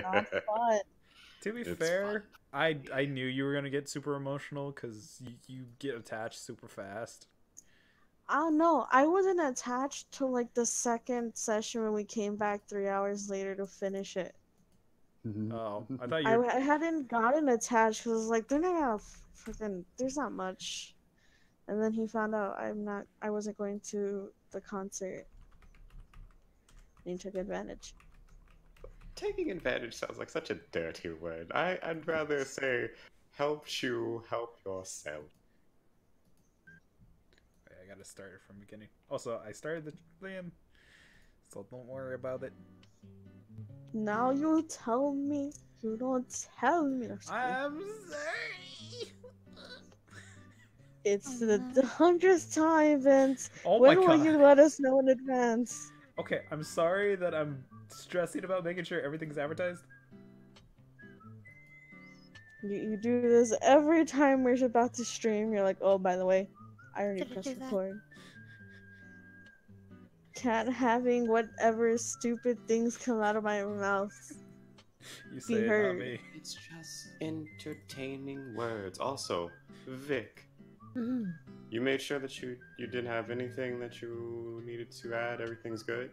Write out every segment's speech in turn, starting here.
not fun. To be It's fair, I knew you were gonna get super emotional because you get attached super fast. I don't know. I wasn't attached to like the second session when we came back 3 hours later to finish it. Oh, I thought I, you. I hadn't gotten attached because like they're not gonna freaking. There's not much. And then he found out I wasn't going to the concert. And he took advantage. Taking advantage sounds like such a dirty word. I'd rather say helps you help yourself. I gotta start it from the beginning. Also, I started the game, so don't worry about it. Now you tell me. You don't tell me. I'm sorry. It's the 100th time, Vince. Oh when my will god. you let us know in advance? Okay, I'm sorry that I'm stressing about making sure everything's advertised. You do this every time we're about to stream. You're like, oh, by the way, I already pressed record. Can't having whatever stupid things come out of my mouth. You say it, not me. It's just entertaining words. Also, Vic, you made sure that you didn't have anything that you needed to add. Everything's good.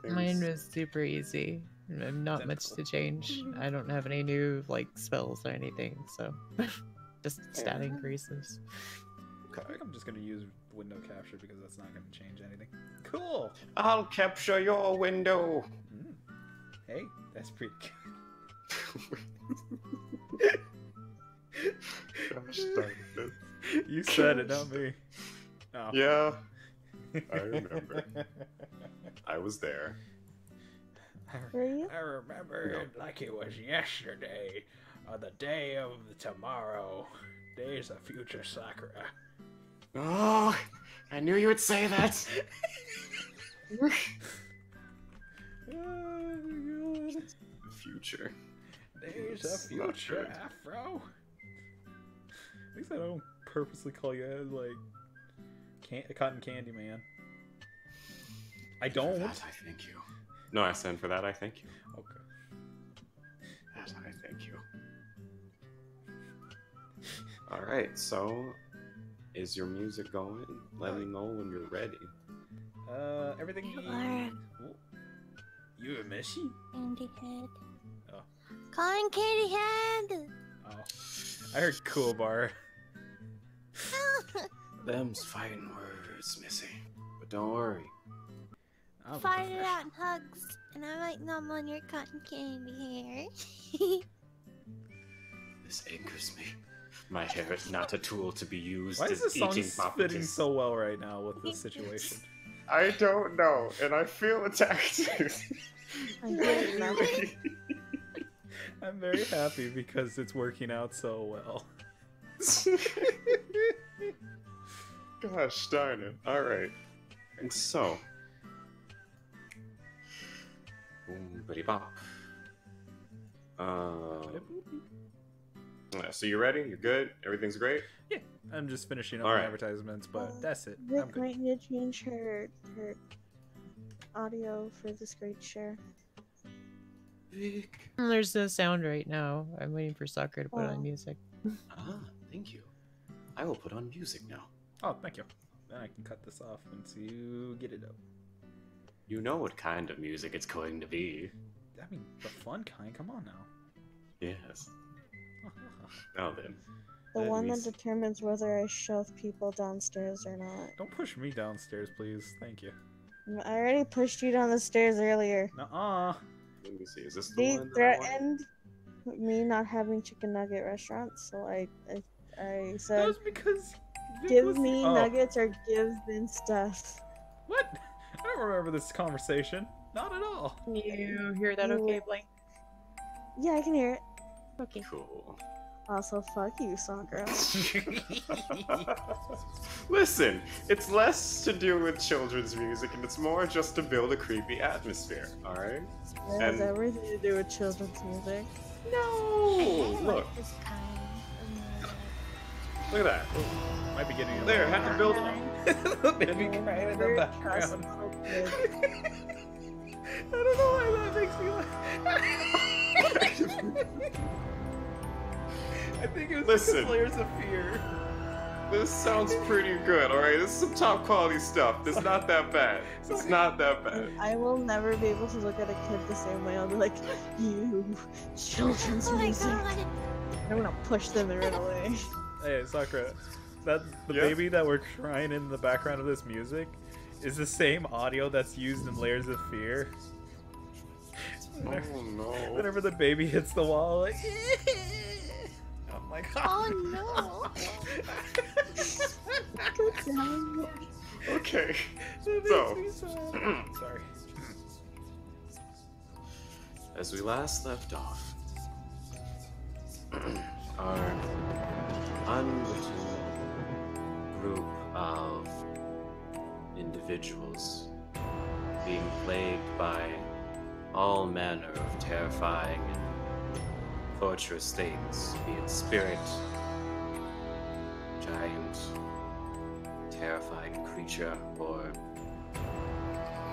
Mine was super easy. Not much to change. I don't have any new like spells or anything, so just stat increases. I think I'm just gonna use window capture because that's not gonna change anything. Cool. I'll capture your window. Hey, that's pretty good. Gosh, darn it. You said it, not me. Oh. Yeah, I remember. I was there. Were you? I remember it like it was yesterday, or the day of tomorrow. Days of future Sakura. Oh, I knew you would say that. Oh my god. Future. Days of future Afro. At least I don't purposely call you like Cotton Candy Man. I don't. For that, I thank you. No, I stand for that. I thank you. Okay. That I thank you. All right. So, is your music going? Let me know when you're ready. Everything. You are. You a Missy? Candy head. Oh. Cotton candy head. Oh. I heard cool bar. Them's fighting words, Missy. But don't worry. Fight it out in hugs, and I might nom on your cotton candy hair. This angers me. My hair is not a tool to be used Why as is this song eating fitting poppies. so well right now with this situation? I don't know, and I feel attacked. I didn't know. I'm very happy because it's working out so well. Gosh darn it. Alright. And so. Umbri bop. So you're ready? You're good? Everything's great? Yeah, I'm just finishing up All my right. advertisements, but that's it. I'm Vic good. might need to change her audio for this great share. Vic. There's no sound right now. I'm waiting for Sakura to put Oh. on music. Ah, thank you. I will put on music now. Oh, thank you. Then I can cut this off once you get it up. You know what kind of music it's going to be. I mean, the fun kind. Come on now. Yes. Now then. The Let one me that see. determines whether I shove people downstairs or not. Don't push me downstairs, please. Thank you. I already pushed you down the stairs earlier. Nuh-uh. Let me see. Is this the They one that I want? threatened me not having chicken nugget restaurants, so I That said, was because Vic give was- me oh. nuggets or give Vince stuff. What? I don't remember this conversation. Not at all. Can you hear that You- okay, Blank? Yeah, I can hear it. Okay. Cool. Also, fuck you, Sakura. Listen, it's less to do with children's music and it's more just to build a creepy atmosphere, alright? It has everything to do with children's music. No! Look, This kind of music. look at that. Might be getting a There, had to build baby crying in the Never trust background. little kids. I don't know why that makes me laugh. I think it was Listen. because Layers of Fear. This sounds pretty good, alright? This is some top quality stuff. It's not that bad. It's not that bad. I will never be able to look at a kid the same way. I'll be like, you children's Oh my music. god. I'm gonna push them and run away. Hey, Sakura, the Yeah? baby that we're crying in the background of this music is the same audio that's used in Layers of Fear. Oh no. Whenever the baby hits the wall, like, oh my god. Oh no. Good job. Okay. That makes So. me sad. Sorry. As we last left off, our unwritten group of individuals being plagued by all manner of terrifying and torturous things, be it spirit, giant, terrifying creature, or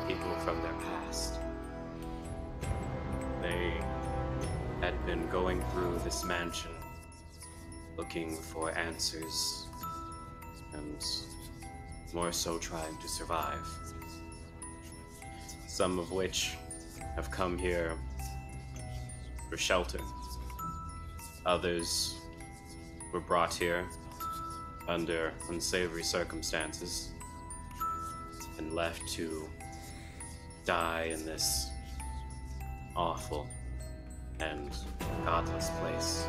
people from their past. They had been going through this mansion looking for answers and more so trying to survive. Some of which have come here for shelter. Others were brought here under unsavory circumstances and left to die in this awful and godless place.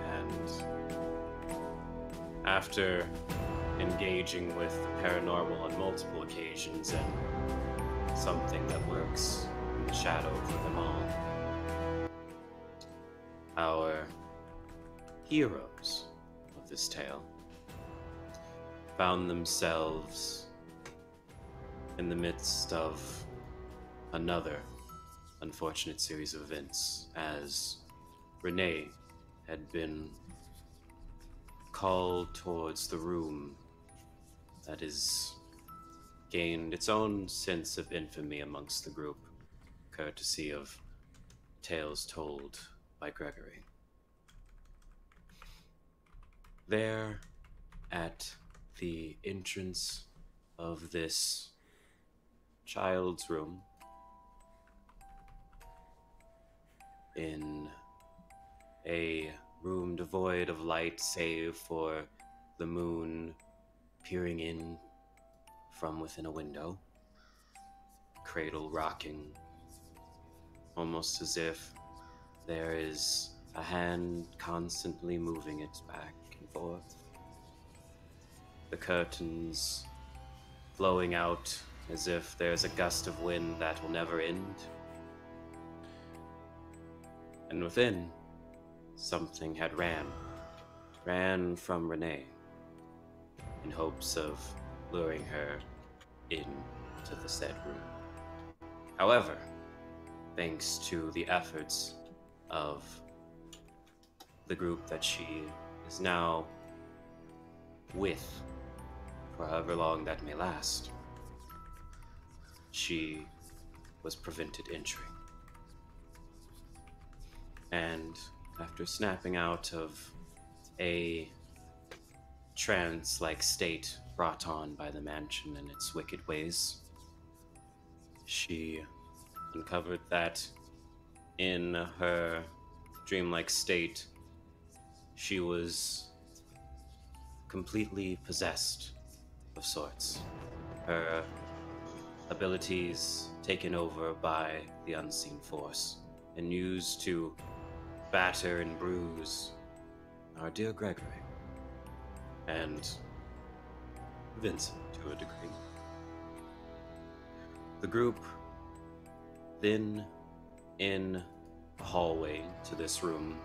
And after engaging with the paranormal on multiple occasions and something that works in the shadow for them all, our heroes of this tale found themselves in the midst of another unfortunate series of events, as Renee had been called towards the room that has gained its own sense of infamy amongst the group, courtesy of tales told by Gregory. There, at the entrance of this child's room, in a room devoid of light save for the moon peering in from within a window, cradle rocking, almost as if there is a hand constantly moving it back and forth. The curtains flowing out as if there's a gust of wind that will never end. And within, something had ran from Renee, in hopes of luring her into the said room. However, thanks to the efforts of the group that she is now with, for however long that may last, she was prevented entry. And after snapping out of a trance-like state brought on by the mansion and its wicked ways, she uncovered that in her dreamlike state, she was completely possessed of sorts. Her abilities taken over by the unseen force and used to batter and bruise our dear Gregory and Vincent to a degree. The group then, in a hallway to this room,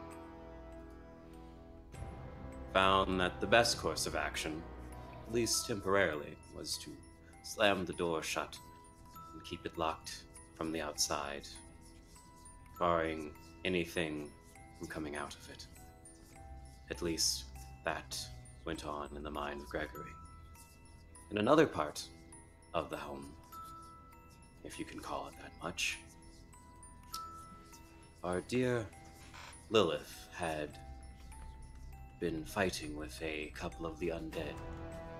found that the best course of action, at least temporarily, was to slam the door shut and keep it locked from the outside, barring anything from coming out of it. At least that went on in the mind of Gregory. In another part of the home, if you can call it that much, our dear Lilith had been fighting with a couple of the undead,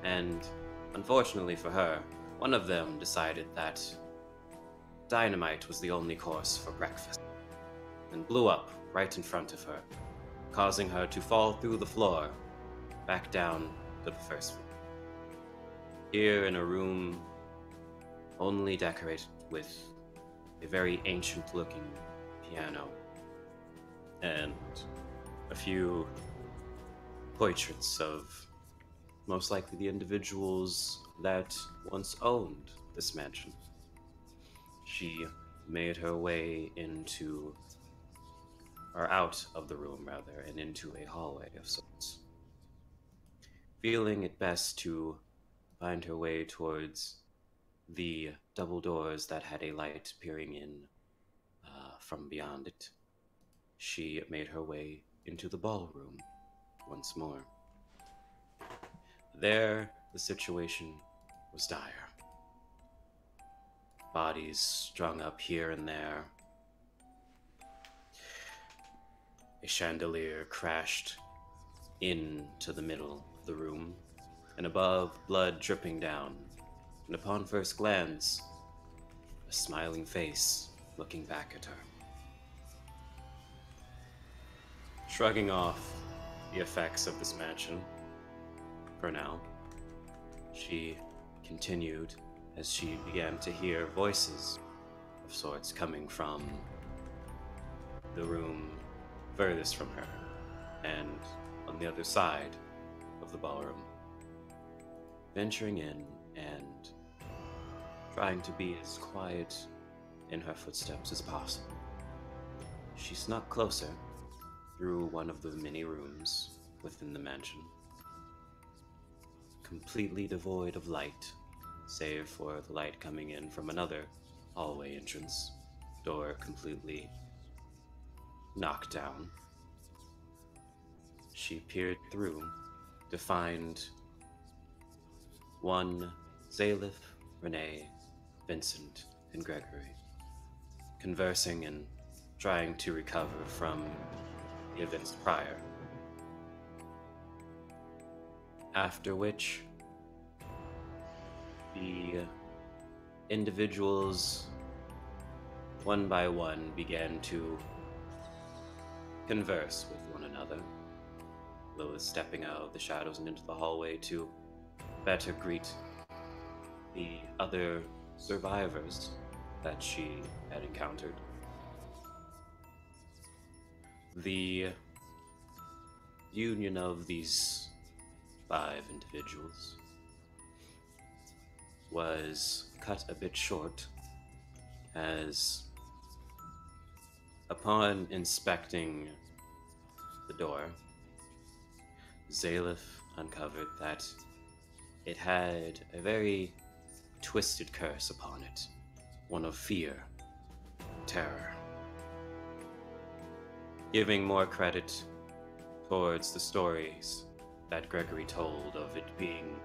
and unfortunately for her, one of them decided that dynamite was the only course for breakfast, and blew up right in front of her, causing her to fall through the floor back down to the first floor. Here in a room only decorated with a very ancient-looking piano and a few portraits of most likely the individuals that once owned this mansion. She made her way into, or out of the room rather, and into a hallway of sorts, feeling it best to find her way towards the double doors that had a light peering in from beyond it. She made her way into the ballroom once more. There, the situation was dire. Bodies strung up here and there. A chandelier crashed into the middle of the room, and above, blood dripping down. And upon first glance, a smiling face looking back at her. Shrugging off the effects of this mansion, for now, she continued as she began to hear voices of sorts coming from the room furthest from her, and on the other side of the ballroom, venturing in and trying to be as quiet in her footsteps as possible. She snuck closer through one of the many rooms within the mansion, completely devoid of light, save for the light coming in from another hallway entrance, door completely knocked down. She peered through to find one Zalith, Renee, Vincent, and Gregory conversing and trying to recover from the events prior. After which, the individuals, one by one, began to converse with one another. Lilith stepping out of the shadows and into the hallway to better greet the other survivors that she had encountered. The union of these 5 individuals was cut a bit short, as upon inspecting the door, Zalith uncovered that it had a very twisted curse upon it, one of fear, terror. Giving more credit towards the stories that Gregory told of it being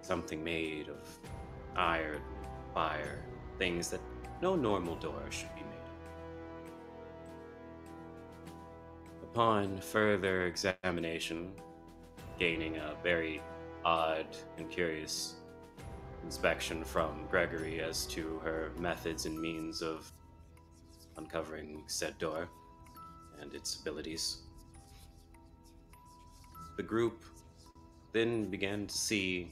something made of iron, fire, things that no normal door should be made of. Upon further examination, gaining a very odd and curious inspection from Gregory as to her methods and means of uncovering said door and its abilities, the group then began to see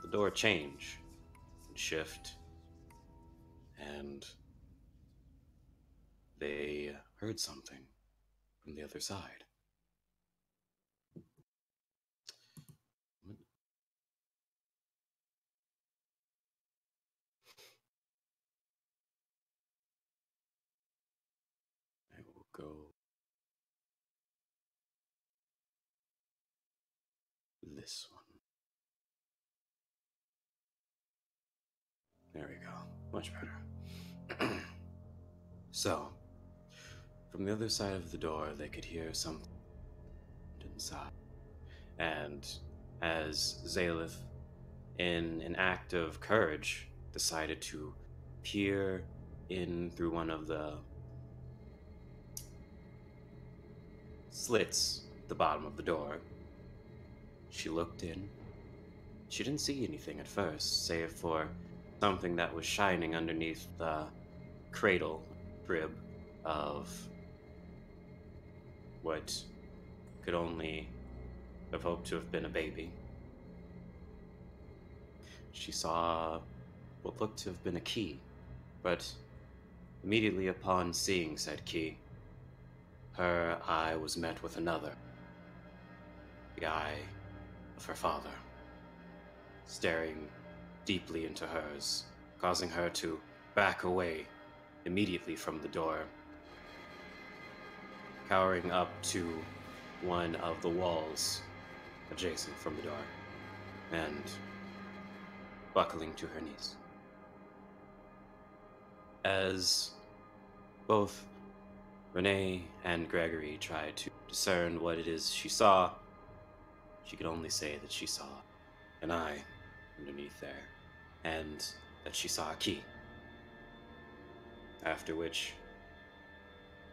the door change and shift, and they heard something from the other side. I will go this one. There we go. Much better. So, from the other side of the door, they could hear something inside. And as Zalith, in an act of courage, decided to peer in through one of the slits at the bottom of the door. She looked in. She didn't see anything at first, save for something that was shining underneath the cradle, crib of what could only have hoped to have been a baby. She saw what looked to have been a key, but immediately upon seeing said key, her eye was met with another. The eye of her father, staring deeply into hers, causing her to back away immediately from the door, cowering up to one of the walls adjacent from the door, and buckling to her knees. As both Renee and Gregory tried to discern what it is she saw, she could only say that she saw an eye underneath there, and that she saw a key. After which,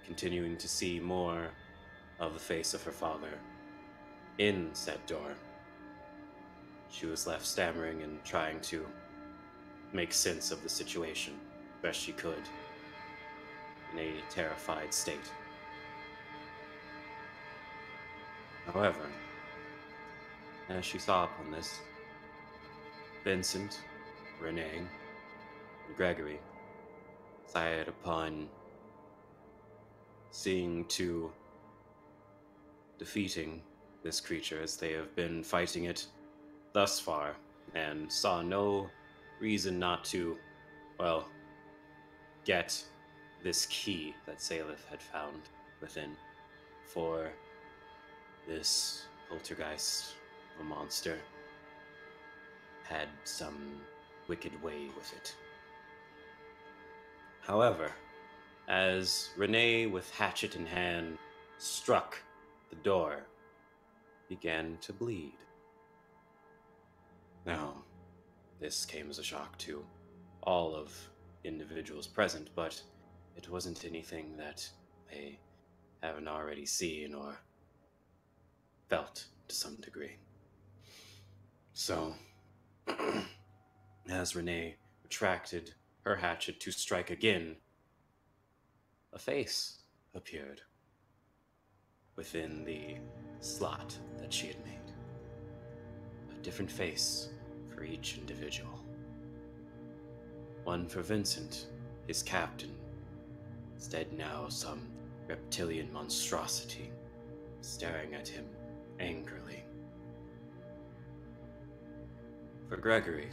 continuing to see more of the face of her father in said door, she was left stammering and trying to make sense of the situation best she could in a terrified state. However, as she saw upon this, Vincent, Renee, and Gregory decided upon seeing to defeating this creature as they have been fighting it thus far, and saw no reason not to, well, get this key that Salif had found within for this poltergeist, a monster, had some wicked way with it. However, as Renee, with hatchet in hand, struck the door, began to bleed. Now, this came as a shock to all of individuals present, but it wasn't anything that they haven't already seen or felt to some degree. So, as Renee retracted her hatchet to strike again, a face appeared within the slot that she had made. A different face for each individual. One for Vincent, his captain, instead now some reptilian monstrosity, staring at him angrily. For Gregory,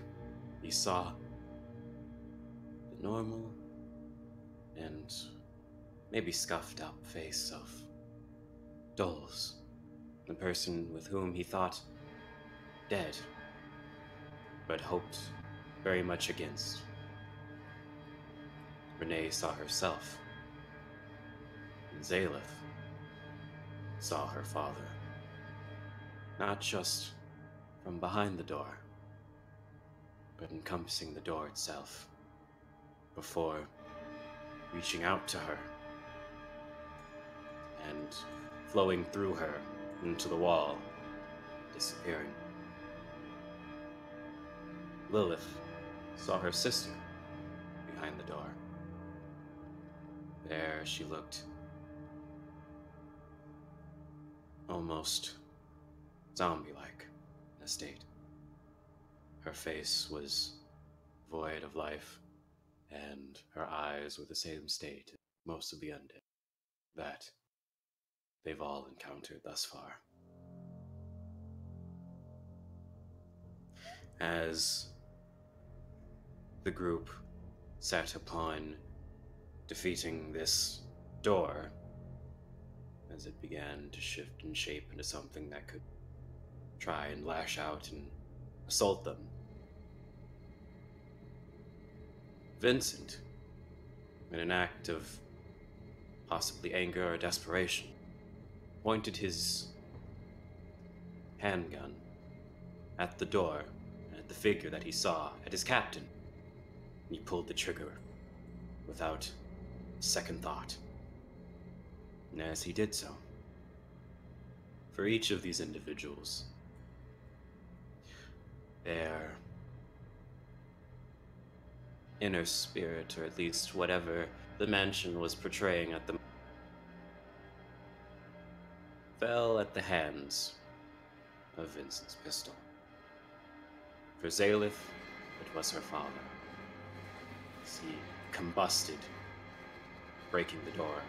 he saw the normal and maybe scuffed up face of Doles, the person with whom he thought dead, but hoped very much against. Renee saw herself, and Zalith saw her father, not just from behind the door, but encompassing the door itself, before reaching out to her and flowing through her into the wall, disappearing. Lilith saw her sister behind the door. There she looked almost zombie-like in a state. Her face was void of life, and her eyes were the same state as most of the undead that they've all encountered thus far. As the group set upon defeating this door, as it began to shift and shape into something that could try and lash out and assault them, Vincent, in an act of possibly anger or desperation, pointed his handgun at the door and at the figure that he saw, at his captain. He pulled the trigger without a second thought. And as he did so, for each of these individuals, their inner spirit, or at least whatever the mansion was portraying at the fell at the hands of Vincent's pistol. For Zaelith, it was her father. As he combusted, breaking the door.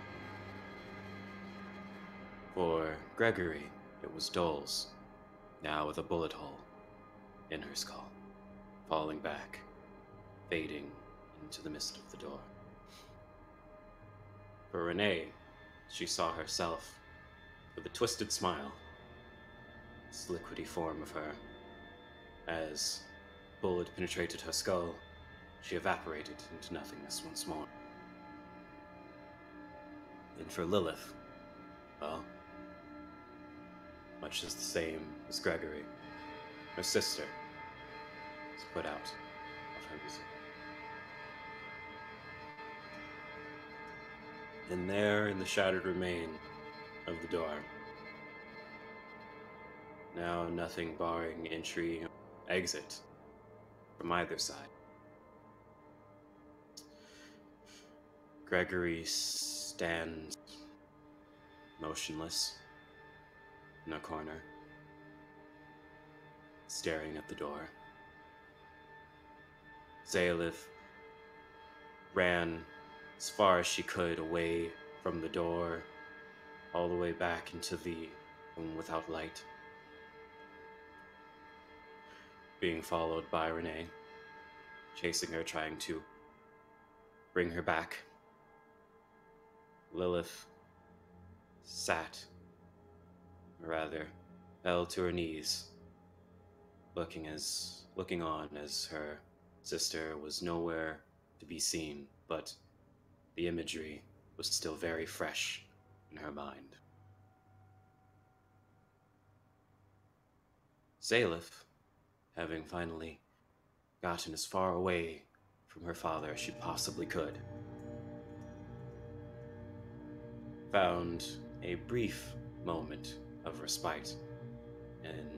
For Gregory, it was Dole's, now with a bullet hole in her skull, falling back, fading into the mist of the door. For Renee, she saw herself with a twisted smile, this liquidy form of her. As bullet penetrated her skull, she evaporated into nothingness once more. And for Lilith, well, much as the same as Gregory, her sister was put out of her misery. And there, in the shattered remain of the door, now nothing barring entry or exit from either side, Gregory stands motionless in a corner, staring at the door. Zaelith ran as far as she could away from the door, all the way back into the room without light, being followed by Renee, chasing her, trying to bring her back. Lilith sat, or rather, fell to her knees, looking on as her sister was nowhere to be seen, but the imagery was still very fresh in her mind. Zaelith, having finally gotten as far away from her father as she possibly could, found a brief moment of respite in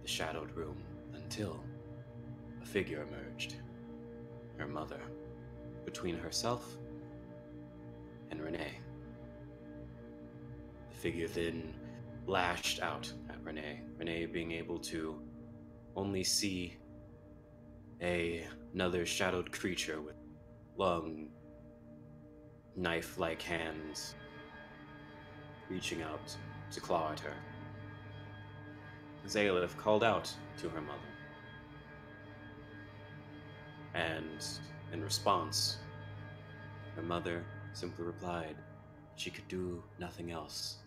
the shadowed room until a figure emerged, her mother, between herself and Renee. The figure then lashed out at Renee being able to only see another shadowed creature with long, knife-like hands reaching out to claw at her. Zaelith called out to her mother, and in response, her mother simply replied she could do nothing else,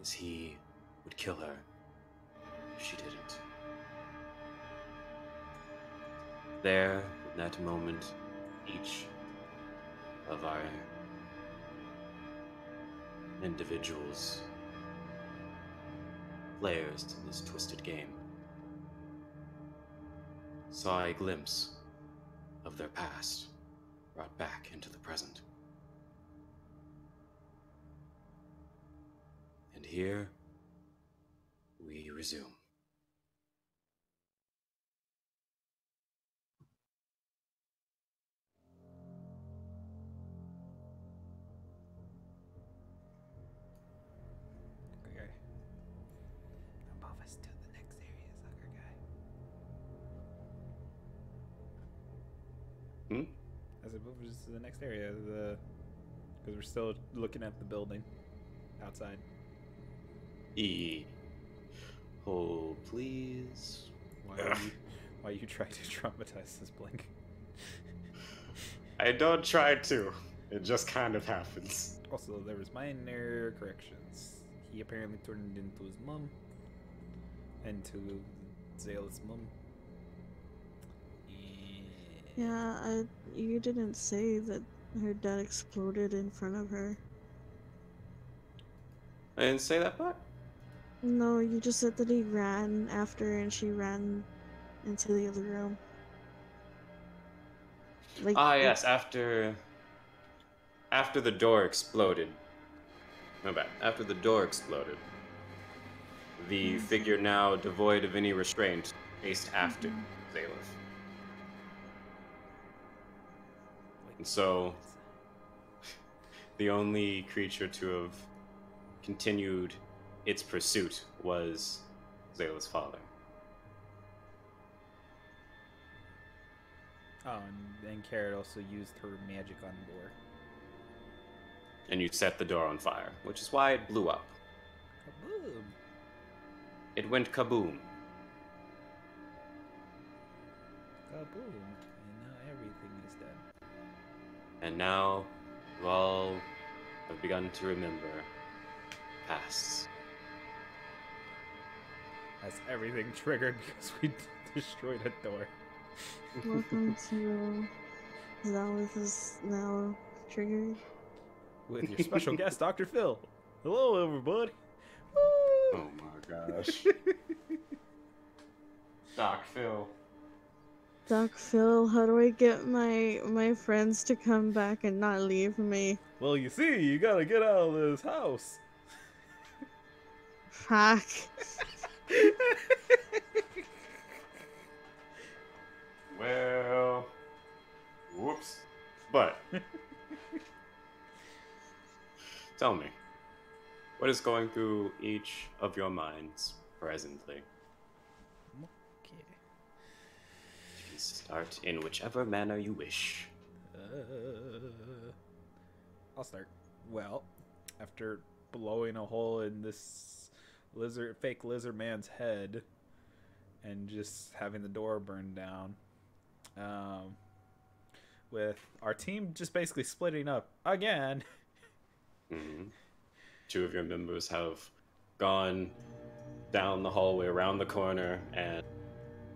as he would kill her if she didn't. There, in that moment, each of our individuals, players in this twisted game, saw a glimpse of their past brought back into the present. And here we resume. Okay. Above us to the next area, sucker guy. As it moves to the next area, because we're still looking at the building outside. Hold, please. Why you try to traumatize this Blink? I don't try to. It just kind of happens. Also, there was minor corrections. He apparently turned into his mom. And to Zaelith's mom. Yeah, you didn't say that her dad exploded in front of her. I didn't say that part? No, you just said that he ran after and she ran into the other room. Like, Yes, after the door exploded. No bad. After the door exploded, The figure now devoid of any restraint faced after Zaleth. And so, the only creature to have continued its pursuit was Zaleth's father. Oh, and Carrot also used her magic on the door. And you set the door on fire, which is why it blew up. Kaboom! It went kaboom. Kaboom! And now everything is done. And now, you all have begun to remember pasts. Has everything triggered because we destroyed a door. Welcome to Zaleth is now triggered. With your special guest, Dr. Phil. Hello, everybody. Oh my gosh. Doc Phil. Doc Phil, how do I get my friends to come back and not leave me? Well, you see, you gotta get out of this house. Fuck. Well, whoops. But, tell me, what is going through each of your minds presently? Okay. You can start in whichever manner you wish. I'll start. Well, after blowing a hole in this fake lizard man's head and just having the door burned down, with our team just basically splitting up again. Mm-hmm. Two of your members have gone down the hallway around the corner and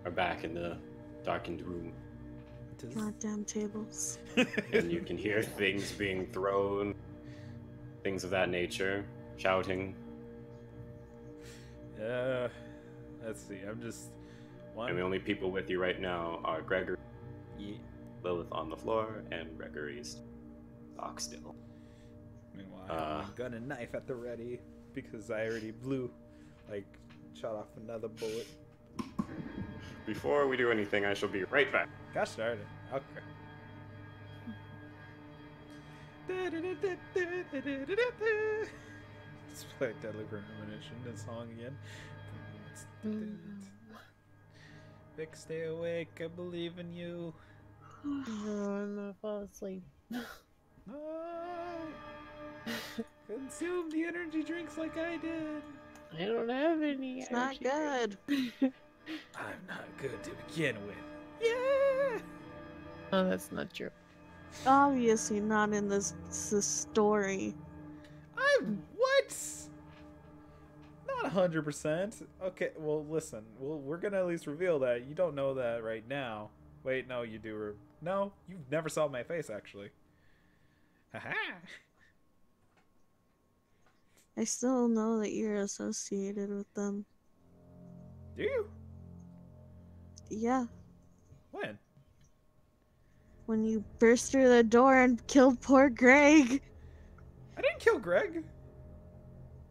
are back in the darkened room. Goddamn tables. And you can hear things being thrown, things of that nature, shouting. Let's see. I'm just one. And the only people with you right now are Gregory, Yeah. Lilith on the floor, and Gregory's stock still. Meanwhile, I have my gun and knife at the ready because I already shot off another bullet. Before we do anything, I shall be right back. Got started. Okay. Let's play Deadly Premonition, that song again. Vic, stay awake. I believe in you. No, I'm gonna fall asleep. No! Consume the energy drinks like I did. I don't have any. It's not energy. good. I'm not good to begin with. Yeah! Oh, that's not true. Obviously not in this story. What? Not 100%. Okay, well, listen. We're gonna at least reveal that. You don't know that right now. Wait, no, you do. No, you never saw my face, actually. Haha! I still know that you're associated with them. Do you? Yeah. When? When you burst through the door and killed poor Greg. I didn't kill Greg.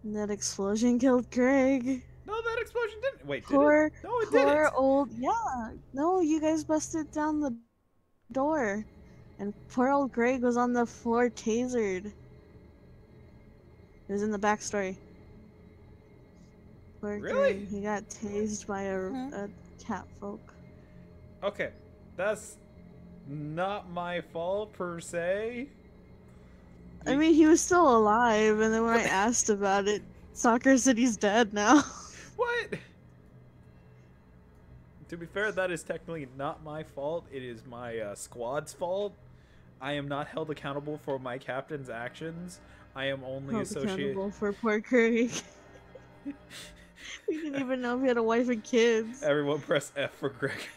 And that explosion killed Greg. No, that explosion didn't. Wait, Poor, did it? No, it poor didn't. old. Yeah. No, you guys busted down the door. And poor old Greg was on the floor tasered. It was in the backstory. Poor Really? Greg. He got tased by a cat folk. Okay, that's not my fault per se. I mean, he was still alive, and then when I asked about it, Soccer said he's dead now. What? To be fair, that is technically not my fault. It is my squad's fault. I am not held accountable for my captain's actions. I am only Held associated. accountable for poor Greg. We didn't even know if he had a wife and kids. Everyone press F for Greg.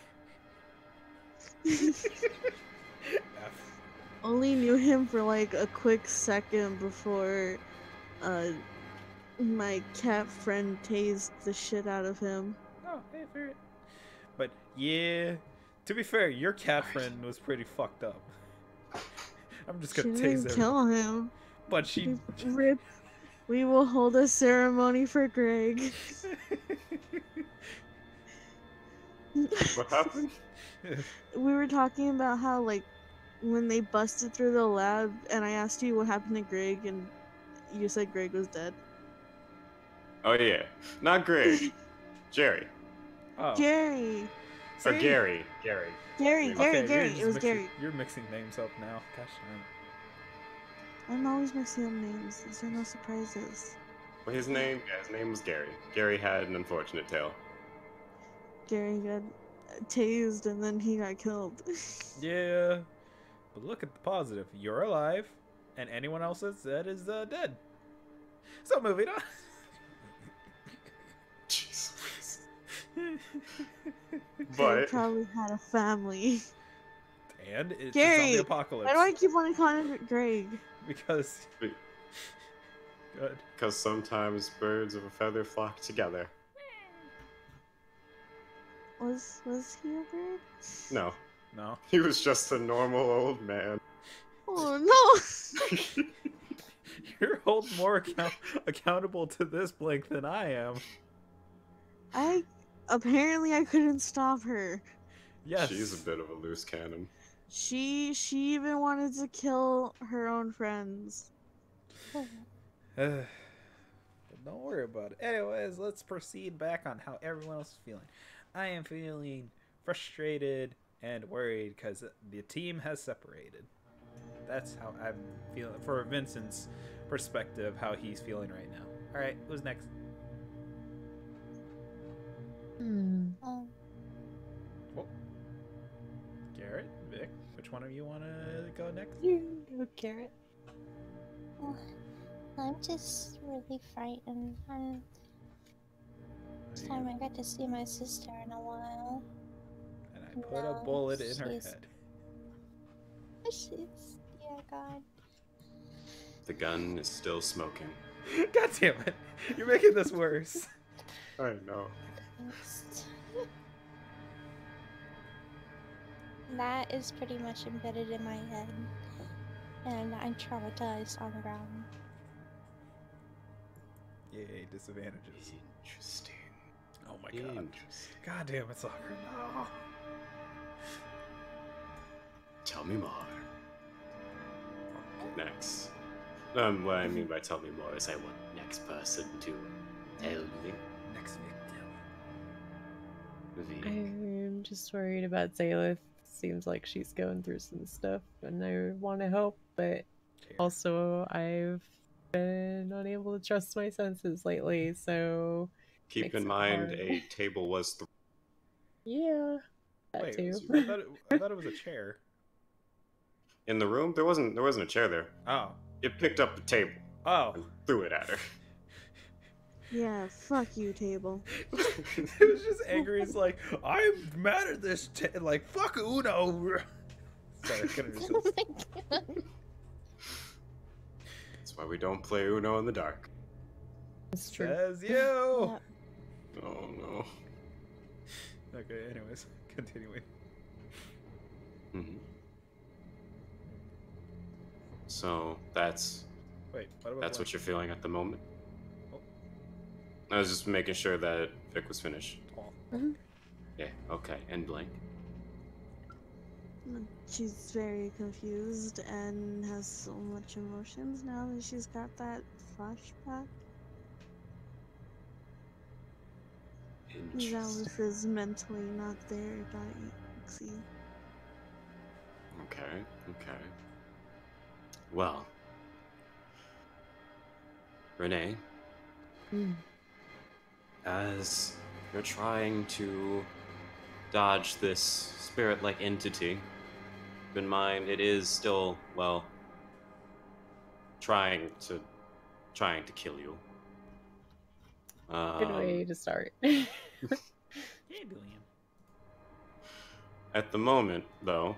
F. Only knew him for like a quick second before my cat friend tased the shit out of him. Oh, hey, fair. But yeah, to be fair, your cat friend was pretty fucked up. I'm just She gonna tase didn't her. kill him. But she. Rip We will hold a ceremony for Greg. What happened? We were talking about how, like, when they busted through the lab, and I asked you what happened to Greg, and you said Greg was dead. Oh yeah, not Greg, Jerry Oh. Gary. or See? Gary. Gary. Okay, It was Gary. You're mixing names up now. Gosh darn. I'm always mixing up names. These are no surprises. Well, his name was Gary. Gary had an unfortunate tale. Gary got tased and then he got killed. Yeah. But look at the positive. You're alive, and anyone else that's dead is dead. So moving on. Jesus. Gary But probably had a family. And it's Gary, a zombie apocalypse. why do I keep wanting to call him Greg? Because. Good. because sometimes birds of a feather flock together. Was he a bird? No, No. he was just a normal old man. Oh no! You're holding more accountable to this Blink than I am. Apparently I couldn't stop her. Yes. She's a bit of a loose cannon. She even wanted to kill her own friends. But don't worry about it. Anyways, let's proceed back on how everyone else is feeling. I am feeling frustrated and worried because the team has separated. That's how I'm feeling. For Vincent's perspective, how he's feeling right now. Alright, who's next? Oh, Oh. Garrett? Vic? Which one of you want to go next? You go, Carrot. well, I'm just really frightened. First time I got to see my sister in a while. And I put a No, bullet in her she's- head. Yeah, God. The gun is still smoking. God damn it. You're making this worse. I know. That is pretty much embedded in my head. And I'm traumatized on the ground. Yay, disadvantages. Interesting. Oh my god. Interesting. God damn it, Soccer. No. Tell me more. Next. What I mean by tell me more is I want the next person to tell me. Next victim. I'm just worried about Zayla. Seems like she's going through some stuff, and I want to help, but also I've been unable to trust my senses lately, so Keep makes in it mind, hard. a table was yeah, that Wait, too. I thought it was a chair. in the room. There wasn't a chair there. Oh. It picked up the table Oh. and threw it at her. Yeah, fuck you, table. It was just angry. It's like, I'm mad at this. Like, fuck Uno. Sorry, I couldn't resist. Oh my God. That's why we don't play Uno in the dark. It's true. Says you. Yeah. Oh no. Okay, anyways, continuing. Mm-hmm. So that's Wait, what about that's one? what you're feeling at the moment. Oh. I was just making sure that Vic was finished. Oh. Yeah. Okay. And Blank. She's very confused and has so much emotions now that she's got that flashback. Interesting. Dallas is mentally not there, see. Okay. Okay. Well, Renee, as you're trying to dodge this spirit-like entity, keep in mind it is still, well, trying to kill you. Good way to start. Hey, Billiam. At the moment, though,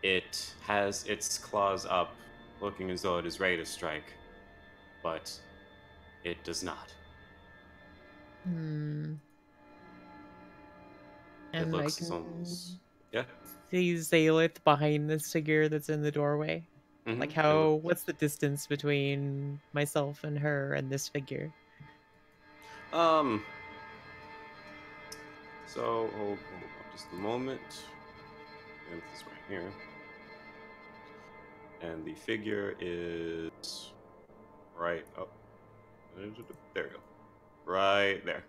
It has its claws up, looking as though it is ready to strike, but it does not. And It looks I can almost... Yeah? see Zaylith behind this figure that's in the doorway. Like Mhm. what's the distance between myself and her and this figure? Um. So hold on just a moment. And this right here. And the figure is right up. There we go. Right there.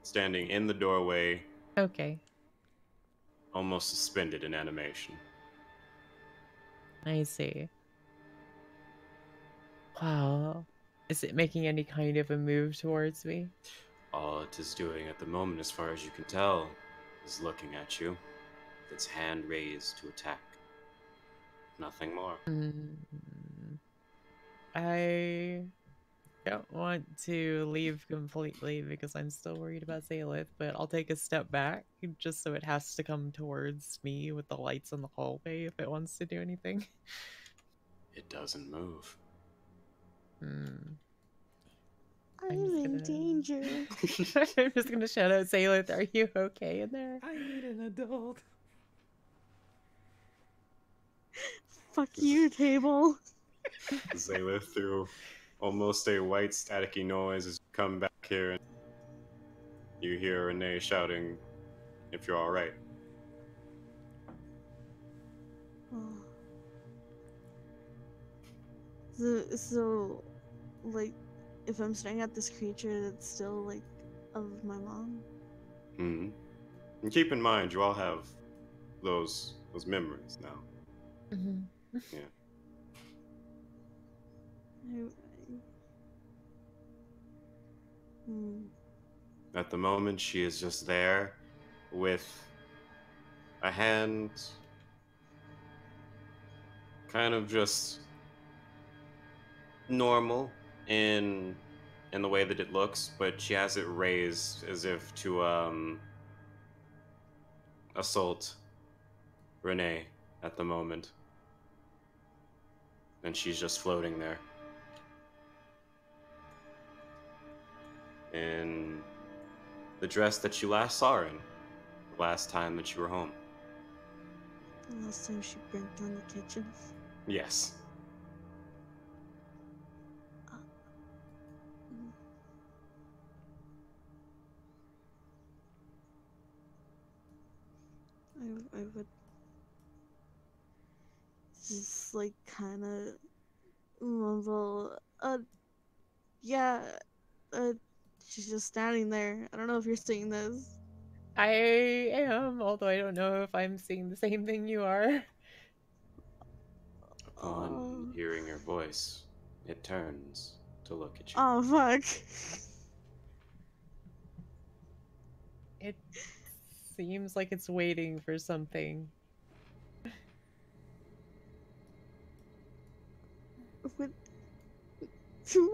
Standing in the doorway, Okay, almost suspended in animation. I see. Wow. Is it making any kind of a move towards me? All it is doing at the moment, as far as you can tell, is looking at you, with its hand raised to attack. Nothing more. I don't want to leave completely because I'm still worried about Zalith, but I'll take a step back just so it has to come towards me with the lights in the hallway if it wants to do anything. It doesn't move. I'm I'm just in gonna danger. I'm just gonna shout out, Zalith, are you okay in there? I need an adult. Fuck you, table. Zayla through almost a white staticky noise as you come back here and you hear Renee shouting if you're alright. Oh. So, like, if I'm staring at this creature that's still, like, of my mom? Mm-hmm. And keep in mind, you all have those memories now. Mm-hmm. Yeah. At the moment, she is just there with a hand kind of just normal in the way that it looks, but she has it raised as if to assault Renee at the moment. And she's just floating there. In the dress that you last saw her in, the last time that you were home. The last time she burnt down the kitchen. Yes. I would just, like, kind of mumble, yeah, she's just standing there. I don't know if you're seeing this. I am, although I don't know if I'm seeing the same thing you are. Upon hearing your voice, it turns to look at you. Oh, fuck. It seems like it's waiting for something. What,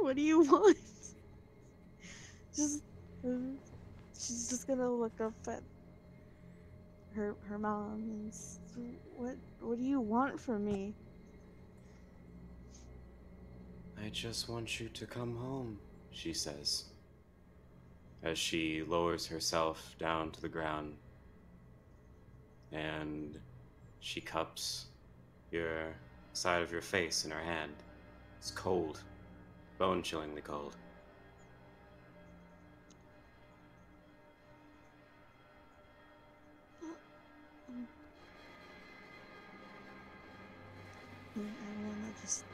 what do you want? Just, she's just gonna look up at her mom and what do you want from me? I just want you to come home, she says, as she lowers herself down to the ground and she cups your side of your face in her hand. It's cold, bone-chillingly cold. I wanna just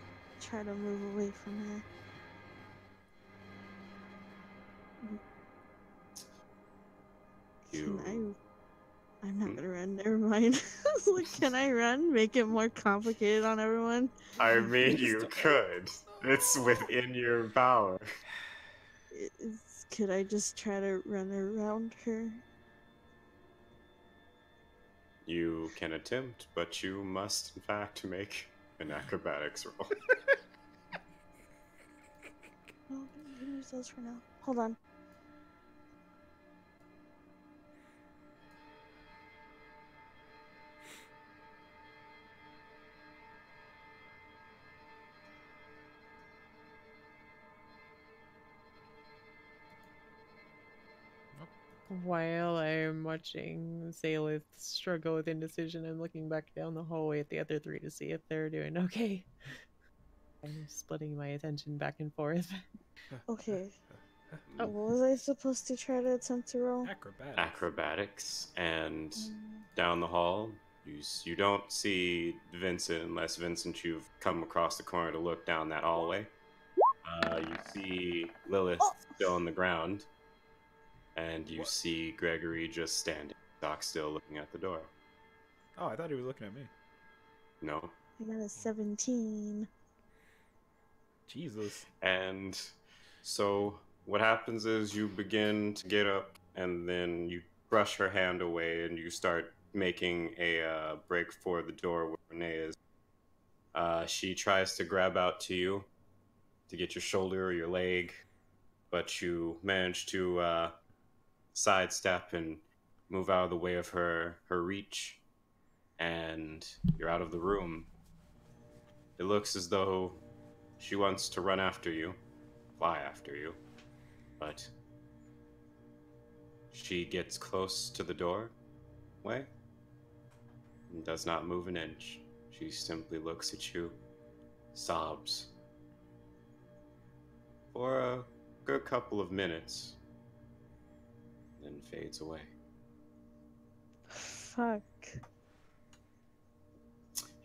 try to move away from her. I'm not gonna run, never mind. Like, can I run? Make it more complicated on everyone? I mean, you could. It's within your power. Could I just try to run around her? You can attempt, but you must, in fact, make an acrobatics roll. No, you can use those for now. Hold on. While I'm watching Salith struggle with indecision, I'm looking back down the hallway at the other three to see if they're doing okay. I'm splitting my attention back and forth. Okay. Oh. What was I supposed to try to attempt to roll? Acrobatics, and down the hall, you don't see Vincent unless Vincent you've come across the corner to look down that hallway. You see Lilith still on the ground, and you see Gregory just standing stock still looking at the door. Oh, I thought he was looking at me. No. I got a 17. Jesus. And so what happens is you begin to get up, and then you brush her hand away, and you start making a break for the door where Renee is. She tries to grab out to you to get your shoulder or your leg, but you manage to sidestep and move out of the way of her reach, and you're out of the room. It looks as though she wants to run after you, fly after you, but she gets close to the doorway and does not move an inch. She simply looks at you, sobs for a good couple of minutes, then fades away. Fuck.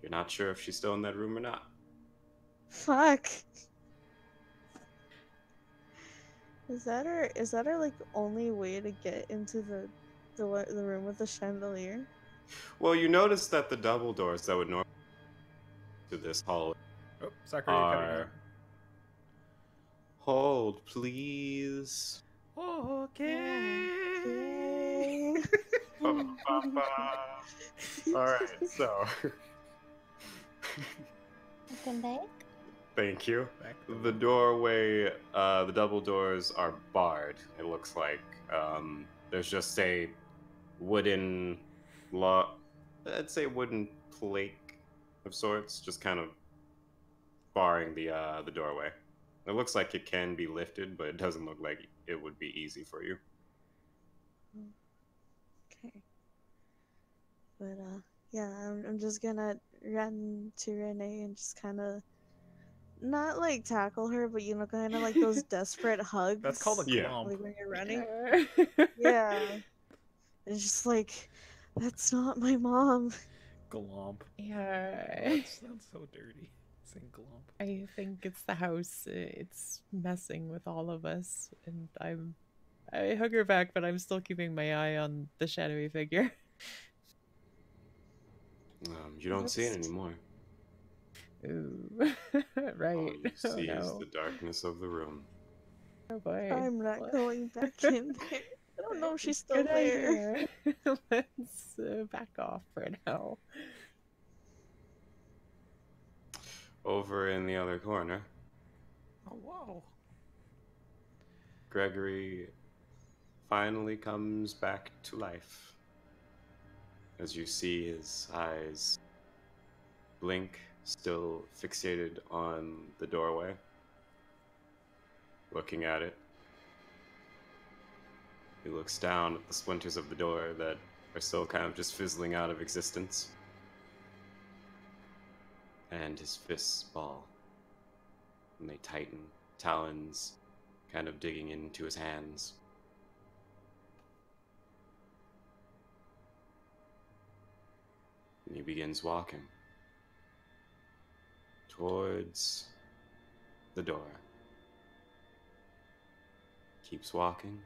You're not sure if she's still in that room or not. Fuck. Is that our like only way to get into the room with the chandelier? Well, you notice that the double doors that would normally to this hall Oh, Sakura, you're cutting out. Hold, please. Okay. Alright, so. Welcome back. Thank you. The doorway, the double doors are barred, it looks like. There's just a wooden I'd say wooden plate of sorts, just kind of barring the doorway. It looks like it can be lifted, but it doesn't look like it would be easy for you. Okay. But yeah, I'm just gonna run to Renee and just kind of not like tackle her, but you know, kind of like those desperate hugs. That's called a glomp. Like when you're running. Yeah. It's just like, that's not my mom. Glomp. Yeah. Oh, that sounds so dirty. Saying glomp. I think it's the house. It's messing with all of us, and I hug her back, but I'm still keeping my eye on the shadowy figure. You don't see it anymore. Ooh. Right. All you see Oh, is no. the darkness of the room. Oh boy. I'm not going back in there. I don't know if she's still Good there. idea. Let's back off for now. Over in the other corner, Oh, wow. Gregory finally comes back to life. As you see his eyes blink, still fixated on the doorway, looking at it. He looks down at the splinters of the door that are still kind of just fizzling out of existence. And his fists ball. And they tighten, talons kind of digging into his hands. And he begins walking towards the door. Keeps walking.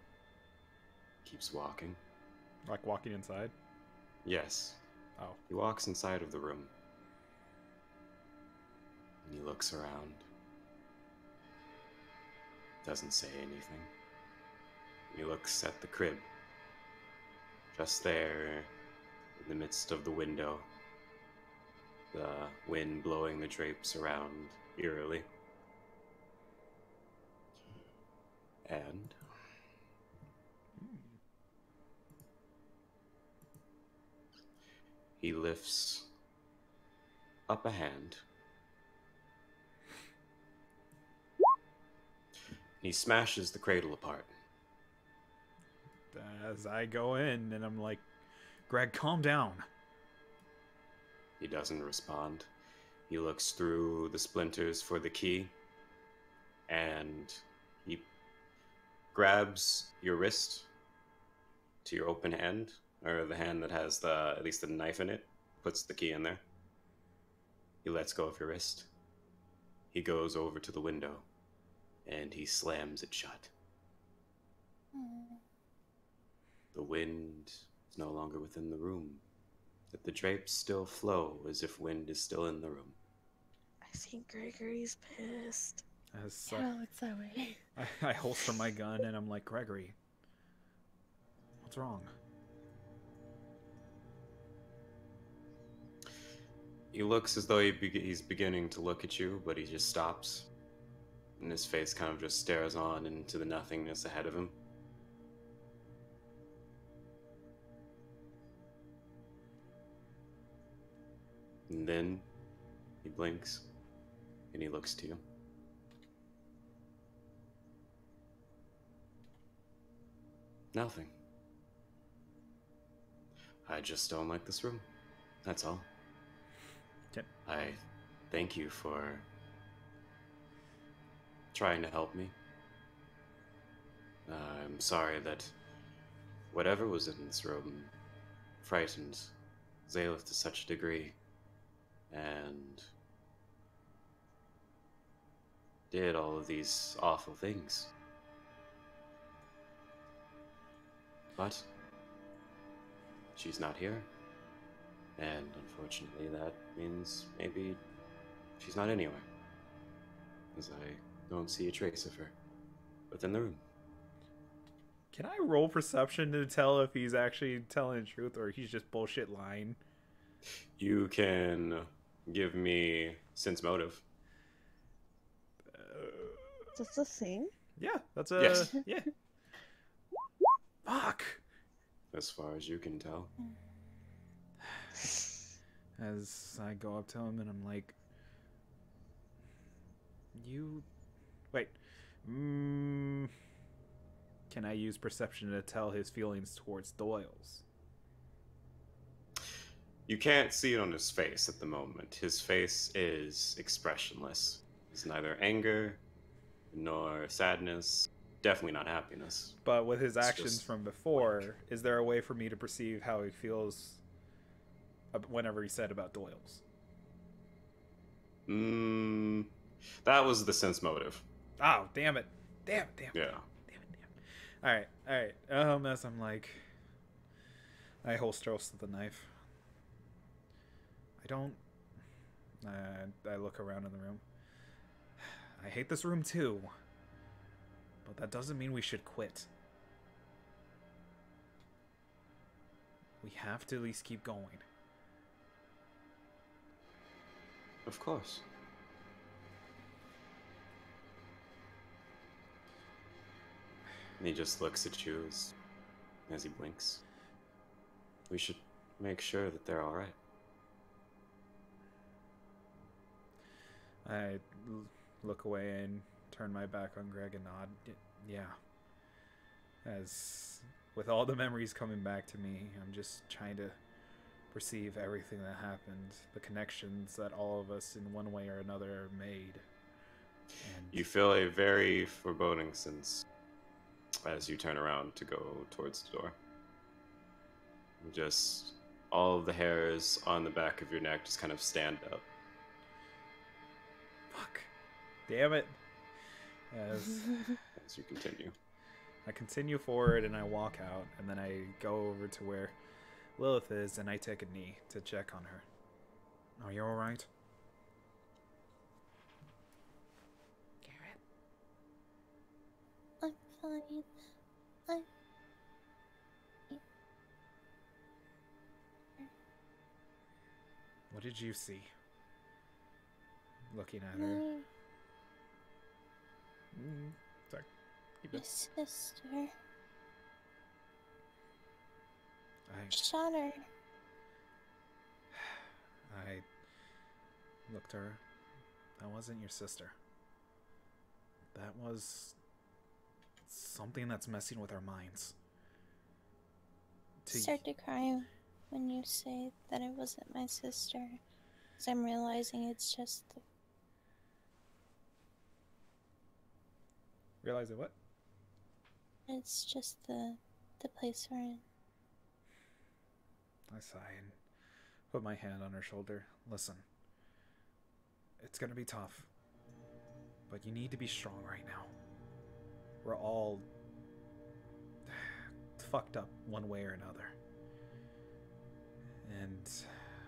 Keeps walking. Like walking inside? Yes. Oh. He walks inside of the room. And he looks around. Doesn't say anything. He looks at the crib. Just there, in the midst of the window. The wind blowing the drapes around eerily. And he lifts up a hand. He smashes the cradle apart. as I go in, and I'm like, Greg, calm down. He doesn't respond. He looks through the splinters for the key, and he grabs your wrist to your open hand, or the hand that has at least the knife in it, puts the key in there. He lets go of your wrist. He goes over to the window, and he slams it shut. The wind is no longer within the room, but the drapes still flow as if wind is still in the room. I think Gregory's pissed. As Yeah, looks that way. I holster my gun, and I'm like, Gregory, what's wrong? He looks as though he's beginning to look at you, but he just stops, and his face kind of just stares on into the nothingness ahead of him. And then he blinks, and he looks to you. Nothing. I just don't like this room. That's all. Okay. I thank you for trying to help me. I'm sorry that whatever was in this room frightened Zaleth to such a degree and did all of these awful things. But she's not here, and unfortunately that means maybe she's not anywhere, as I don't see a trace of her within the room. Can I roll perception to tell if he's actually telling the truth or he's just bullshit lying? You can give me sense motive. That's a thing? Yeah, that's a... Yes. Yeah. Fuck! As far as you can tell. As I go up to him and I'm like... You... Wait. Can I use perception to tell his feelings towards Doyle's? You can't see it on his face at the moment. His face is expressionless. It's neither anger nor sadness. Definitely not happiness. But with his actions just from before, blank. is there a way for me to perceive how he feels whenever he said about Doyle's? That was the sense motive. Oh, damn it. Damn it, damn it. Yeah. Damn it. Alright. As I'm like... I holster the knife. I don't... I look around in the room. I hate this room too. But that doesn't mean we should quit. We have to at least keep going. Of course. And he just looks at you as he blinks. We should make sure that they're alright. I look away and turn my back on Greg and nod. Yeah. As with all the memories coming back to me, I'm just trying to perceive everything that happened, the connections that all of us in one way or another made. And You feel a very foreboding sense as you turn around to go towards the door. Just all of the hairs on the back of your neck just kind of stand up. fuck. Damn it. As you continue. I continue forward and I walk out, and then I go over to where Lilith is and I take a knee to check on her. Are you alright? I'm fine. I'm... What did you see? Looking at her. Sorry. Keep My it. sister. I Shot her. looked at her. That wasn't your sister. That was something that's messing with our minds. start to cry when you say that it wasn't my sister. Because I'm realizing it's just the... Realizing what? It's just the place we're in. I sigh and put my hand on her shoulder. Listen, it's gonna be tough, but you need to be strong right now. We're all fucked up one way or another. And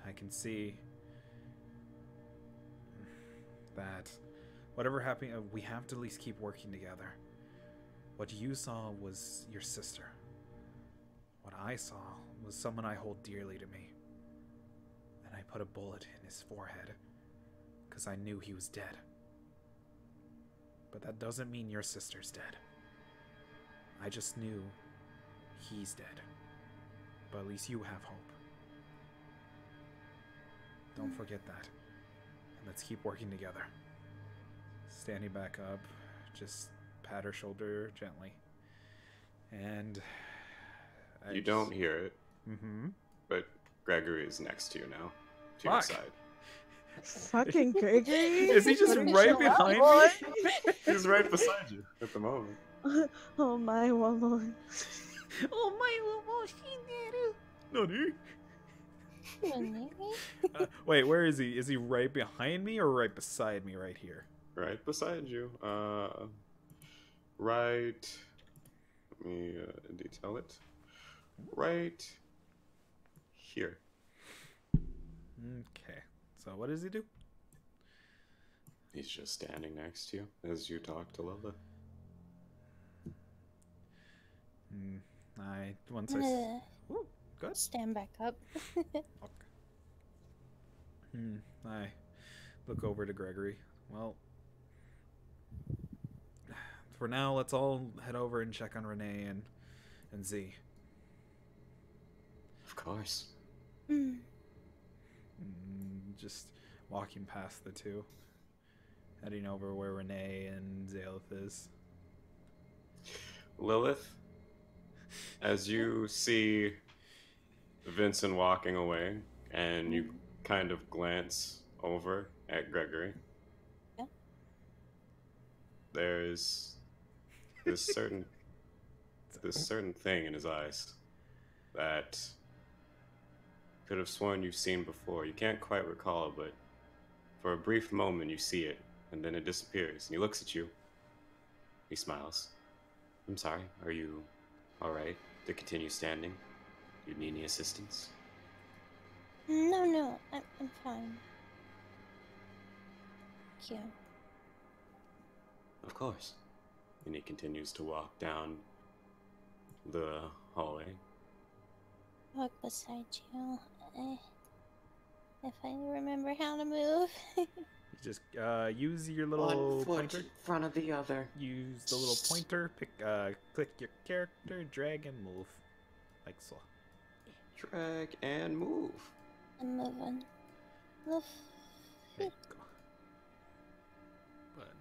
I can see that whatever happened, we have to at least keep working together. What you saw was your sister. What I saw was someone I hold dearly to me. And I put a bullet in his forehead because I knew he was dead. But that doesn't mean your sister's dead. I just knew he's dead. But at least you have hope. Don't forget that. And let's keep working together. Standing back up, just pat her shoulder gently. And you don't hear it. Mm-hmm. But Gregory is next to you now. To Fuck. your side. Fucking Gregory. Is he just right behind me? He's right beside you at the moment. Oh my woman. Oh my Nani? Wait, where is he? Is he right behind me or right beside me right here? Right beside you. Right. Let me detail it. Right here. Okay. So what does he do? He's just standing next to you as you talk to Lilith. Once Ooh, good. Stand back up. Okay. I look over to Gregory. Well, for now, let's all head over and check on Renee and Z. Of course. Just walking past the two, heading over where Renee and Zalith is. Lilith, as you see Vincent walking away, and you kind of glance over at Gregory, there's this certain thing in his eyes that could have sworn you've seen before. You can't quite recall it, but for a brief moment you see it, and then it disappears, and he looks at you. He smiles. I'm sorry, are you alright to continue standing? Do you need any assistance? No, I'm fine. Thank you. Of course. And he continues to walk down the hallway. Walk beside you. If I remember how to move. You just use your little One foot pointer. in front of the other. Use the little pointer. Click your character, drag and move, like so. Drag and move. I'm moving. Move. There you go. But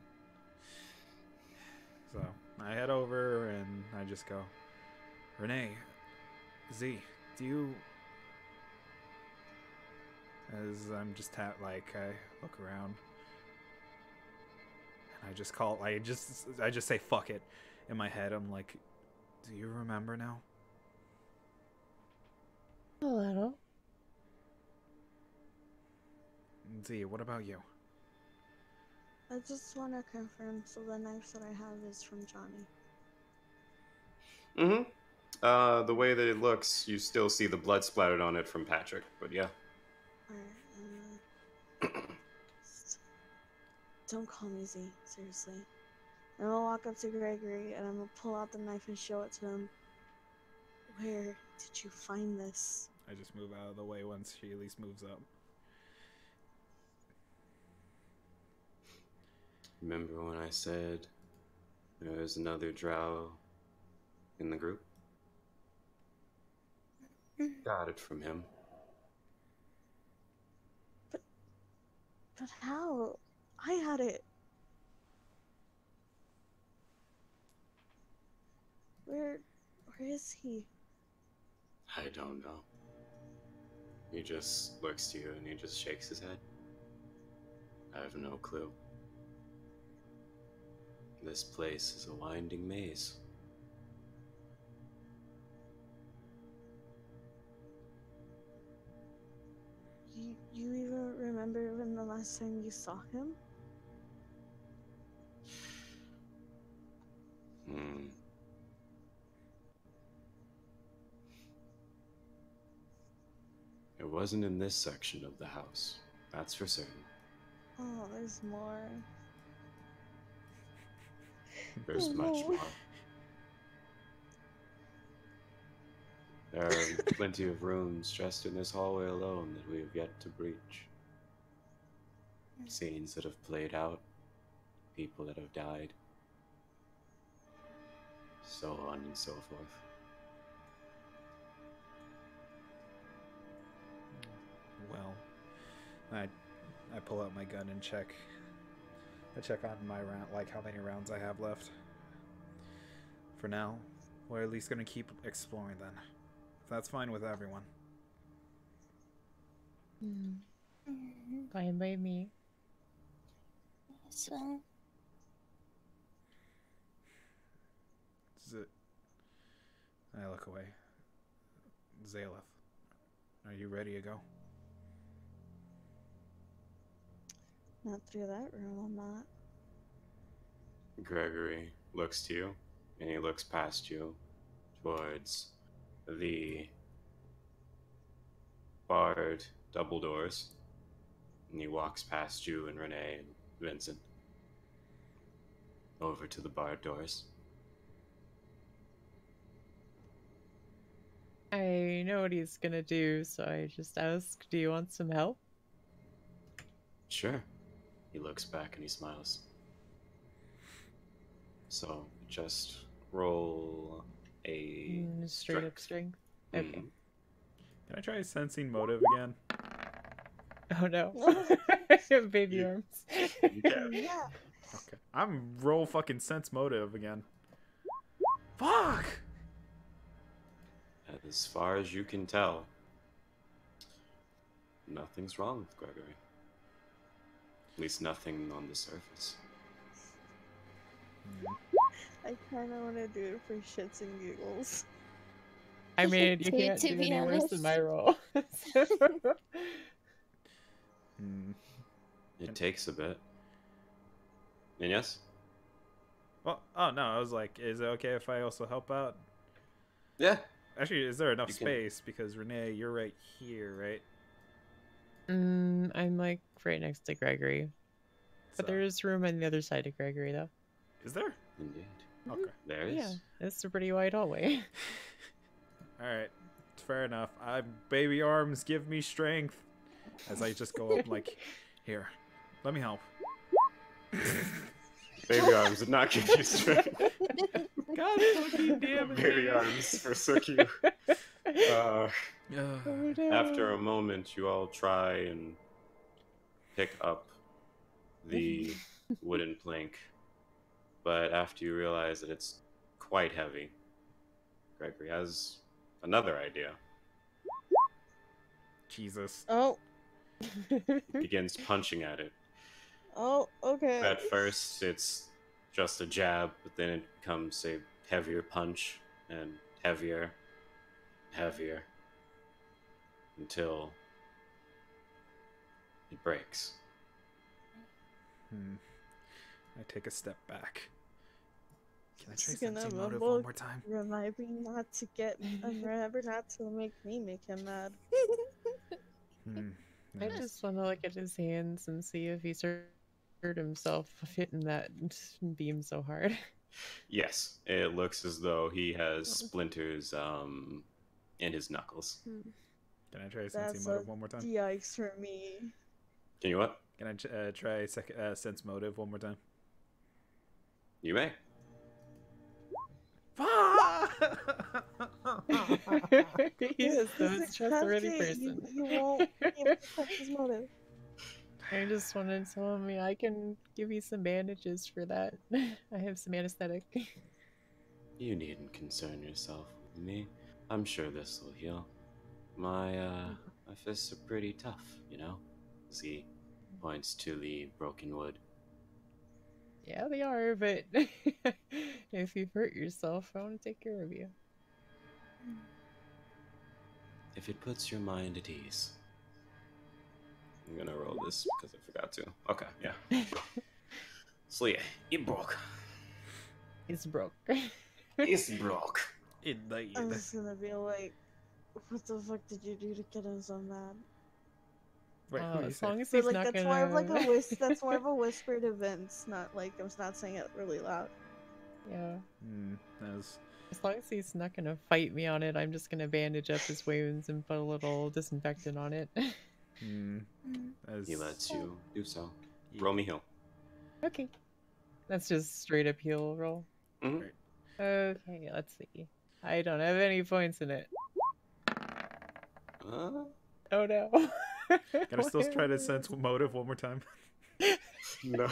so I head over and I just go, Renee, Z, do you? As I'm just I look around and I just call. I just say fuck it in my head. I'm like, do you remember now? A little. Z, what about you? I just want to confirm, so the knife that I have is from Johnny. The way that it looks, you still see the blood splattered on it from Patrick, but yeah. Alright, don't call me Z, seriously. And I'm gonna walk up to Gregory and I'm gonna pull out the knife and show it to him. Where did you find this? I just move out of the way once she at least moves up. Remember when I said there was another drow in the group? Got it from him. But how? I had it. Where is he? I don't know. He just looks to you and he just shakes his head. I have no clue. This place is a winding maze. You even remember when the last time you saw him? It wasn't in this section of the house. That's for certain. Oh, there's more. There's Oh, much no. more. There are plenty of rooms just in this hallway alone that we have yet to breach. Scenes that have played out, people that have died, so on and so forth. Well, I pull out my gun and check. I check on my round, like how many rounds I have left. For now, we're at least gonna keep exploring then. If that's fine with everyone. Fine by me. So, I look away. Zaleth, are you ready to go? Not through that room, I'm not. Gregory looks to you, and he looks past you towards the barred double doors, and he walks past you and Renee and Vincent over to the barred doors. I know what he's gonna do, so I just ask, do you want some help? Sure. He looks back and he smiles. So, just roll a Straight up strength. Okay. Can I try sensing motive again? Oh no. Baby You- arms. You can. Yeah. Okay. I'm roll fucking sense motive again. Fuck! As far as you can tell, nothing's wrong with Gregory. At least nothing on the surface. I kind of want to do it for shits and giggles. I mean, you To can't do be any worse honest. than my roll. It takes a bit. And yes? Well, oh no, I was like, is it okay if I also help out? Yeah. Actually, is there enough You can- space? Because Renee, you're right here, right? I'm like right next to Gregory. But So- there's room on the other side of Gregory, though. Is there? Indeed. Okay. There is. Yeah, it's a pretty wide hallway. Alright. Fair enough. Baby arms, give me strength. As I just go up like, here, let me help. Baby arms did not give you strength. God fucking damn it. Baby arms forsook you. Oh, no. After a moment, you all try and pick up the wooden plank. But after you realize that it's quite heavy, Gregory has another idea. Jesus. Oh, Begins punching at it. oh, okay. At first, it's just a jab, but then it becomes a heavier punch, and heavier, heavier, until it breaks. I take a step back. Can I try Just gonna sensing motive mumble. one more time? Remind me not to get. Remember not to make him mad. I just want to look at his hands and see if he's hurt himself hitting that beam so hard. Yes, it looks as though he has splinters in his knuckles. Can I try That's sensing a motive one more time? yikes for me. Can you what? Can I try sense motive one more time? You may. He is the most trustworthy person. You won't be able to touch his motive. I just wanted to tell me I can give you some bandages for that. I have some anesthetic. You needn't concern yourself with me. I'm sure this will heal. My fists are pretty tough, you know? As he points to the broken wood. Yeah, they are, but if you've hurt yourself, I want to take care of you. If it puts your mind at ease. I'm gonna roll this because I forgot to. Okay, yeah. So yeah, it broke. It's broke. It's broke. I'm just gonna be like, what the fuck did you do to get him so mad? Wait, who do you As say? long as But he's like not that's gonna... more of like a that's more of a whisper to Vince, not like I'm not saying it really loud. Yeah. As long as he's not gonna fight me on it, I'm just gonna bandage up his wounds and put a little disinfectant on it. as He lets you do so. Roll me heal. Okay. That's just straight up heal roll. Mm-hmm. Okay, let's see. I don't have any points in it. Oh no. Can I still try to sense motive one more time? No.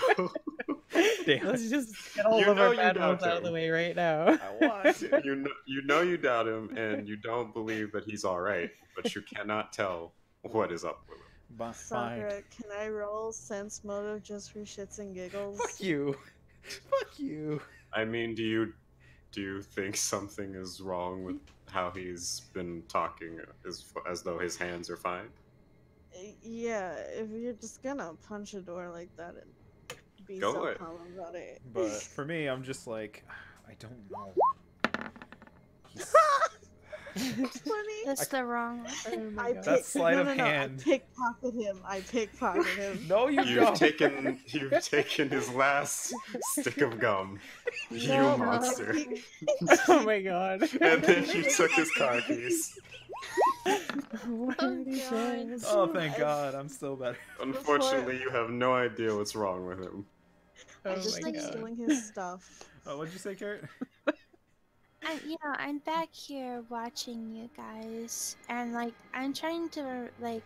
Damn. Let's just get all of our bad rolls out of the way right now. I want to. You know you doubt him, and you don't believe that he's all right, but you cannot tell what is up with him. Sakura, can I roll sense motive just for shits and giggles? Fuck you. Fuck you. I mean, do you think something is wrong with how he's been talking as though his hands are fine? Yeah, if you're just gonna punch a door like that and be Go so it. calm about it. But for me, I'm just like, I don't know. He's... Funny. That's the wrong one. Oh my I God. That's sleight of hand. I pickpocket him. I pickpocket him. No, you You've don't. you've taken his last stick of gum. You No, monster. Oh my God. And then you took his car keys. What Oh, did he God. say? Oh, thank God. I'm still better. Unfortunately, you have no idea what's wrong with him. Oh I just my like God. stealing his stuff. Oh, what'd you say, Carrot? I'm back here watching you guys, and like I'm trying to like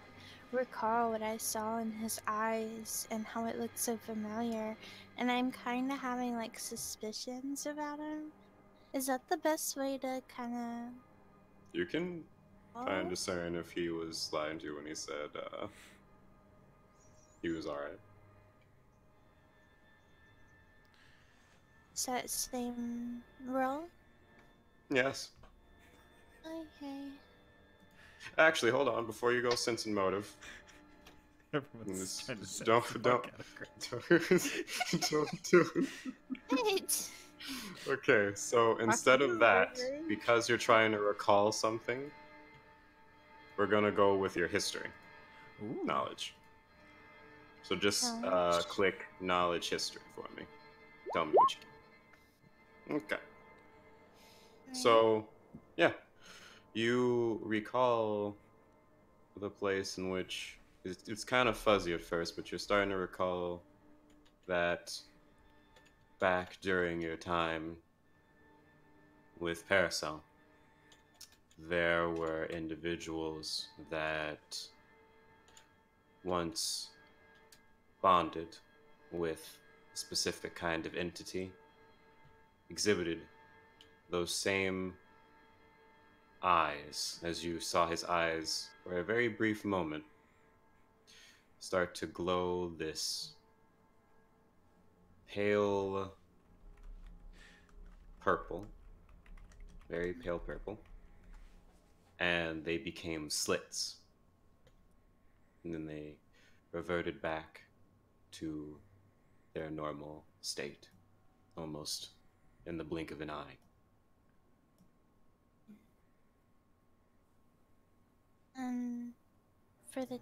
recall what I saw in his eyes and how it looked so familiar, and I'm kind of having like suspicions about him. Is that the best way to kind You can of? try and discern if he was lying to you when he said he was alright. Is that same roll? Yes. Okay. Actually, hold on. Before you go, sense and motive. Everyone's trying to sense Don't the don't fuck out of Carrot. don't do it. Wait. Okay, so instead of that, because you're trying to recall something, we're gonna go with your history Ooh. knowledge. So just Knowledge. click knowledge history for me. Tell me what you. Okay. So, yeah, you recall the place in which it's kind of fuzzy at first, but you're starting to recall that back during your time with Paracel, there were individuals that once bonded with a specific kind of entity, exhibited those same eyes, as you saw his eyes for a very brief moment start to glow this pale purple, very pale purple, and they became slits, and then they reverted back to their normal state, almost in the blink of an eye. For the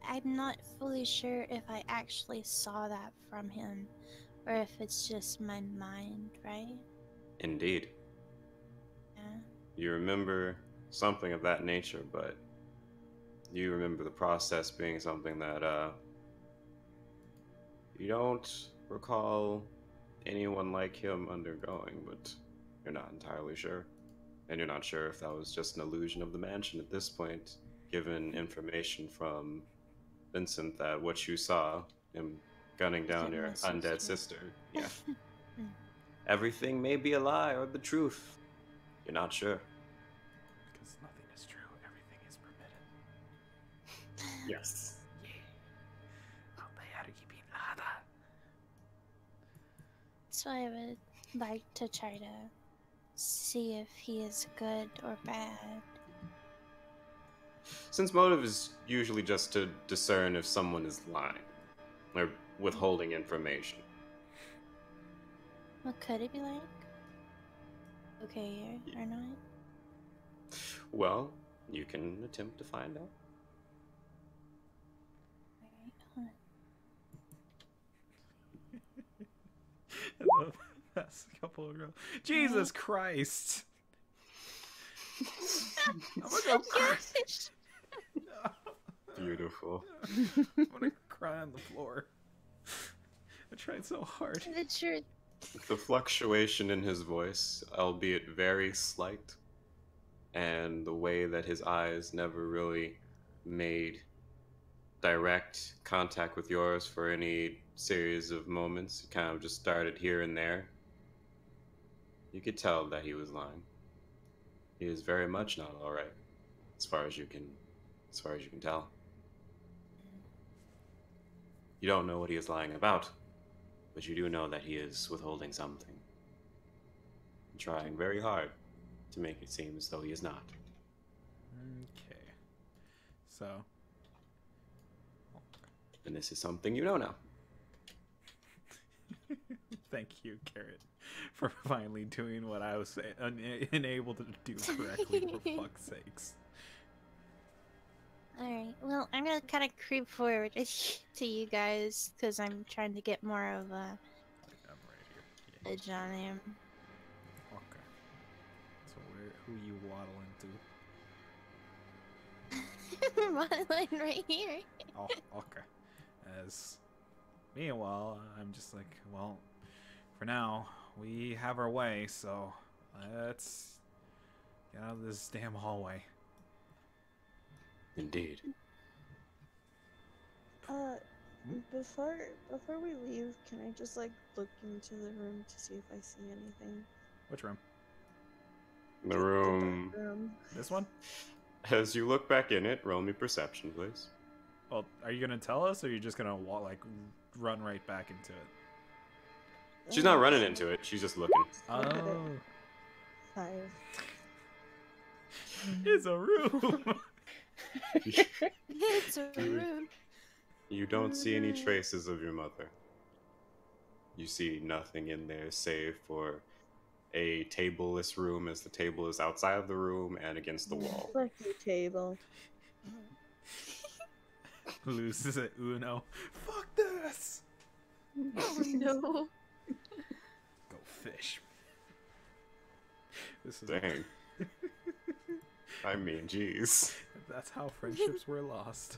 I'm not fully sure if I actually saw that from him, or if it's just my mind, right? Indeed. Yeah. You remember something of that nature, but you remember the process being something that you don't recall anyone like him undergoing, but you're not entirely sure. And you're not sure if that was just an illusion of the mansion at this point, given information from Vincent that what you saw, him gunning down your undead sister. Yeah. Everything may be a lie or the truth. You're not sure. Because Yes. So I would like to try to see if he is good or bad. Since motive is usually just to discern if someone is lying or withholding information. What could it be like? Okay or not? Well, you can attempt to find out. Alright, hold on. I love that's a couple of real. Jesus Christ! I'm gonna go Gosh. Beautiful. I'm gonna cry on the floor. I tried so hard. The truth. The fluctuation in his voice, albeit very slight, and the way that his eyes never really made direct contact with yours for any series of moments, it kind of just started here and there. You could tell that he was lying. He is very much not all right, as far as you can tell. You don't know what he is lying about, but you do know that he is withholding something. Trying very hard to make it seem as though he is not. Okay. So. And this is something you know now. Thank you, Carrot, for finally doing what I was unable to do correctly, for fuck's sakes. Alright, well, I'm gonna kind of creep forward to you guys because I'm trying to get more of a I'm right here. edge on him. Okay. So who you waddling to? My line right here. Oh, okay. Meanwhile, I'm just like, well, for now, we have our way, so let's get out of this damn hallway. Indeed. Before we leave, can I just like look into the room to see if I see anything? Which room? The room. dark room. This one? As you look back in it, roll me perception, please. Well, are you gonna tell us, or are you just gonna run right back into it? She's not running into it, she's just looking. Oh, 5. it's a room. It's a room. You don't see any traces of your mother. You see nothing in there save for a tableless room, as the table is outside of the room and against the wall. Fuck your table. Loses at Uno. Fuck this. Oh no. Go fish. This is Dang. I mean, jeez. That's how friendships were lost.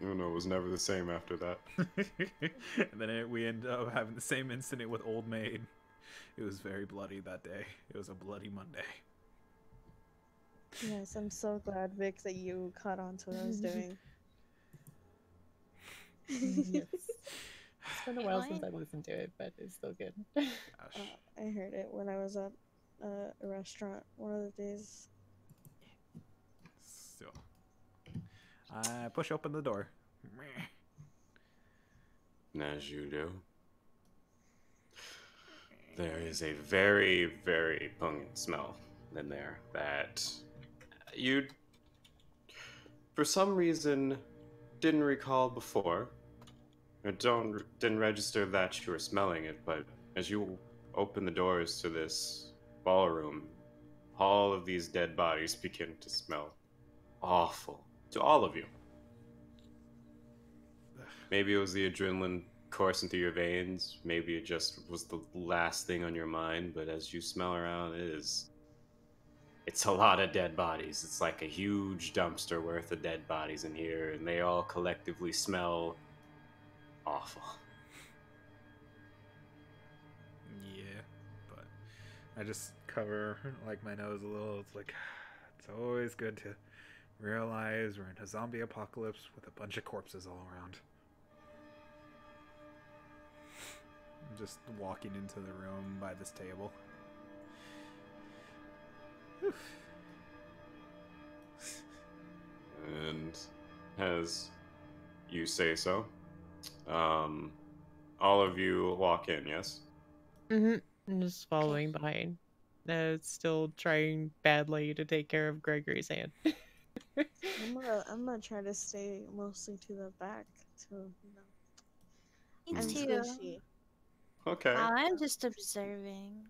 Uno was never the same after that. And then we end up having the same incident with Old Maid. It was very bloody that day. It was a bloody Monday. Yes, I'm so glad, Vic, that you caught on to what I was doing. Yes. It's been a while since I listened to it, but it's still good. Gosh. I heard it when I was at a restaurant one of the days. So, I push open the door. And as you do, there is a very, very pungent smell in there that you, for some reason, didn't recall before. Or didn't register that you were smelling it, but as you open the doors to this ballroom, all of these dead bodies begin to smell awful to all of you. Maybe it was the adrenaline coursing through your veins. Maybe it just was the last thing on your mind. But as you smell around, it's a lot of dead bodies. It's like a huge dumpster worth of dead bodies in here, and they all collectively smell awful. Yeah, but I just cover like my nose a little. It's like it's always good to realize we're in a zombie apocalypse with a bunch of corpses all around. I'm just walking into the room by this table. And as you say so. All of you walk in, yes? I'm just following behind. Still trying badly to take care of Gregory's hand. I'm gonna try to stay mostly to the back, to Me I'm too. squishy. Okay. I'm just observing.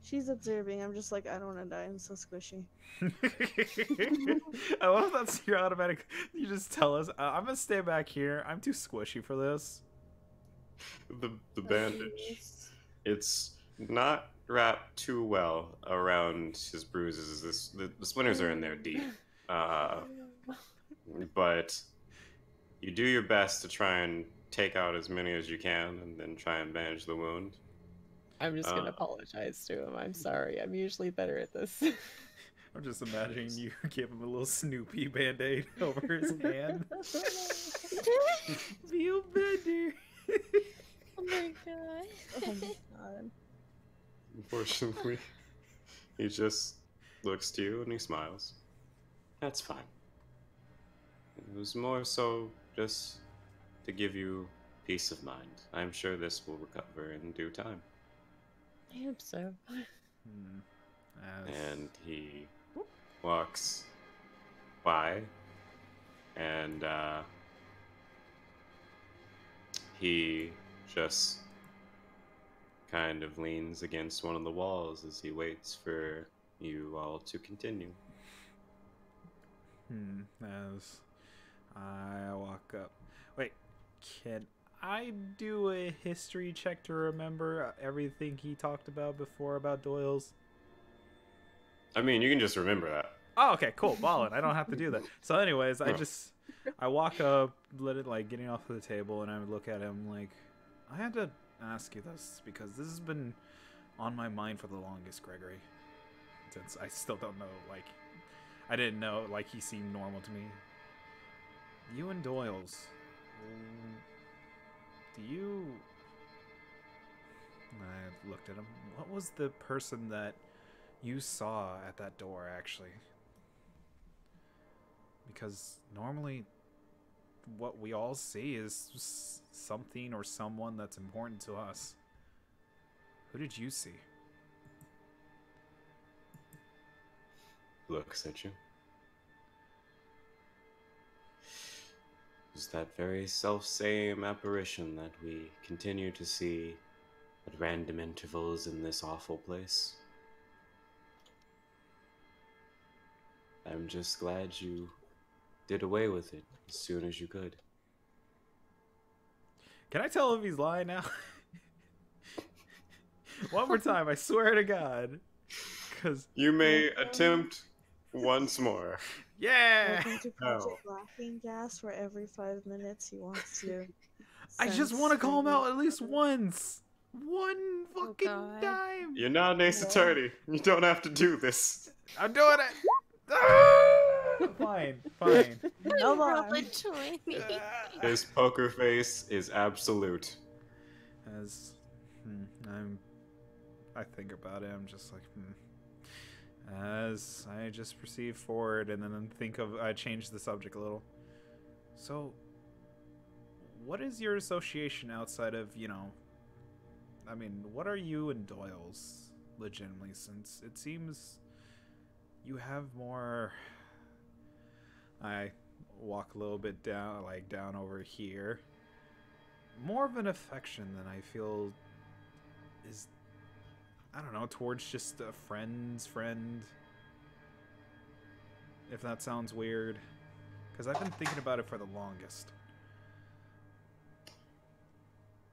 She's observing. I'm just like, I don't want to die. I'm so squishy. I love that's your automatic. You just tell us, I'm gonna stay back here. I'm too squishy for this. The bandage, it's not wrapped too well around his bruises. The splinters are in there deep. But you do your best to try and take out as many as you can and then try and bandage the wound. I'm just gonna apologize to him. I'm sorry. I'm usually better at this. I'm just imagining you give him a little Snoopy band-aid over his hand. Feel better. Oh my god. Oh my god. Unfortunately, he just looks to you and he smiles. That's fine. It was more so just to give you peace of mind. I'm sure this will recover in due time. I hope so. And he walks by, and he just kind of leans against one of the walls as he waits for you all to continue. As I walk up. Wait, can I do a history check to remember everything he talked about before about Doyle's? I mean, you can just remember that. Oh, okay, cool. Ballin'. I don't have to do that. So anyways, I walk up, let it like getting off of the table, and I would look at him like, I had to ask you this because this has been on my mind for the longest, Gregory. Since I still don't know, like, I didn't know, like, he seemed normal to me. You and Doyle's, do you... I looked at him. What was the person that you saw at that door, actually? Because normally what we all see is something or someone that's important to us. Who did you see? Looks at you. It was that very self-same apparition that we continue to see at random intervals in this awful place. I'm just glad you did away with it as soon as you could. Can I tell if he's lying now? One more time, I swear to God. Cause you may attempt once more. Yeah! Welcome to Project Laughing Gas, where every 5 minutes he wants to... I just want to call him out at least once. One fucking time. You're now an ace attorney. You don't have to do this. I'm doing it. Ah! Fine. No more. Roll a 20. His poker face is absolute. As I think about it, I'm just like, As I just proceed forward and then I change the subject a little. So, what is your association outside of, I mean, what are you and Doyle's, legitimately, since it seems you have more... I walk a little bit down over here. More of an affection than I feel is, I don't know, towards just a friend's friend. If that sounds weird. Because I've been thinking about it for the longest.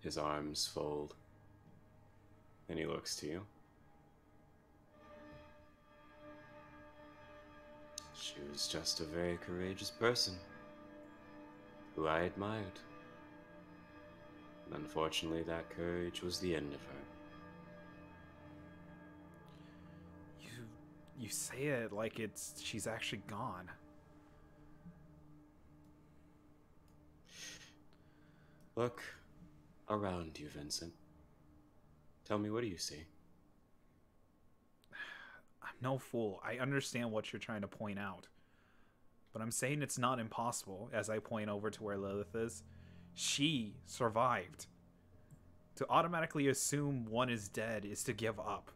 His arms fold. And he looks to you. She was just a very courageous person who I admired. And unfortunately, that courage was the end of her. You say it like she's actually gone. Look around you, Vincent. Tell me, what do you see? I'm no fool. I understand what you're trying to point out. but I'm saying it's not impossible, as I point over to where Lilith is. She survived. To automatically assume one is dead is to give up.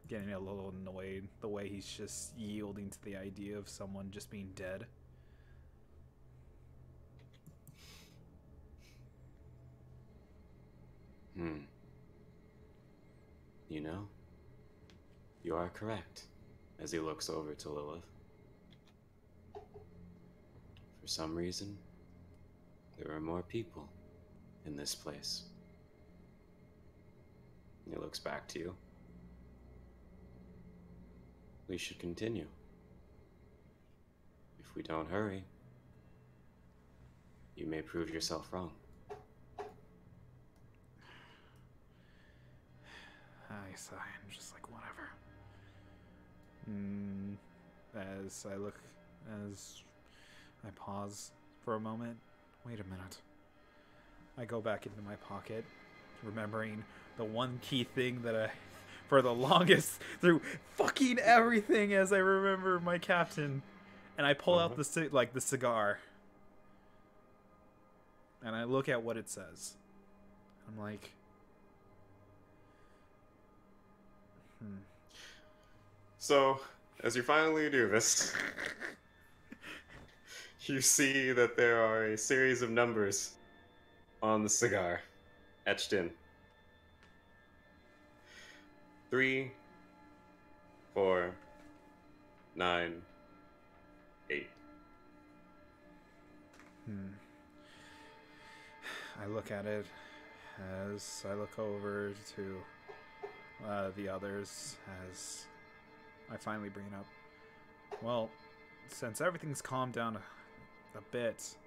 Getting a little annoyed the way he's just yielding to the idea of someone just being dead. You know, you are correct, as he looks over to Lilith. For some reason, there are more people in this place. He looks back to you. We should continue. If we don't hurry, you may prove yourself wrong. I sigh, I'm just like, whatever. As I pause for a moment. Wait a minute. I go back into my pocket, remembering the one key thing that I, for the longest, through fucking everything, as I remember my captain, and I pull out the cigar, and I look at what it says. I'm like, So, as you finally do this, you see that there are a series of numbers on the cigar, etched in. 3, 4, 9, 8. I look at it as I look over to the others as I finally bring it up. Well, since everything's calmed down a bit,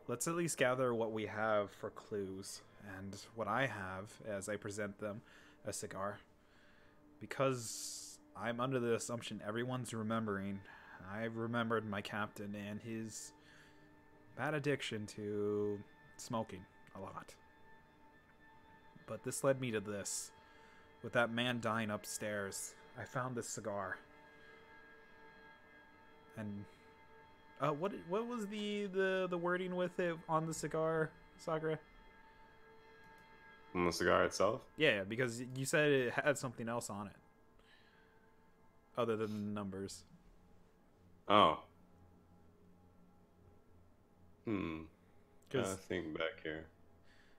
let's at least gather what we have for clues. And what I have, as I present them, a cigar. Because I'm under the assumption everyone's remembering, I've remembered my captain and his bad addiction to smoking a lot. But this led me to this. With that man dying upstairs, I found this cigar. And what was the wording with it on the cigar, Sakura? On the cigar itself? Yeah, because you said it had something else on it. Other than the numbers. Oh. Think back here.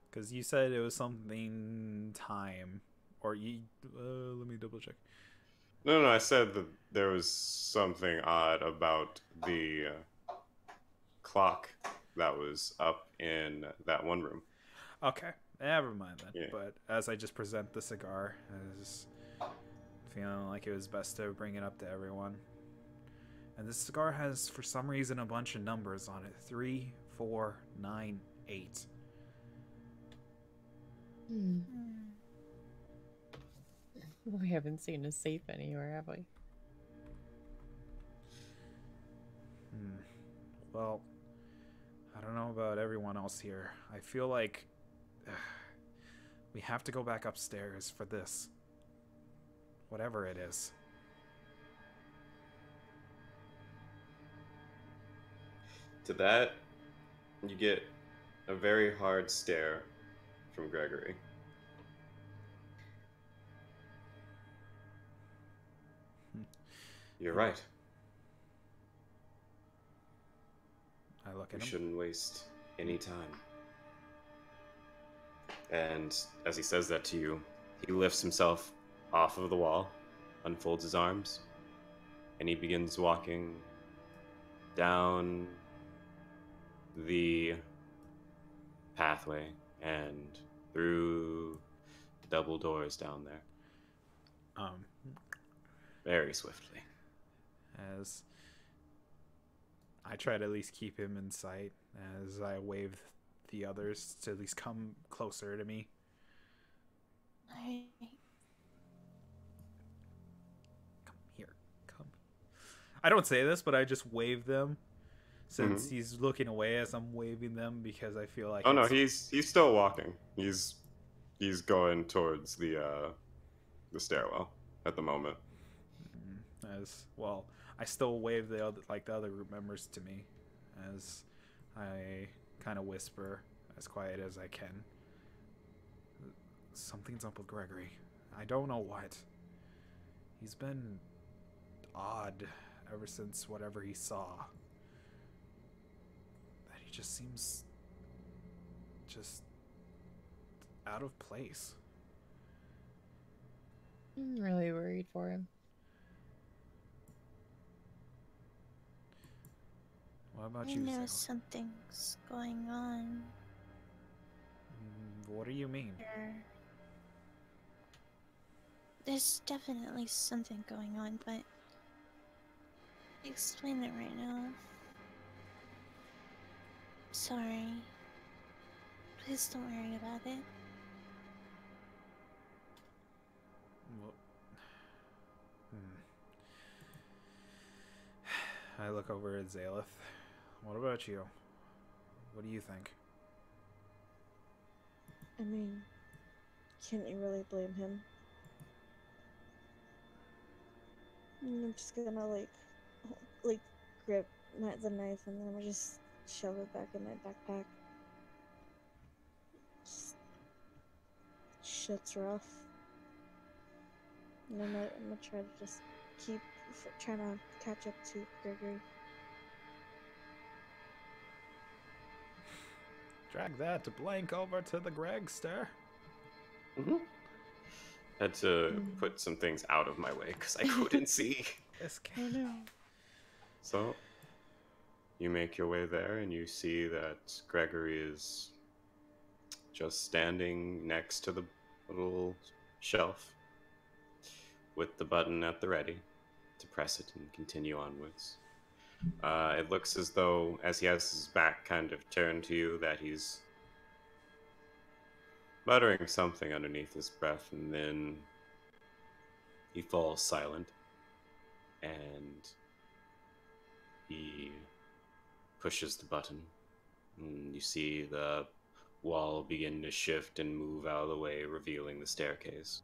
Because you said it was something time. Or you... let me double check. No, I said that there was something odd about the clock that was up in that one room. Okay, never mind then. Yeah. But as I just present the cigar, I was feeling like it was best to bring it up to everyone. And this cigar has, for some reason, a bunch of numbers on it. 3, 4, 9, 8. We haven't seen a safe anywhere, have we? Well, I don't know about everyone else here. I feel like we have to go back upstairs for this. Whatever it is. To that, you get a very hard stare from Gregory. You're right. I look We at him. shouldn't waste any time. And as he says that to you, he lifts himself off of the wall, unfolds his arms, and he begins walking down the pathway and through the double doors down there. Very swiftly. As I try to at least keep him in sight, as I wave the others to at least come closer to me. Alright. Come here. Come. I don't say this, but I just wave them. Since he's looking away as I'm waving them, because I feel like... Oh no, he's still walking. He's going towards the stairwell at the moment. As well, I still wave the other group members to me as I kind of whisper as quiet as I can. Something's up with Gregory. I don't know what. He's been odd ever since whatever he saw. That he just seems just out of place. I'm really worried for him. What about I you, know Zale? something's going on. What do you mean? There's definitely something going on, but explain it right now. Sorry. Please don't worry about it. Well, I look over at Zaleth. What about you? What do you think? I mean, can't you really blame him? I'm just gonna like grip the knife and then I'm just shove it back in my backpack. Shit's rough. And I'm gonna try to just keep trying to catch up to Gregory. Drag that to blank over to the Gregster. Had to put some things out of my way because I couldn't see. This Oh no. So, you make your way there and you see that Gregory is just standing next to the little shelf with the button at the ready to press it and continue onwards. It looks as though, as he has his back kind of turned to you, that he's muttering something underneath his breath, and then he falls silent, and he pushes the button, and you see the wall begin to shift and move out of the way, revealing the staircase.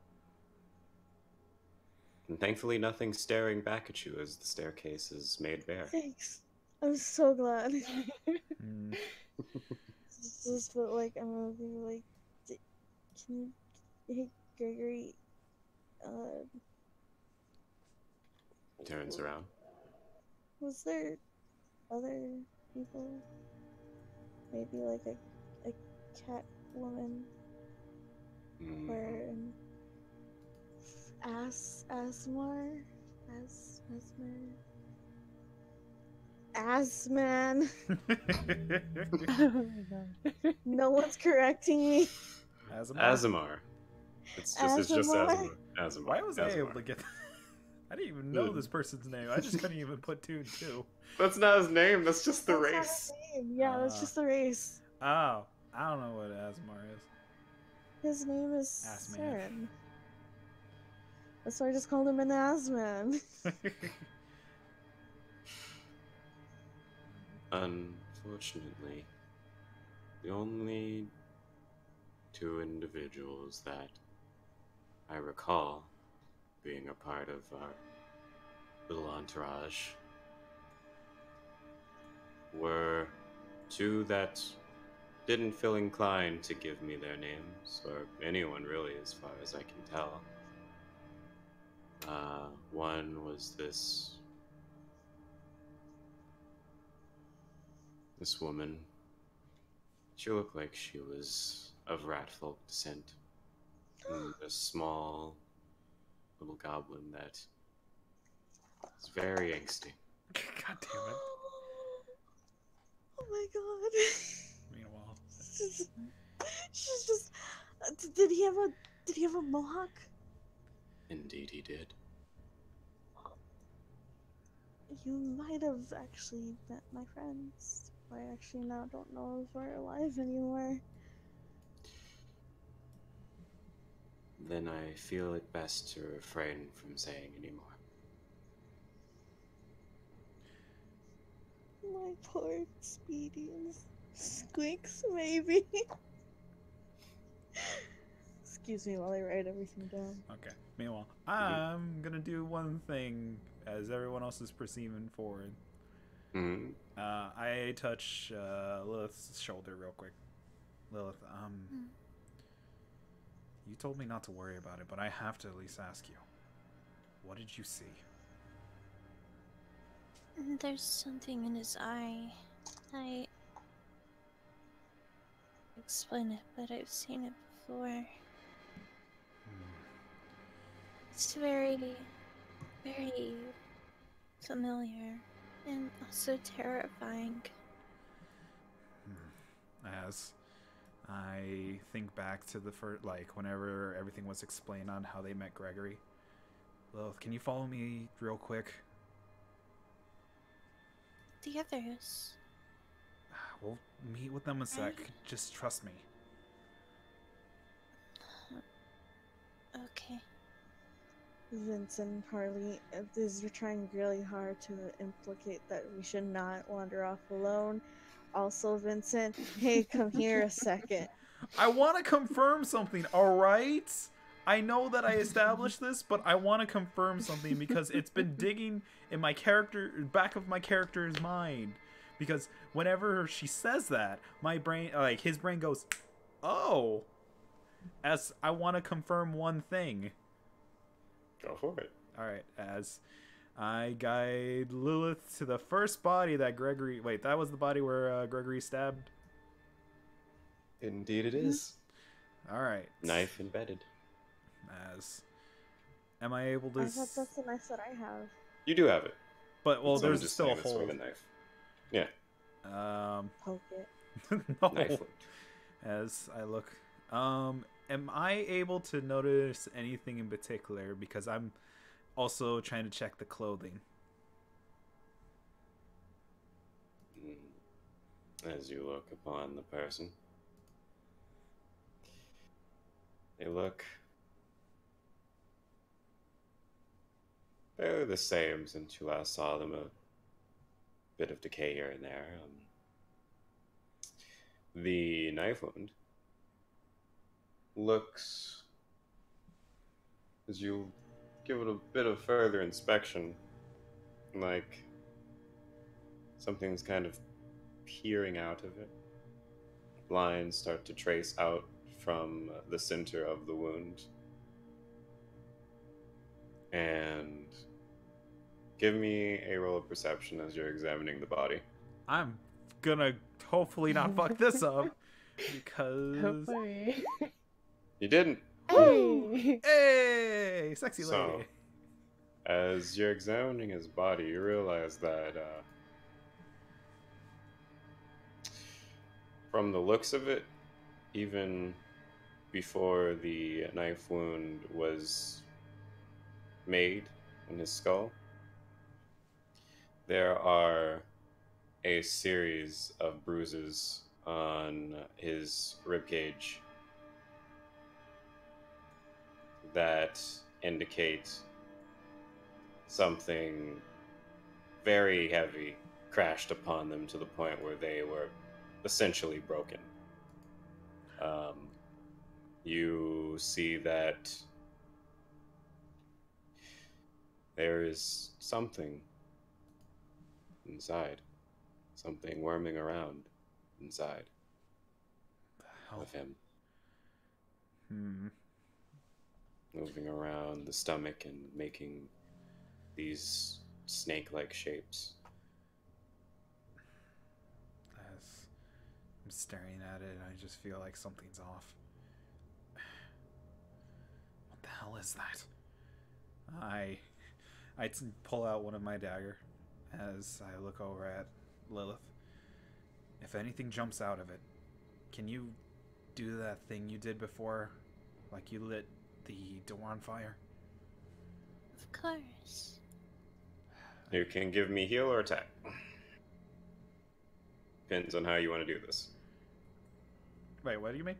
And thankfully nothing's staring back at you as the staircase is made bare. Thanks. I'm so glad. Just felt like I'm gonna be like, can you, hey Gregory, Turns around. was there other people? Maybe like a cat woman or an Asmar? Assman. Oh my god. No one's correcting me. Azamar. It's just Azamar? Azamar. Why was I Azamar. able to get that? I didn't even know this person's name. I just couldn't even put two and two. That's not his name, that's just the That's not race. his name. Yeah, that's just the race. Oh, I don't know what Asmar is. His name is Assman. Saren. That's why I just called him an Assman. Unfortunately, the only two individuals that I recall being a part of our little entourage were two that didn't feel inclined to give me their names, or anyone really, as far as I can tell. One was this woman. She looked like she was of ratfolk descent. And a small little goblin that is very angsty. God damn it. Oh my god. Meanwhile, She's just. Did he have a mohawk? Indeed he did. You might have actually met my friends. I actually now don't know if we're alive anymore. Then I feel it best to refrain from saying any more. My poor Speedy and Squeaks, maybe. Excuse me while I write everything down. okay. Meanwhile, I'm gonna do one thing as everyone else is perceiving forward. Mm-hmm. I touch Lilith's shoulder real quick. Lilith, you told me not to worry about it, but I have to at least ask you. What did you see? There's something in his eye. I explain it, but I've seen it before. It's very, very familiar and also terrifying. As I think back to the first, like, whenever everything was explained on how they met Gregory. Lilith, can you follow me real quick? The others. We'll meet with them in a sec. Just trust me. Okay. Vincent, Harley, you're trying really hard to implicate that we should not wander off alone. Also, Vincent, hey, come here a second. I want to confirm something, alright? I know that I established this, but I want to confirm something because it's been digging in my back of my character's mind. Because whenever she says that, my brain, like, his brain goes, oh. As I want to confirm one thing. Go for it. Alright, as I guide Lilith to the first body that Gregory... Wait, that was the body where Gregory stabbed? Indeed it is. Alright. Knife embedded. As... Am I able to... I thought that's the knife that I have. You do have it. But, well, So I'm there's just still a saying that's hole. where the knife. Yeah. Poke it. No. Knife wound. As I look... am I able to notice anything in particular? Because I'm also trying to check the clothing. As you look upon the person, they look fairly the same since you last saw them. A bit of decay here and there. The knife wound looks, as you give it a bit of further inspection, like something's kind of peering out of it. Lines start to trace out from the center of the wound. And give me a roll of perception as you're examining the body. I'm gonna hopefully not fuck this up. Because... Hopefully. You didn't. Hey! Hey! Sexy lady. So, as you're examining his body, you realize that from the looks of it, even before the knife wound was made in his skull, there are a series of bruises on his ribcage that indicate something very heavy crashed upon them to the point where they were essentially broken. You see that there is something inside, something worming around inside of him. Moving around the stomach and making these snake-like shapes. As I'm staring at it, I just feel like something's off. What the hell is that? I pull out one of my dagger as I look over at Lilith. If anything jumps out of it, can you do that thing you did before? Like you lit the door on fire? Of course. You can give me heal or attack. Depends on how you want to do this. Wait, what do you mean?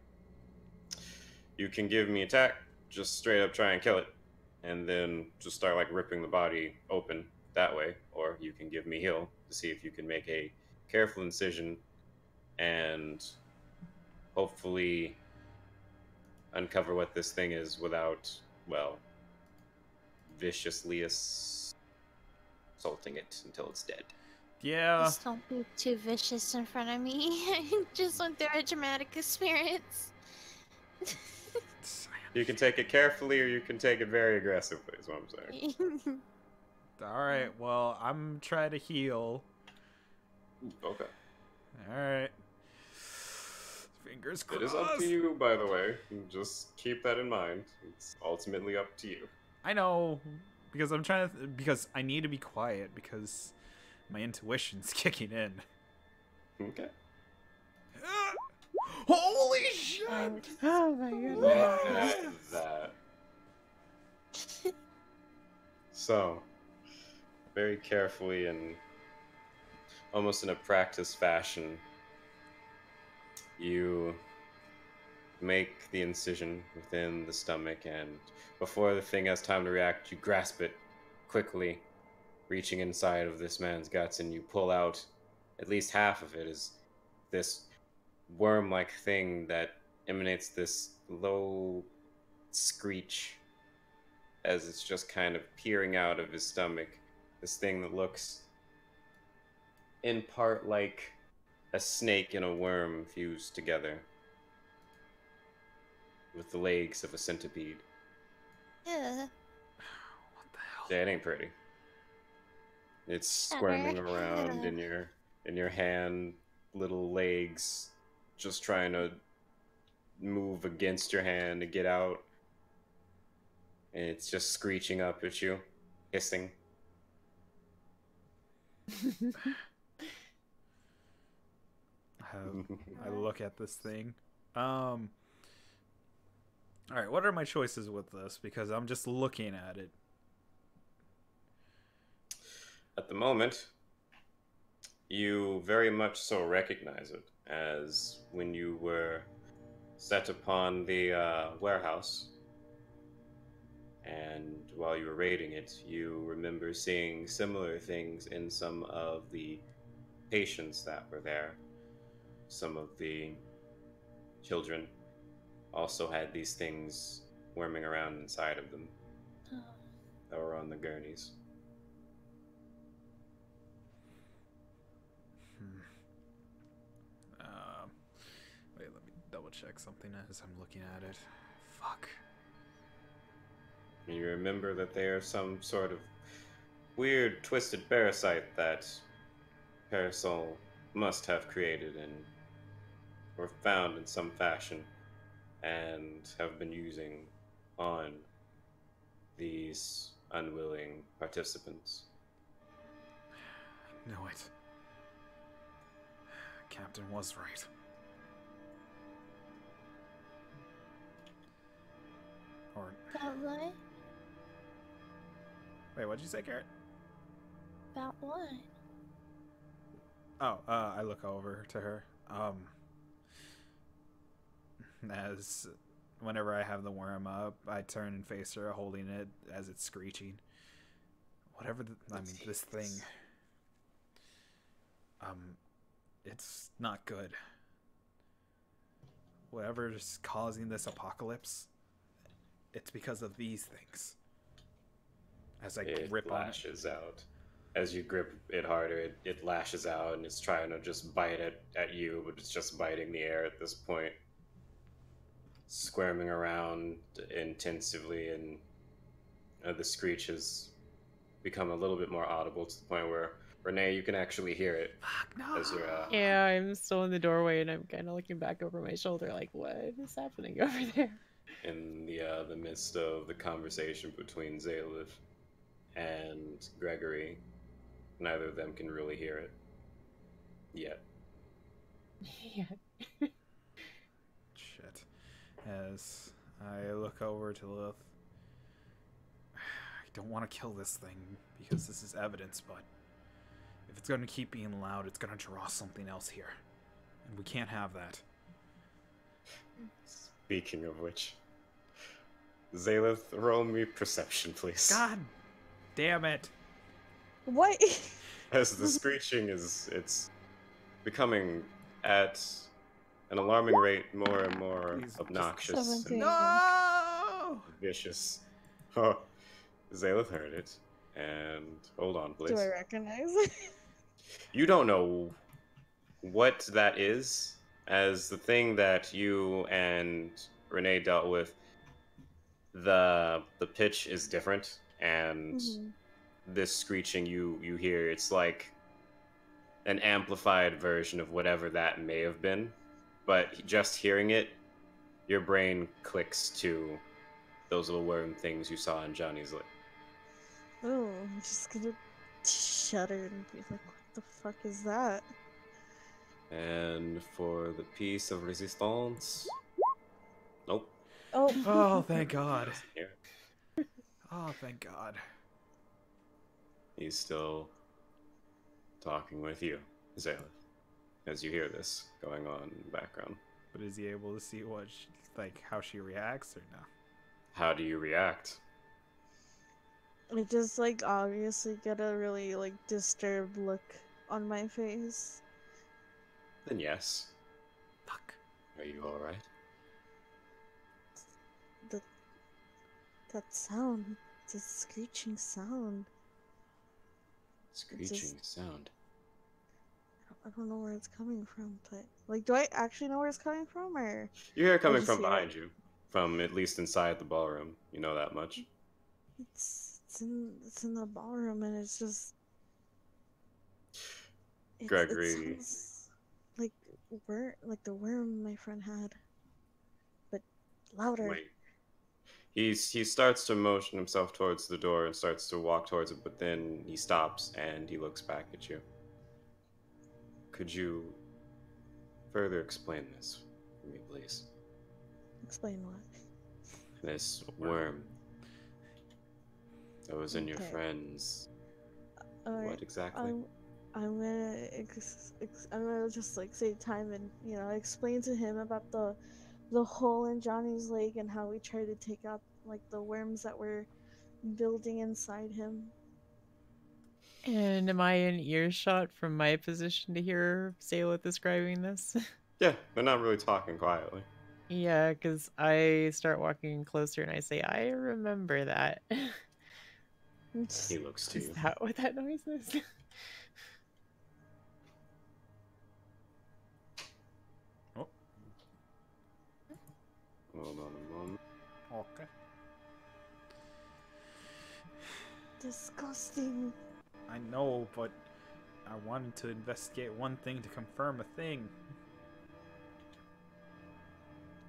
You can give me attack, just straight up try and kill it, and then just start like ripping the body open that way, or you can give me heal to see if you can make a careful incision and hopefully uncover what this thing is without, well, viciously insulting it until it's dead. Yeah. Just don't be too vicious in front of me. I just went through a traumatic experience. You can take it carefully, or you can take it very aggressively. Is what I'm saying. All right. Well, I'm trying to heal. Okay. All right. Fingers crossed. It is up to you, by the way. Just keep that in mind. It's ultimately up to you. I know, because I'm trying to. Because I need to be quiet because my intuition's kicking in. Okay. Holy shit! Oh my Look goodness. at that. So, very carefully and almost in a practice fashion, you make the incision within the stomach, and before the thing has time to react, you grasp it quickly, reaching inside of this man's guts, and you pull out at least half of it as this worm-like thing that emanates this low screech as it's just kind of peering out of his stomach. This thing that looks in part like a snake and a worm fused together with the legs of a centipede. Yeah. What the hell? Yeah, it ain't pretty. It's squirming around in your hand, little legs just trying to move against your hand to get out. And it's just screeching up at you, hissing. I look at this thing. All right, what are my choices with this? Because I'm just looking at it. At the moment, you very much so recognize it as when you were set upon the warehouse. And while you were raiding it, you remember seeing similar things in some of the patients that were there. Some of the children also had these things worming around inside of them that were on the gurneys. Wait, let me double check something as I'm looking at it. Fuck. You remember that they are some sort of weird, twisted parasite that Parasol must have created and were found in some fashion and have been using on these unwilling participants. I knew it. Captain was right. Or About what? wait, what'd you say, Garrett? About what? Oh, I look over to her. As whenever I have the worm up, I turn and face her, holding it as it's screeching. Whatever this thing. It's not good. Whatever's causing this apocalypse, it's because of these things. As I grip on it. It lashes out. As you grip it harder, it lashes out and it's trying to just bite at you, but it's just biting the air at this point. Squirming around intensively, and the screech has become a little bit more audible to the point where, Renee, you can actually hear it. Fuck no. As you're, Yeah, I'm still in the doorway and I'm kind of looking back over my shoulder like, what is happening over there? in the midst of the conversation between Zaelith and Gregory. Neither of them can really hear it yet. Yeah. Shit. As I look over to Lilith, I don't want to kill this thing because this is evidence, but if it's going to keep being loud, it's going to draw something else here. And we can't have that. Speaking of which, Zaelith, roll me perception, please. God damn it. What? As the screeching it's becoming at an alarming rate more and more Please, obnoxious and 17. No! vicious. Oh, Zaelith heard it. And hold on, please. Do I recognize it? You don't know what that is, as the thing that you and Renee dealt with, the pitch is different, and this screeching you hear, it's like an amplified version of whatever that may have been, but just hearing it, your brain clicks to those little worm things you saw in Johnny's lip. Oh, I'm just gonna shudder and be like, what the fuck is that? And for the piece of resistance, nope. Oh, Oh, thank God. Here. Oh, thank God. He's still talking with you, Zayla, as you hear this going on in the background. But is he able to see what, how she reacts or no? How do you react? I just obviously get a really disturbed look on my face. Then yes. Fuck. Are you alright? That sound, the screeching sound. Screeching sound. I don't know where it's coming from, but do I actually know where it's coming from, or You hear it coming just from hear behind you, from at least inside the ballroom. You know that much. it's in the ballroom, and it's just Gregory. It sounds like the worm my friend had, but louder. Wait. He starts to motion himself towards the door and starts to walk towards it, but then he stops and he looks back at you. Could you further explain this for me, please? Explain what? This worm that was in your Okay. friend's. Alright, What exactly? I'm gonna just say time and explain to him about the hole in Johnny's leg and how we tried to take out the worms that were building inside him. And am I in earshot from my position to hear Sayla describing this? Yeah, they're not really talking quietly. Yeah, because I start walking closer and I say, I remember that. He looks to Is you. that what that noise is? Oh, Hold on a moment. okay. Disgusting. I know, but I wanted to investigate one thing to confirm a thing.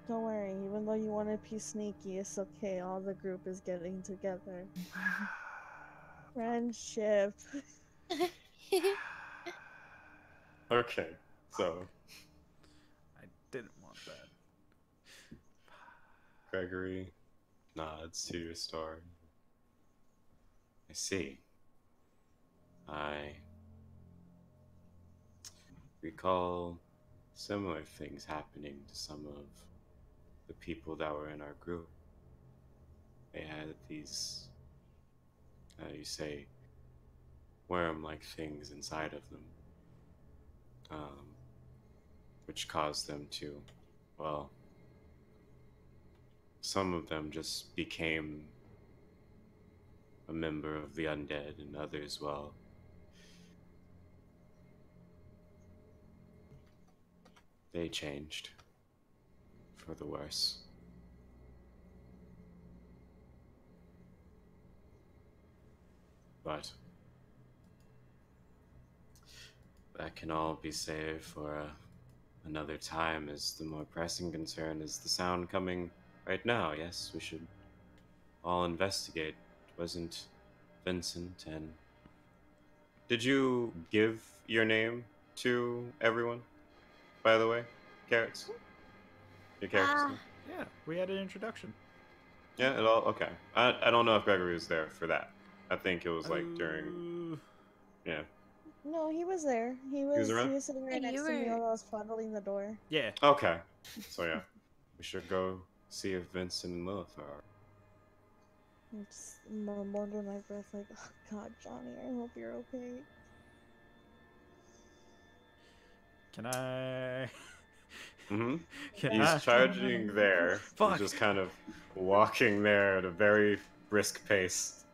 Don't worry, even though you want to be sneaky, it's okay. All the group is getting together. Friendship. Okay, so I didn't want that. Gregory nods to your story. I see. I recall similar things happening to some of the people that were in our group. They had these, you say, worm-like things inside of them, which caused them to, well, some of them just became a member of the undead, and others, well, they changed for the worse. But that can all be saved for another time, as the more pressing concern is the sound coming right now. Yes, we should all investigate. It wasn't Vincent, and did you give your name to everyone, by the way? Carrots? Your character's name? Yeah, we had an introduction. Yeah, it all, okay. I don't know if Gregory was there for that. I think it was during, yeah. No, he was there. He was around? sitting right And next you to me were- while I was fondling the door. Yeah. Okay, so yeah. We should go see if Vincent and Lilith are. I'm just mumbled under my breath oh God, Johnny, I hope you're okay. Can I? Mm-hmm. Can He's I? charging there. Fuck. He's just kind of walking there at a very brisk pace.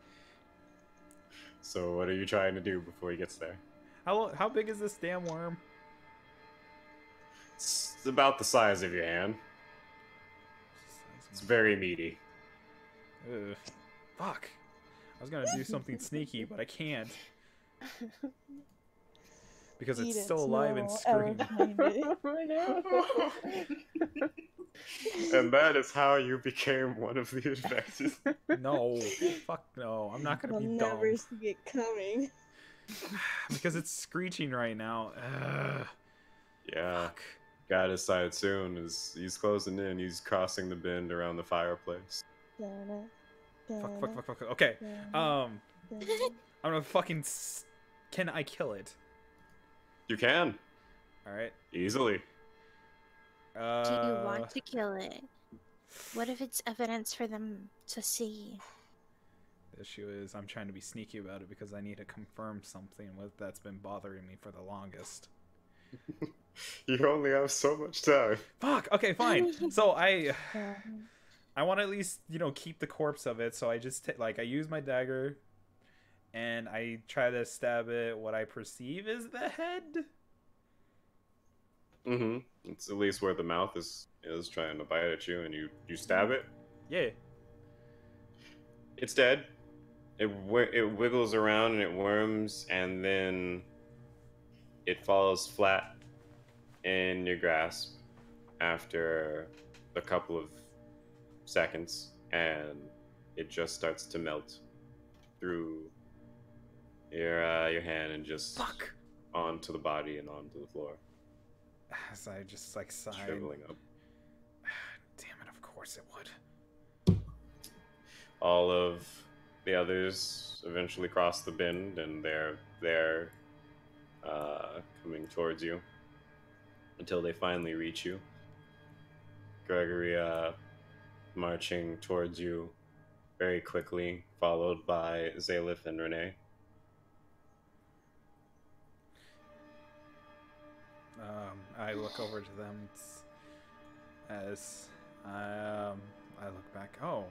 So what are you trying to do before he gets there? How big is this damn worm? It's about the size of your hand. It's very meaty. Ugh. Fuck. I was gonna do something sneaky, but I can't. Because Eat it's it, still alive and smell, arrow screaming. behind it. And that is how you became one of the infected. No. Fuck no. I'm not gonna I'll be never dumb. see it coming. Because it's screeching right now. Ugh. Yeah. Fuck. Guy decided soon as he's closing in, he's crossing the bend around the fireplace. Fuck. Okay. I'm gonna fucking. Can I kill it? You can. Alright. Easily. Do you want to kill it? What if it's evidence for them to see? The issue is I'm trying to be sneaky about it because I need to confirm something that's been bothering me for the longest. You only have so much time. Fuck. Okay, fine. So I want to at least, keep the corpse of it. So I just I use my dagger, and I try to stab it. What I perceive is the head. Mm-hmm. It's at least where the mouth is trying to bite at you, and you stab it. Yeah. It's dead. It wiggles around and it worms, and then it falls flat in your grasp after a couple of seconds, and it just starts to melt through your hand and just onto the body and onto the floor. As I just sigh. Shriveling up. Damn it! Of course it would. All of the others eventually cross the bend, and they're coming towards you until they finally reach you. Gregory marching towards you very quickly, followed by Zalith and Renee. I look over to them as I look back. Oh.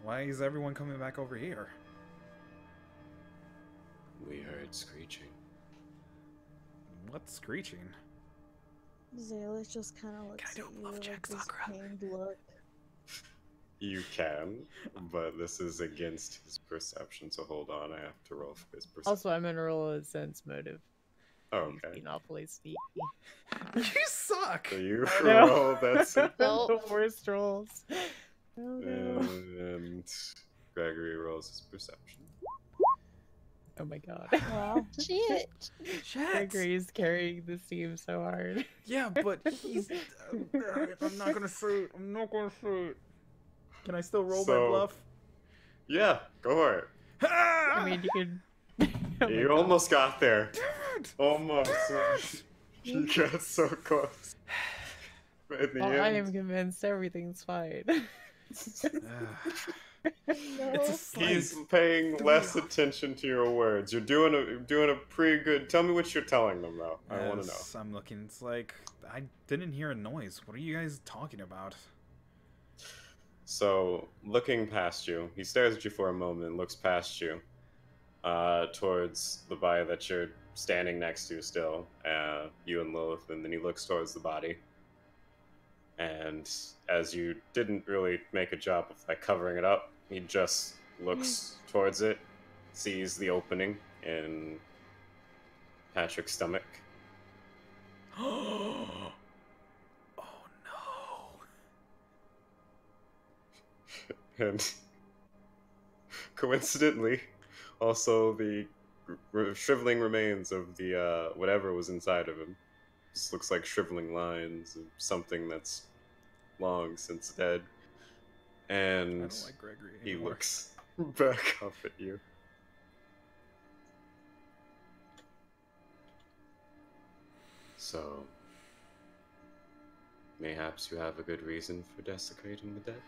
Why is everyone coming back over here? We heard screeching. What's screeching? Zaylis just kind of looks Can I do at a you love with check, this Sakura? pained look. You can, but this is against his perception, so hold on, I have to roll for his perception. Also, I'm gonna roll a sense motive. Oh, He's okay. being awfully sneaky. You suck! So you No. roll that. The worst rolls. Oh, no. And Gregory rolls his perception. Oh my god. Wow. Shit. Shit! Gregory's carrying this team so hard. Yeah, but he's... I'm not gonna say it. I'm not gonna say it. Can I still roll my bluff? Yeah, go for it. I mean, you could... Oh my You God. almost got there. Almost. You got so close. But in the Well, I am end, convinced everything's fine. It's a he's paying less attention to your words. You're doing a pretty good. Tell me what you're telling them, though. I want to know. I'm looking. It's like I didn't hear a noise. What are you guys talking about? So, looking past you, he stares at you for a moment and looks past you towards the body that you're standing next to still, you and Lilith, and then he looks towards the body. And as you didn't really make a job of covering it up, he just looks towards it, sees the opening in Patrick's stomach. Oh no! And coincidentally, also the shriveling remains of the whatever was inside of him. This looks like shriveling lines of something that's long since dead. And I don't like Gregory he anymore. looks back up at you. So, mayhaps you have a good reason for desecrating the dead?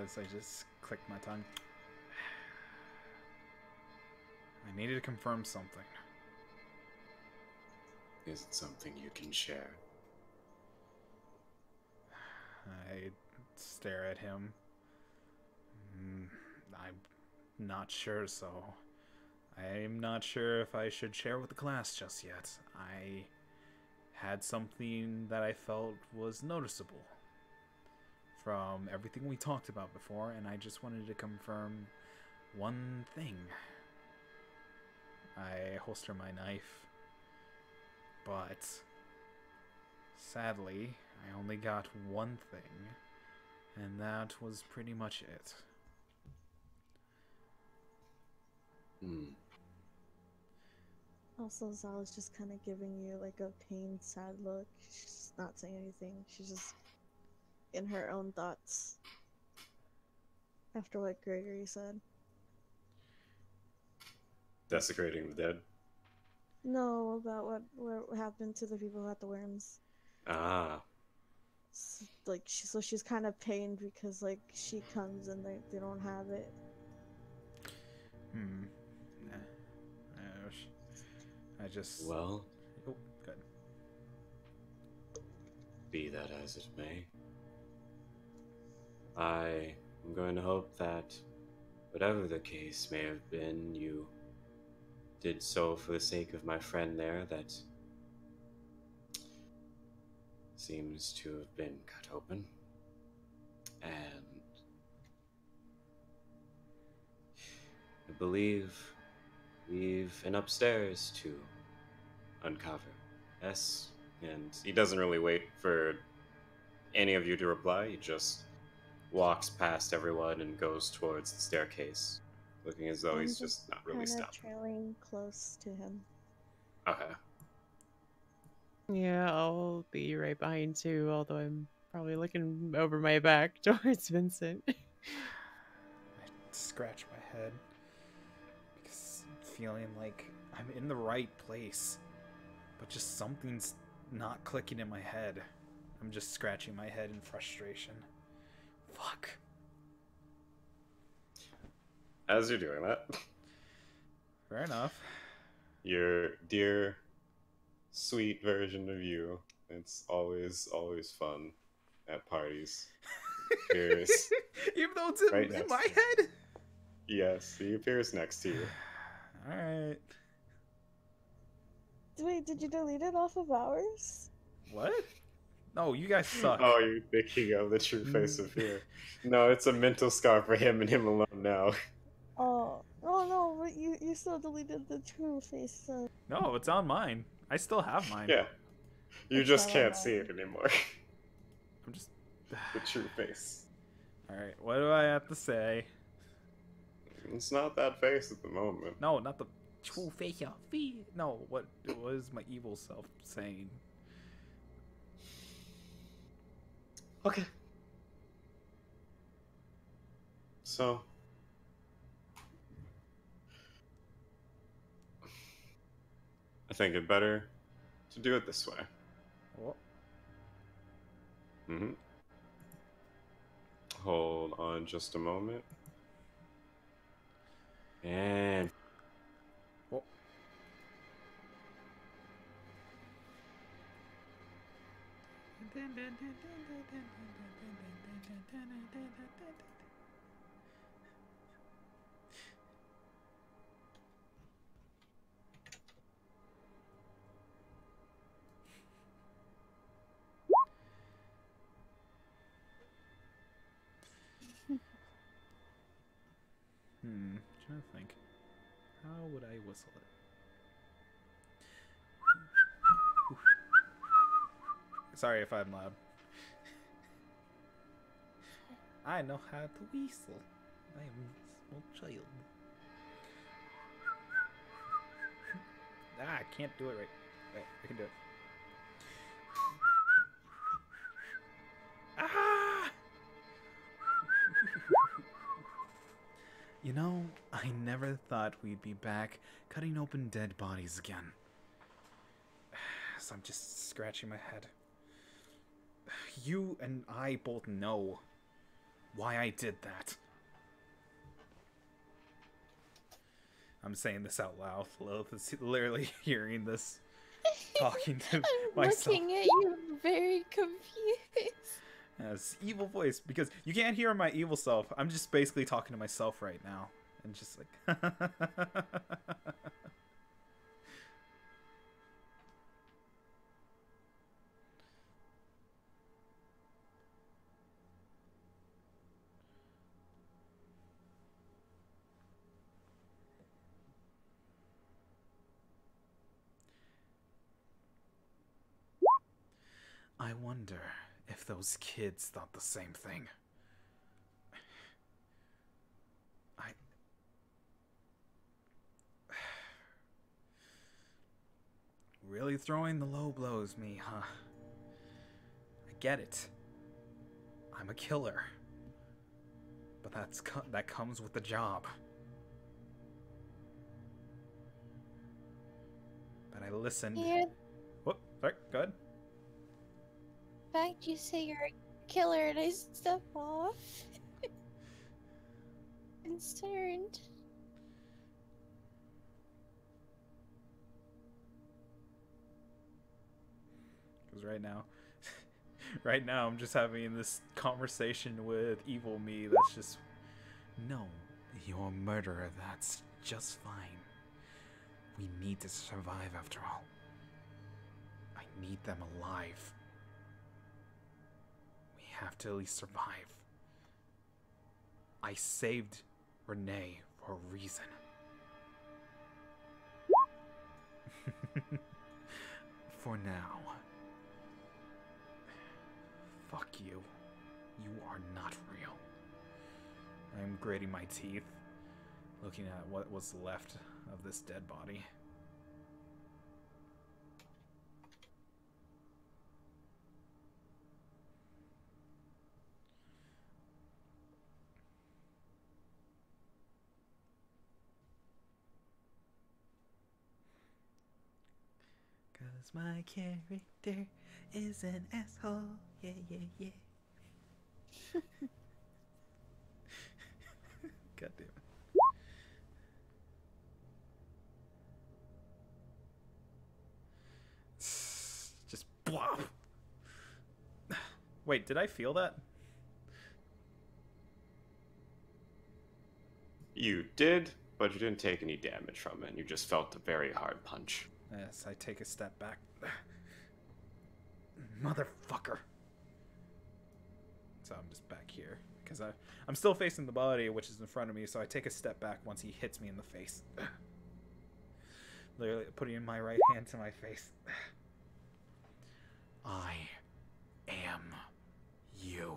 As I just clicked my tongue. I needed to confirm something. Is it something you can share? I stare at him. I'm not sure, so I'm not sure if I should share with the class just yet. I had something that I felt was noticeable from everything we talked about before, and I just wanted to confirm one thing. I holster my knife, but sadly, I only got one thing, and that was pretty much it. Also, Zal is just kind of giving you like a pained, sad look. She's not saying anything. She's just in her own thoughts after what Gregory said. Desecrating the dead? No, about what happened to the people who had the worms. Ah. Like she's kind of pained because like she comes and they don't have it. I just... Well, oh, good. Be that as it may, I am going to hope that whatever the case may have been, you did so for the sake of my friend there that seems to have been cut open. And I believe we've an upstairs to uncover. Yes. And he doesn't really wait for any of you to reply. He just walks past everyone and goes towards the staircase, looking as though he's just not really kind of stopped. trailing close to him. Okay. Yeah, I'll be right behind too, although I'm probably looking over my back towards Vincent. I scratch my head because I'm feeling like I'm in the right place, but just something's not clicking in my head. I'm just scratching my head in frustration. Fuck. As you're doing that, Fair enough. your dear, sweet version of you, it's always fun at parties. Appears, Even though it's right in next my to you. head? Yes, he appears next to you. Alright. Wait, did you delete it off of ours? What? No, you guys suck. Oh, you're thinking of the true face of fear. No, it's a mental scar for him and him alone now. Oh no, but you still deleted the true face. No, it's on mine. I still have mine. Yeah. You It's just not can't on see mine. it anymore. I'm just... The true face. Alright, what do I have to say? It's not that face at the moment. No, not the true face of fear. No, what was my evil self saying? Okay. So, I think it better to do it this way. What? Hold on just a moment. And What? Trying to think. How would I whistle it? Sorry if I'm loud. I know how to whistle. I am a small child. I can't do it right. Wait, I can do it. Ah! You know, I never thought we'd be back cutting open dead bodies again. So I'm just scratching my head. You and I both know why I did that. I'm saying this out loud. Lilith is literally hearing this, talking to I'm myself. looking at you very confused. Yes, evil voice, because you can't hear my evil self. I'm just basically talking to myself right now. And just like... I wonder if those kids thought the same thing. Really throwing the low blows, me, huh? I get it. I'm a killer. But that comes with the job. But I listened. Yeah. Whoop, sorry, go ahead. The fact you say you're a killer and I step off. Concerned. Because right now I'm just having this conversation with evil me that's just, no, you're a murderer, that's just fine. We need to survive after all. I need them alive. We have to at least survive. I saved Renee for a reason. For now. Fuck you. You are not real. I'm grating my teeth, looking at what was left of this dead body. Cause my character is an asshole. Yeah, yeah, yeah. God damn it. Just blop. Wait, did I feel that? You did, but you didn't take any damage from it. You just felt a very hard punch. Yes, I take a step back. Motherfucker. So I'm just back here. Because I'm still facing the body, which is in front of me, so I take a step back once he hits me in the face. Literally putting my right hand to my face. I am you.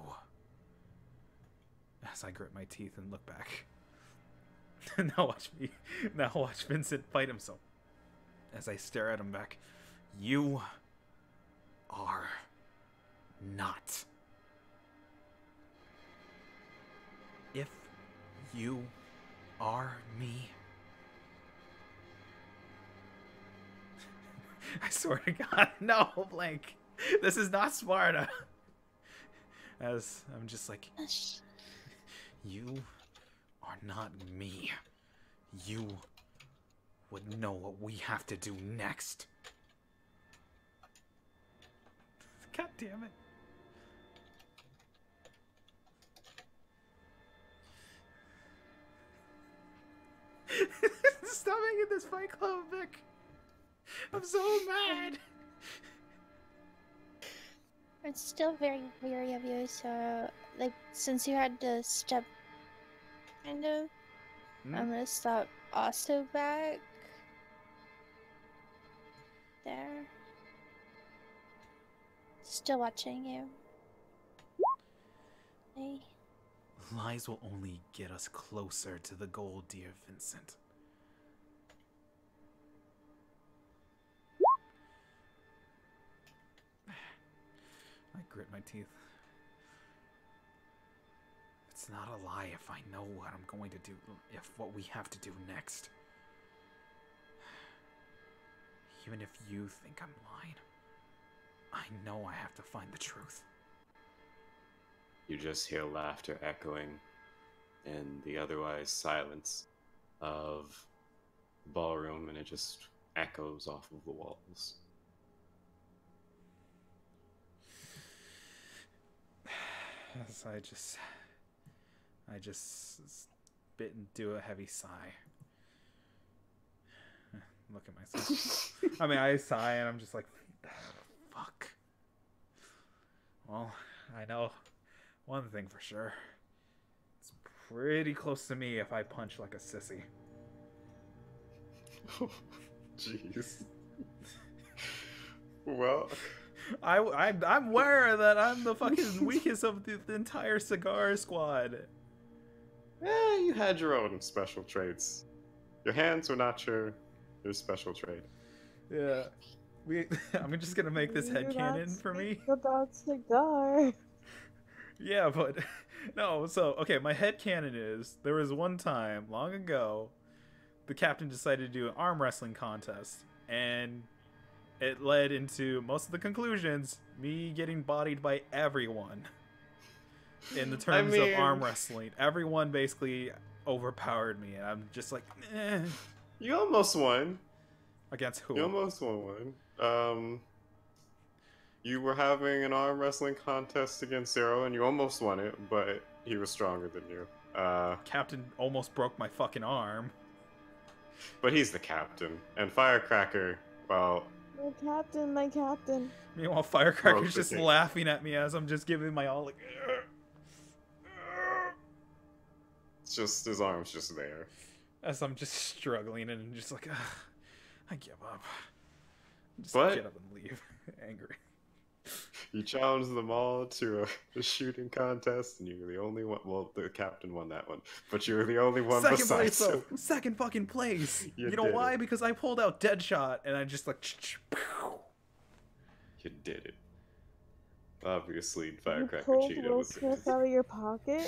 As I grit my teeth and look back. Now watch Vincent fight himself. As I stare at him back. You are not. If you are me, I swear to God, no, Blank. This is not Sparta. As I'm just like, you are not me. You would know what we have to do next. God damn it. Stop making this Fight Club, Vic. I'm so mad. I'm still very weary of you, so, like, since you had to step, kind of, I'm gonna stop also back. There. Still watching you. Hey. Lies will only get us closer to the goal, dear Vincent. I grit my teeth. It's not a lie if I know what I'm going to do, if what we have to do next. Even if you think I'm lying, I know I have to find the truth. You just hear laughter echoing in the otherwise silence of the ballroom, and it just echoes off of the walls. As I just spit into a heavy sigh. Look at myself. I mean, I sigh and I'm just like, fuck. Well, I know one thing for sure. It's pretty close to me if I punch like a sissy. Jeez. Well, I'm aware that I'm the fucking weakest of the entire cigar squad. you had your own special traits. Your hands were not your special trait. Yeah. I'm just gonna make this headcanon for me. About cigar. Yeah, but no, so okay, my headcanon is there was one time long ago the captain decided to do an arm wrestling contest, and it led into most of the conclusions me getting bodied by everyone in the terms of arm wrestling. Everyone basically overpowered me, and I'm just like, eh. You almost won. Against who? You almost won one. You were having an arm wrestling contest against Zero, and you almost won it, but he was stronger than you. Captain almost broke my fucking arm. But he's the captain. And Firecracker, well... My captain. Meanwhile, Firecracker's just laughing at me as I'm just giving my all, like... It's just, his arm's just there. As I'm just struggling and just like, I give up. Just But get up and leave, angry. You challenged them all to a shooting contest, and you were the only one. Well, the captain won that one, but you were the only one Second besides place, him. though. Second fucking place. You You know did why? it. Because I pulled out Deadshot, and I just like... You did it. Obviously, You Firecracker pulled cheated Will with Smith it. out of your pocket?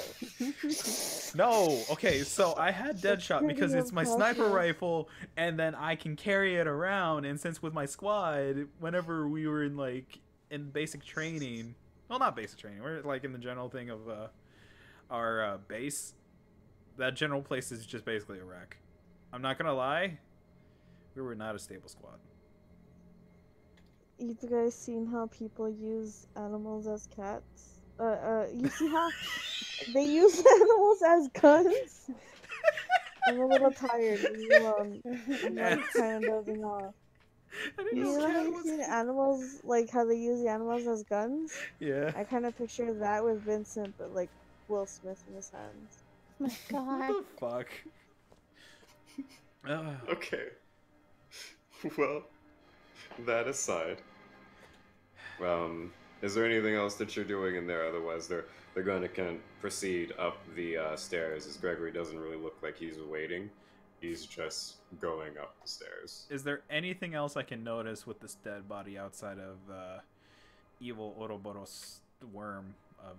No, okay, so I had Deadshot because pretty it's my sniper impressive. rifle, and then I can carry it around, and since with my squad, whenever we were in basic training, well, not basic training, we're like in the general thing of our base, that general place is just basically a wreck. I'm not gonna lie, we were not a stable squad. You guys seen how people use animals as cats? You see how they use animals as guns? I'm a little tired. Leave me alone. I'm like kind of dozing off. I didn't You know know how cat you've was... seen animals, like how they use the animals as guns? Yeah. I kind of picture that with Vincent, but like Will Smith in his hands. Oh my god. What the fuck? Okay. Well, that aside, is there anything else that you're doing in there? Otherwise, they're going to kind of proceed up the stairs, as Gregory doesn't really look like he's waiting. He's just going up the stairs. Is there anything else I can notice with this dead body outside of evil Ouroboros worm of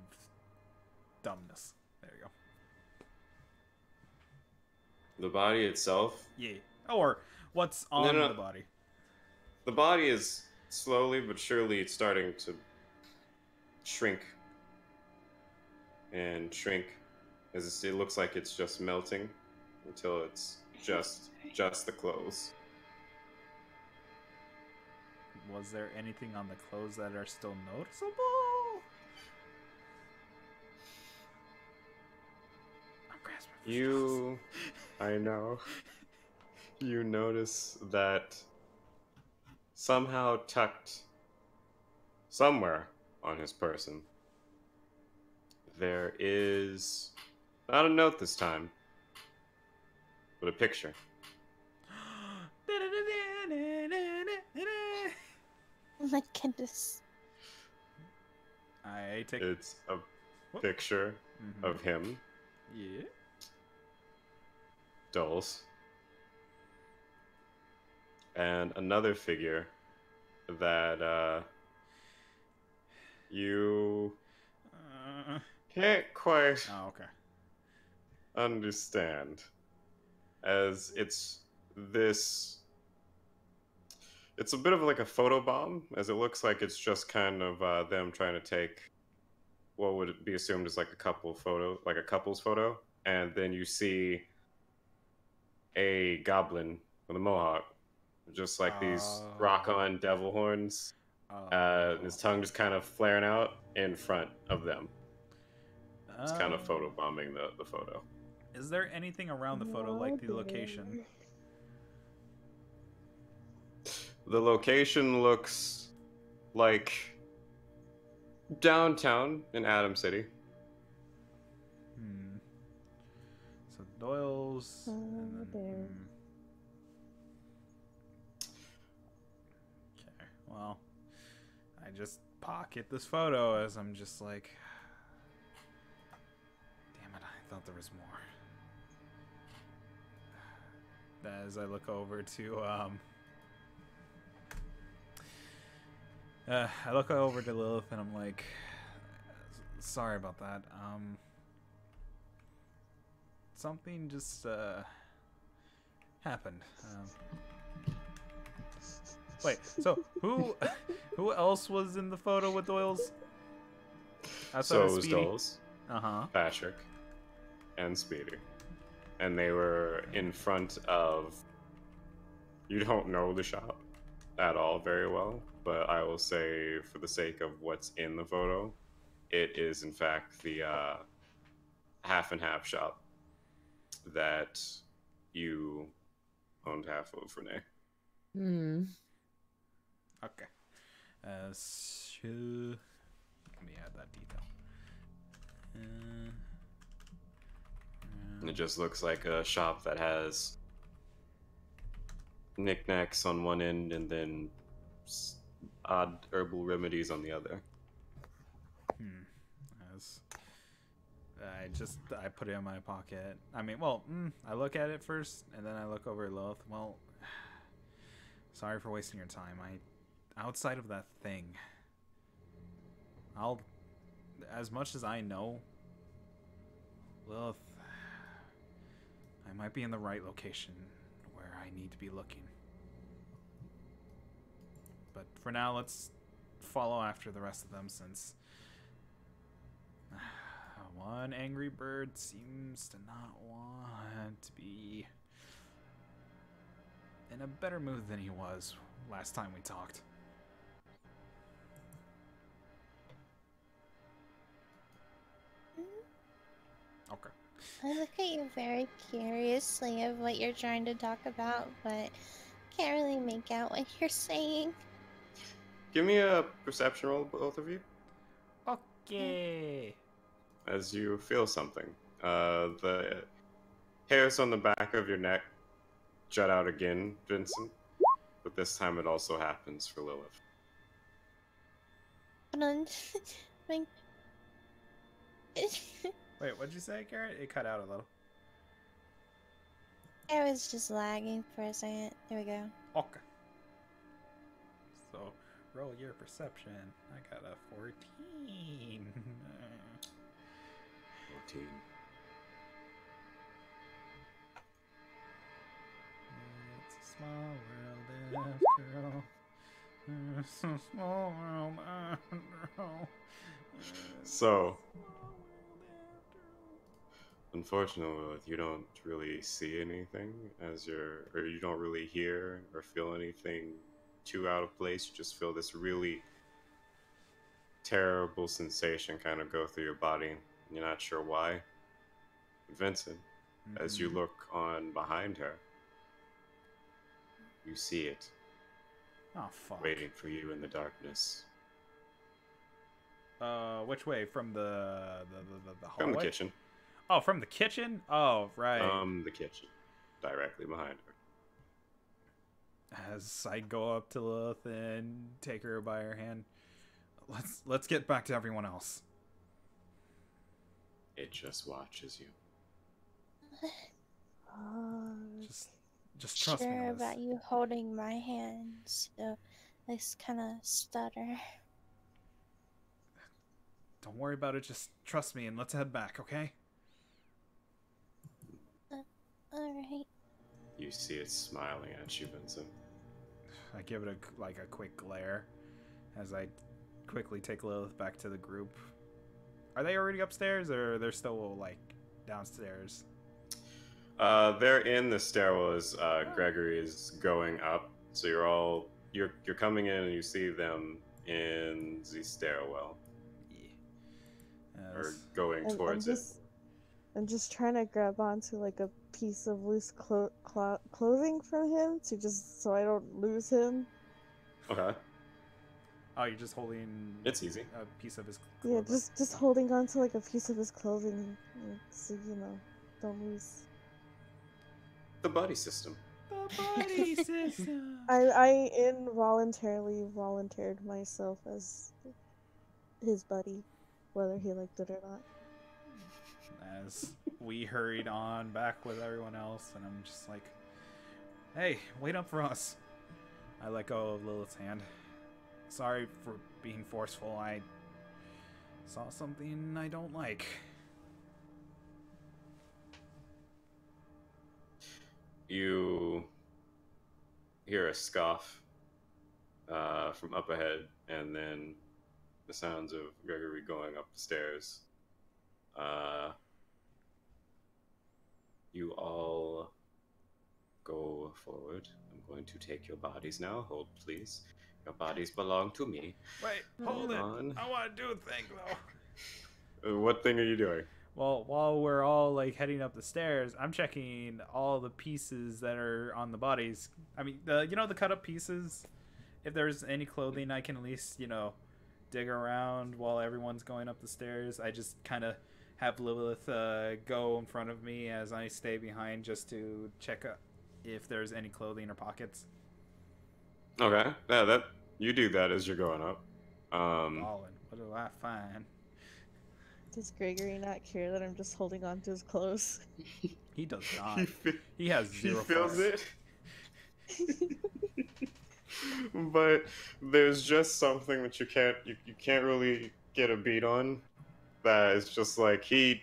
dumbness? There you go. The body itself? Yeah. Or what's on No. the body? The body is slowly but surely starting to shrink. And shrink as it looks like it's just melting until it's just the clothes. Was there anything on the clothes that are still noticeable? I'm grasping for straws. I know. You notice that somehow tucked somewhere on his person, there is not a note this time, but a picture. Oh my goodness. I take... It's a picture of him, Yeah. Dulce, and another figure that you can't quite Oh, okay. understand, as it's a bit of like a photobomb, as it looks like it's just kind of them trying to take what would be assumed as like a couple's photo, and then you see a goblin with a mohawk, just like these rock-on devil horns, and his tongue just kind of flaring out in front of them. It's kind of photobombing the photo. Is there anything around the photo, like the location? The location looks like downtown in Adam City. So Doyle's. And then, Okay, well, I just pocket this photo as I'm just like, damn it, I thought there was more. As I look over to Lilith and I'm like, sorry about that. Something just happened. Wait, so who else was in the photo with Doyle's? So it was Doyle's, Uh-huh. Patrick, and Speedy. And they were in front of... You don't know the shop at all very well, but I will say, for the sake of what's in the photo, it is in fact the half and half shop that you owned half of, Renee. Okay. Let me add that detail. It just looks like a shop that has knickknacks on one end and then odd herbal remedies on the other. I put it in my pocket. I mean, well, I look at it first, and then I look over at Lilith. Well, sorry for wasting your time. Outside of that thing, as much as I know, Lilith, I might be in the right location where I need to be looking. But for now, let's follow after the rest of them, since one angry bird seems to not want to be in a better mood than he was last time we talked. Okay. I look at you very curiously of what you're trying to talk about, but can't really make out what you're saying. Give me a perception roll, both of you. Okay. As you feel something. The hairs on the back of your neck jut out again, Vincent. But this time it also happens for Lilith. Hold on. Wait, what'd you say, Garrett? It cut out a little. I was just lagging for a second. There we go. Okay. So, roll your perception. I got a 14. 14. It's a small world after all. It's a small world after all. So, unfortunately, you don't really see anything or you don't really hear or feel anything too out of place. You just feel this really terrible sensation kind of go through your body. You're not sure why. Vincent, as you look on behind her, you see it. Oh, fuck. Waiting for you in the darkness. Which way? From the hallway? From the kitchen. Oh, from the kitchen? Oh, right. The kitchen. Directly behind her. As I go up to Lilith and take her by her hand, let's get back to everyone else. It just watches you. Just trust me. Sure on this. about you holding my hand, so I kind of stutter. Don't worry about it. Just trust me, and let's head back, okay? Alright. You see it smiling at you, Vincent. I give it a quick glare as I quickly take Lilith back to the group. Are they already upstairs, or they're still downstairs? They're in the stairwell as Gregory is going up. So you're coming in and you see them in the stairwell. or going I'm towards it. I'm just trying to grab onto like a piece of loose clothing from him to just so I don't lose him. Okay, Oh, you're just holding it's easy. a piece of his Yeah, clothing. just holding on to like a piece of his clothing, so don't lose. The buddy system. The buddy system. I involuntarily volunteered myself as his buddy, whether he liked it or not. As we hurried on back with everyone else, and I'm just like, hey, wait up for us. I let go of Lilith's hand. Sorry for being forceful. I saw something I don't like. You hear a scoff from up ahead, and then the sounds of Gregory going up the stairs. You all go forward. I'm going to take your bodies now. Hold, please. Your bodies belong to me. Wait, hold it. on. I want to do a thing, though. What thing are you doing? Well, while we're all like heading up the stairs, I'm checking all the pieces that are on the bodies. I mean, the cut up pieces. If there's any clothing, I can at least dig around while everyone's going up the stairs. I just kind of have Lilith go in front of me as I stay behind, just to check if there's any clothing or pockets. Okay, yeah, you do that as you're going up. Ballin'. What do I find? Does Gregory not care that I'm just holding on to his clothes? He does not. He has zero. He feels force. it. But there's just something that you can't really get a beat on. That is just like he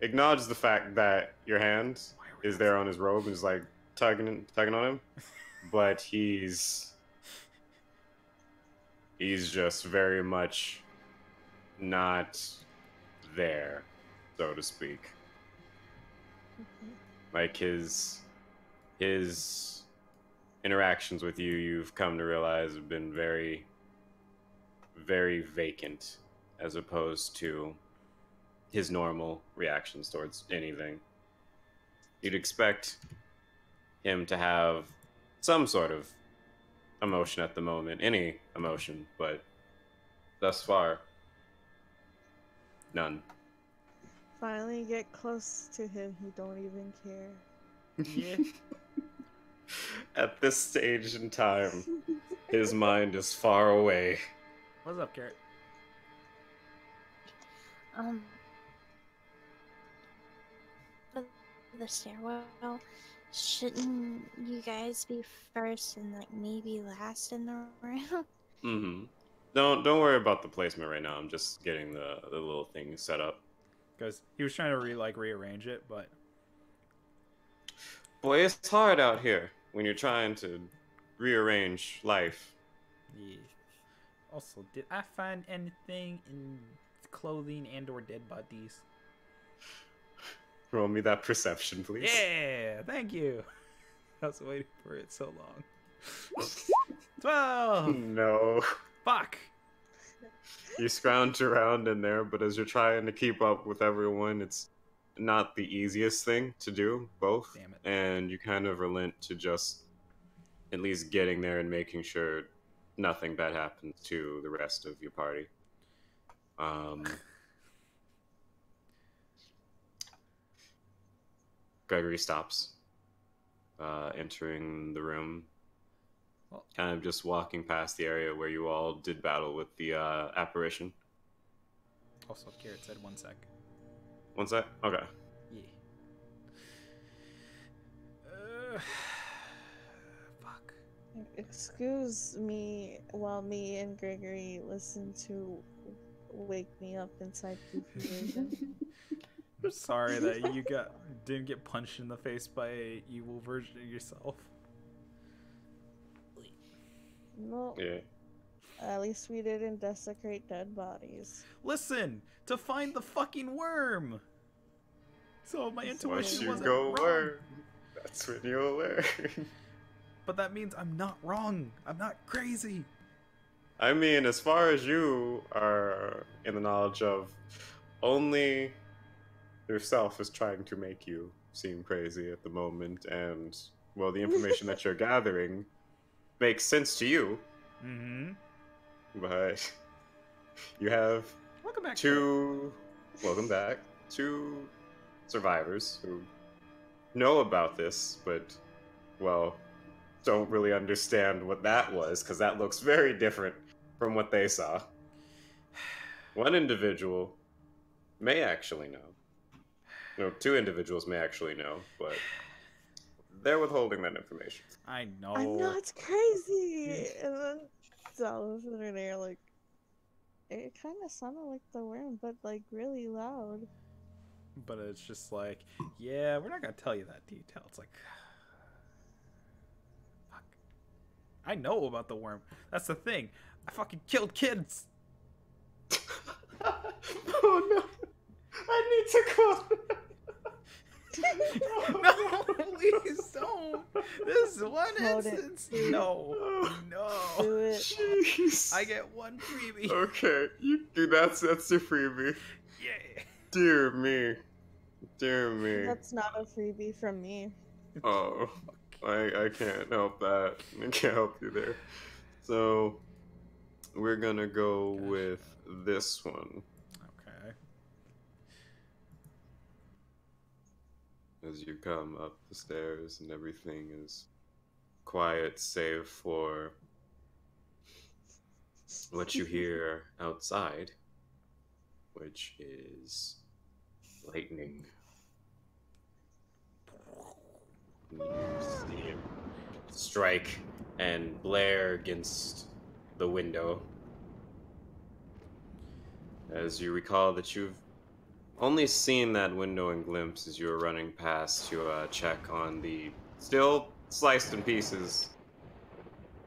acknowledges the fact that your hand is there on his robe and is like tugging on him, but he's just very much not there, so to speak. Like his interactions with you've come to realize have been very, very vacant, as opposed to his normal reactions towards anything. You'd expect him to have some sort of emotion at the moment, any emotion, but thus far, none. Finally get close to him, he don't even care. Yeah. At this stage in time, his mind is far away. What's up, Garrett? The stairwell. Shouldn't you guys be first and like maybe last in the room? Mm-hmm. Don't worry about the placement right now. I'm just getting the little thing set up. Because he was trying to rearrange it, but Boy, it's hard out here when you're trying to rearrange life. yeah. Also, did I find anything in clothing and/or dead bodies? Roll me that perception, please. Yeah, thank you. I was waiting for it so long. 12. No. Fuck. You scrounge around in there, but as you're trying to keep up with everyone, it's not the easiest thing to do, both. Damn it. And you kind of relent to just at least getting there and making sure nothing bad happens to the rest of your party. Gregory stops, entering the room, kind of just walking past the area where you all did battle with the apparition. Also, Garrett said 1 sec. 1 sec? Okay. Yeah. Fuck. Excuse me while me and Gregory listen to Wake Me Up Inside Goofy Version. I'm sorry that you didn't get punched in the face by an evil version of yourself. No, Yeah. at least we didn't desecrate dead bodies. Listen, to find the fucking worm. So my Once intuition Once you wasn't go wrong. learn, that's when you'll learn. But that means I'm not wrong. I'm not crazy. I mean, as far as you are in the knowledge of, only yourself is trying to make you seem crazy at the moment, and well, the information that you're gathering makes sense to you, but you have Welcome back. welcome back, two survivors who know about this, but well, don't really understand what that was, because that looks very different from what they saw. One individual may actually know. No, two individuals may actually know, but they're withholding that information. I know. I know it's crazy. And then Zelda and Renee are like, it kind of sounded like the worm, but like really loud. But it's just like, yeah, we're not gonna tell you that detail. It's like, fuck. I know about the worm. That's the thing. I fucking killed kids. Oh no! I need to call. No, please don't. This one Hold it. instance. No. Do it. Jeez. I get one freebie. Okay, that's your freebie. Yeah. Dear me. Dear me. That's not a freebie from me. Oh, I can't help that. I can't help you there. So, we're gonna go with this one. Okay. As you come up the stairs and everything is quiet save for what you hear outside, which is lightning. You see it strike and blare against the window. As you recall that you've only seen that window in glimpse as you were running past to check on the still sliced in pieces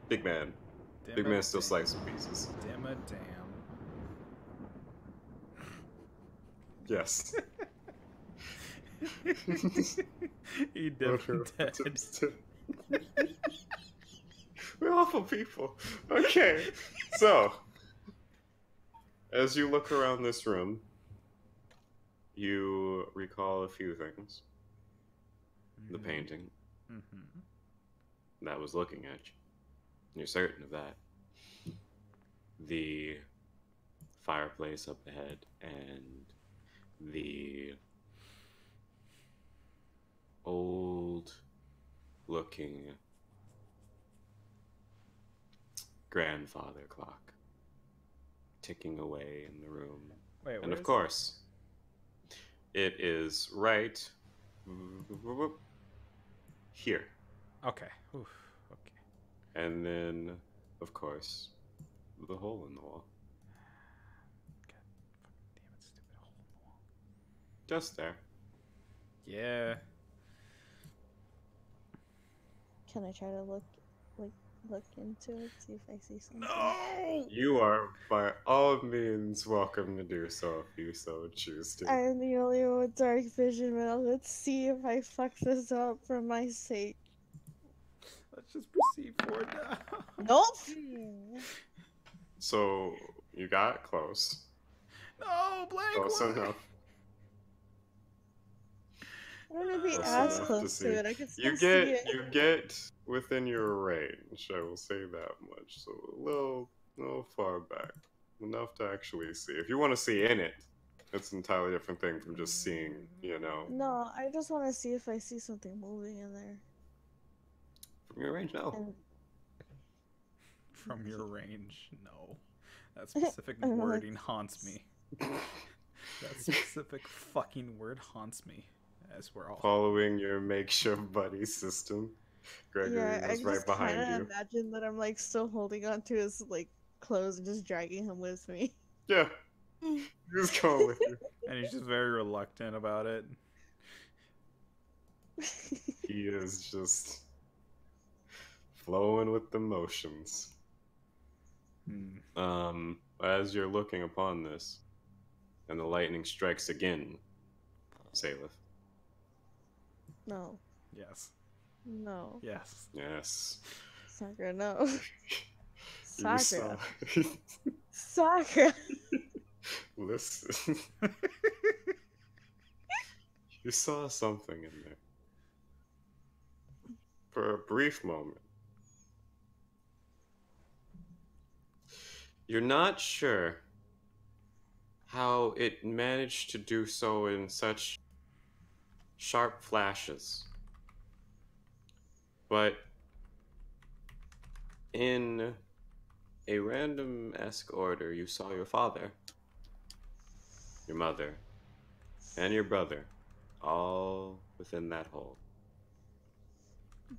Big Man. Big Man still sliced in pieces. Damn it, damn. Yes. He dead. We're awful people. Okay, so as you look around this room, you recall a few things. The painting that was looking at you. You're certain of that. The fireplace up ahead and the old looking grandfather clock ticking away in the room. Wait, and of course, it is right here. Okay. Oof. Okay. And then, of course, the hole in the wall. God, fucking damn it, stupid hole in the wall. Just there. Yeah. Can I try to look into it, see if I see something? No. You are by all means welcome to do so if you so choose to. I'm the only one with dark vision, but let's see if I fuck this up for my sake. Let's just proceed forward now. Nope. So you got close. No, blank. Close why? enough. I don't want to be Close as enough close to to see. it. I can still You see get it. you get within your range. I will say that much. So a little far back, enough to actually see. If you want to see in it, it's an entirely different thing from just seeing. No, I just want to see if I see something moving in there. From your range, no. And From your range, no. That specific I'm like- wording haunts me. That specific fucking word haunts me. As we're all. Following your makeshift buddy system, Gregory yeah, I was right just behind kind you. of imagine that I'm like still holding on to his like clothes and just dragging him with me. Yeah, just going with you. And he's just very reluctant about it. He is just flowing with the motions. As you're looking upon this, and the lightning strikes again, Salif. No, Yes. no, Yes. Yes. Sakura, no. You Sakura, saw- Sakura. Listen. You saw something in there. For a brief moment. You're not sure how it managed to do so in such sharp flashes. But in a random-esque order, you saw your father, your mother, and your brother all within that hole.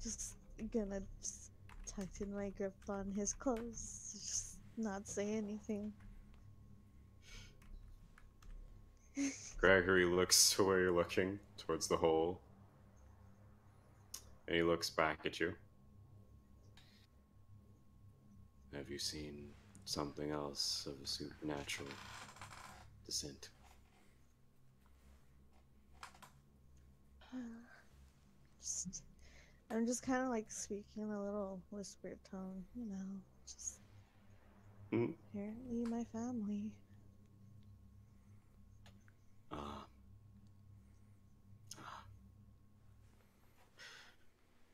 Just gonna just tighten my grip on his clothes. Just not say anything. Gregory looks to where you're looking, towards the hole. And he looks back at you. Have you seen something else of a supernatural descent? I'm just kind of like speaking in a little whispered tone, you know, just apparently my family.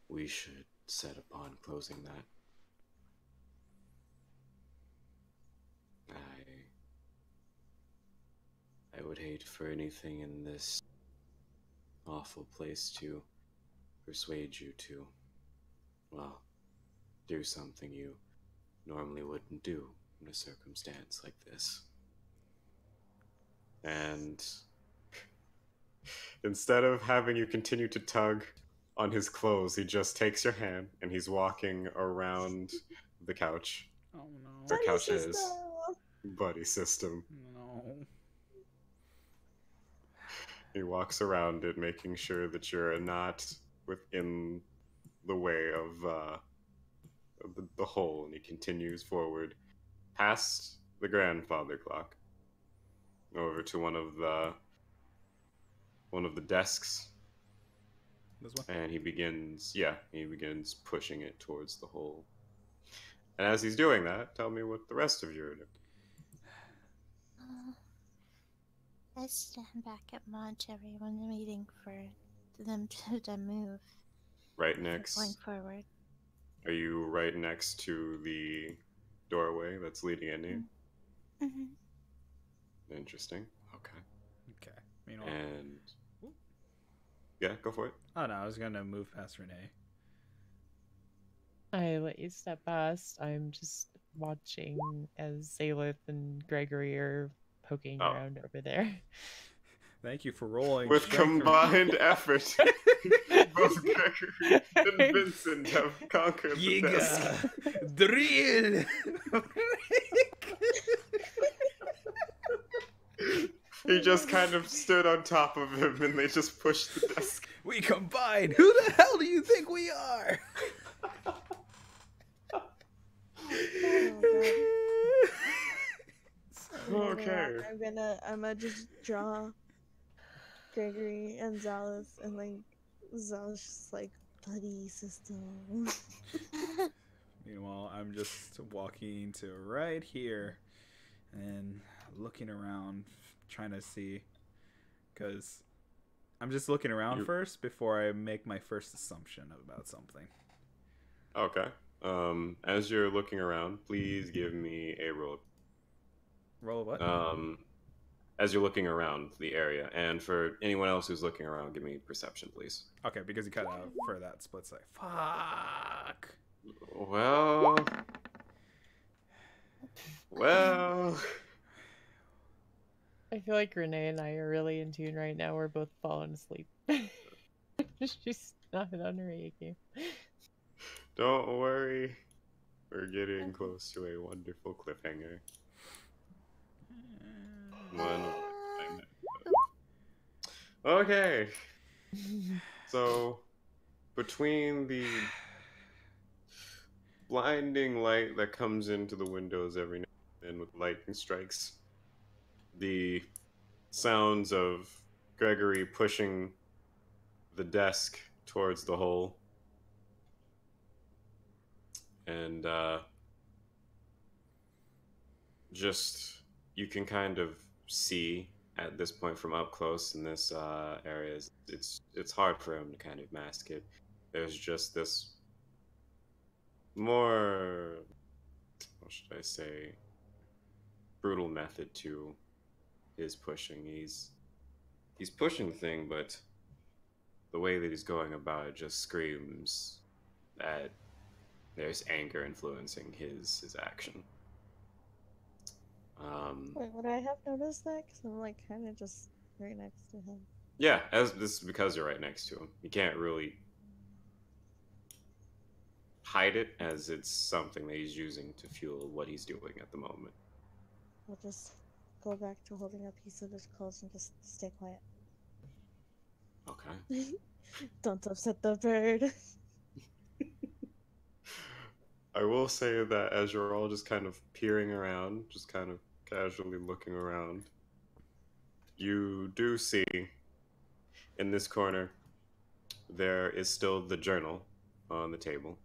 We should set upon closing that. I would hate for anything in this awful place to persuade you to, well, do something you normally wouldn't do in a circumstance like this. And instead of having you continue to tug on his clothes, he just takes your hand and he's walking around the couch. Oh no. Or couches. Buddy system. No. He walks around it, making sure that you're not within the way of the hole, and he continues forward past the grandfather clock over to one of the desks. This one? And he begins pushing it towards the hole. And as he's doing that, tell me what the rest of you are doing. I stand back at Monterey when waiting for them to move. Right next. Going forward. Are you right next to the doorway that's leading in here? Mm-hmm. Interesting. Okay. Okay. Meanwhile. And yeah, go for it. Oh no, I was gonna move past Renee. I let you step past. I'm just watching as Zalith and Gregory are poking around over there. Thank you for rolling. With combined effort, both Gregory and Vincent have conquered the desk. Drill! He just kind of stood on top of him and they just pushed the desk. We combined! Who the hell do you think we are? Okay. I'm gonna just draw Gregory and Zalith, and like Zalith's just like buddy system. Meanwhile, I'm just walking to right here and looking around, trying to see, because I'm just looking around first before I make my first assumption about something. Okay. As you're looking around, please give me a roll. Roll what? As you're looking around the area, and for anyone else who's looking around, give me perception, please. Okay, because you cut out for that split second. Fuck. Well. I feel like Renee and I are really in tune right now. We're both falling asleep. She's not on her A game. Don't worry. We're getting close to a wonderful cliffhanger. Okay. So, between the blinding light that comes into the windows every now and then with lightning strikes, the sounds of Gregory pushing the desk towards the hole, and just you can kind of see at this point from up close in this area is it's hard for him to kind of mask it. There's just this more, what should I say, brutal method to his pushing. He's pushing the thing, but the way that he's going about it just screams that there's anger influencing his action. Wait, would I have noticed that? Because I'm like kind of just right next to him. Yeah, as this is because you're right next to him. You can't really hide it, as it's something that he's using to fuel what he's doing at the moment. I'll just go back to holding a piece of his clothes and just stay quiet. Okay. Don't upset the bird. I will say that as you're all just kind of peering around, just kind of casually looking around, you do see in this corner there is still the journal on the table.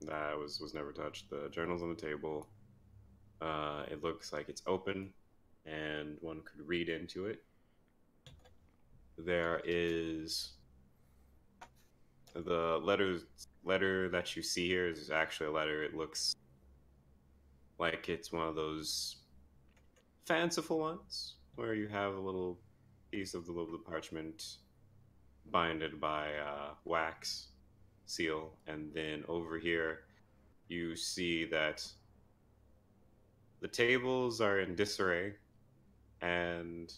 That was never touched. The journal's on the table. It looks like it's open and one could read into it. There is the letter that you see here is actually a letter. It looks like it's one of those fanciful ones where you have a little piece of the parchment binded by wax seal, and then over here you see that the tables are in disarray, and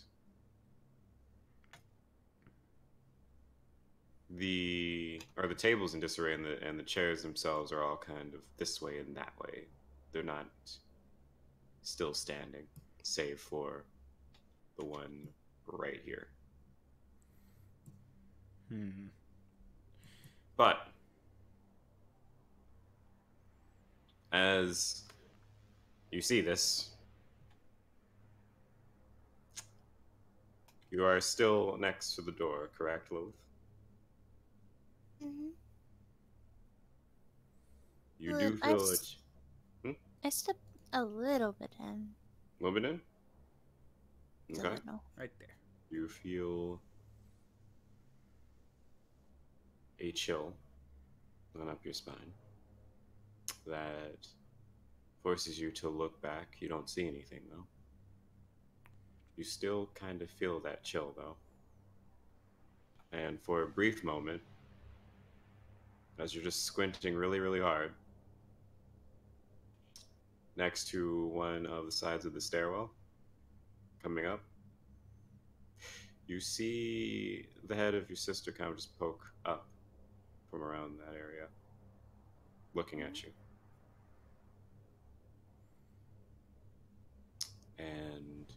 the tables in disarray, and the chairs themselves are all kind of this way and that way. They're not still standing, save for the one right here. But as you see this, you are still next to the door, correct, Lilith? Mm-hmm. You do feel it. I step a little bit in. A little bit in? Just Okay. a little. Right there. You feel a chill run up your spine that forces you to look back. You don't see anything, though. You still kind of feel that chill, though. And for a brief moment, as you're just squinting really, really hard, next to one of the sides of the stairwell, coming up, you see the head of your sister kind of just poke up from around that area, looking at you. And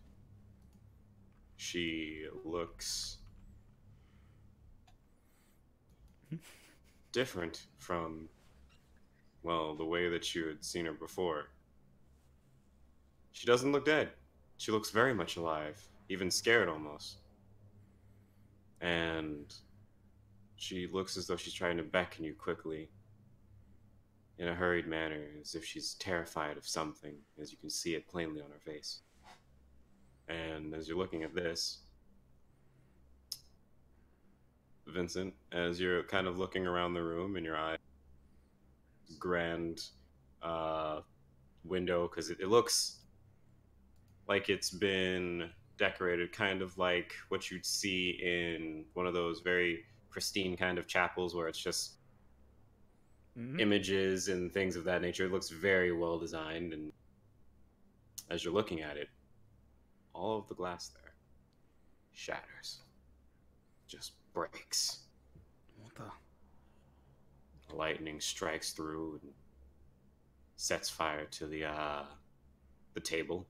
she looks different from, well, the way that you had seen her before. She doesn't look dead. She looks very much alive, even scared almost. And she looks as though she's trying to beckon you quickly in a hurried manner, as if she's terrified of something, as you can see it plainly on her face. And as you're looking at this, Vincent, as you're kind of looking around the room in your eye, grand window, because it looks like it's been decorated kind of like what you'd see in one of those very pristine kind of chapels where it's just images and things of that nature. It looks very well designed, and as you're looking at it, all of the glass there shatters, just breaks. What the? Lightning strikes through and sets fire to the table.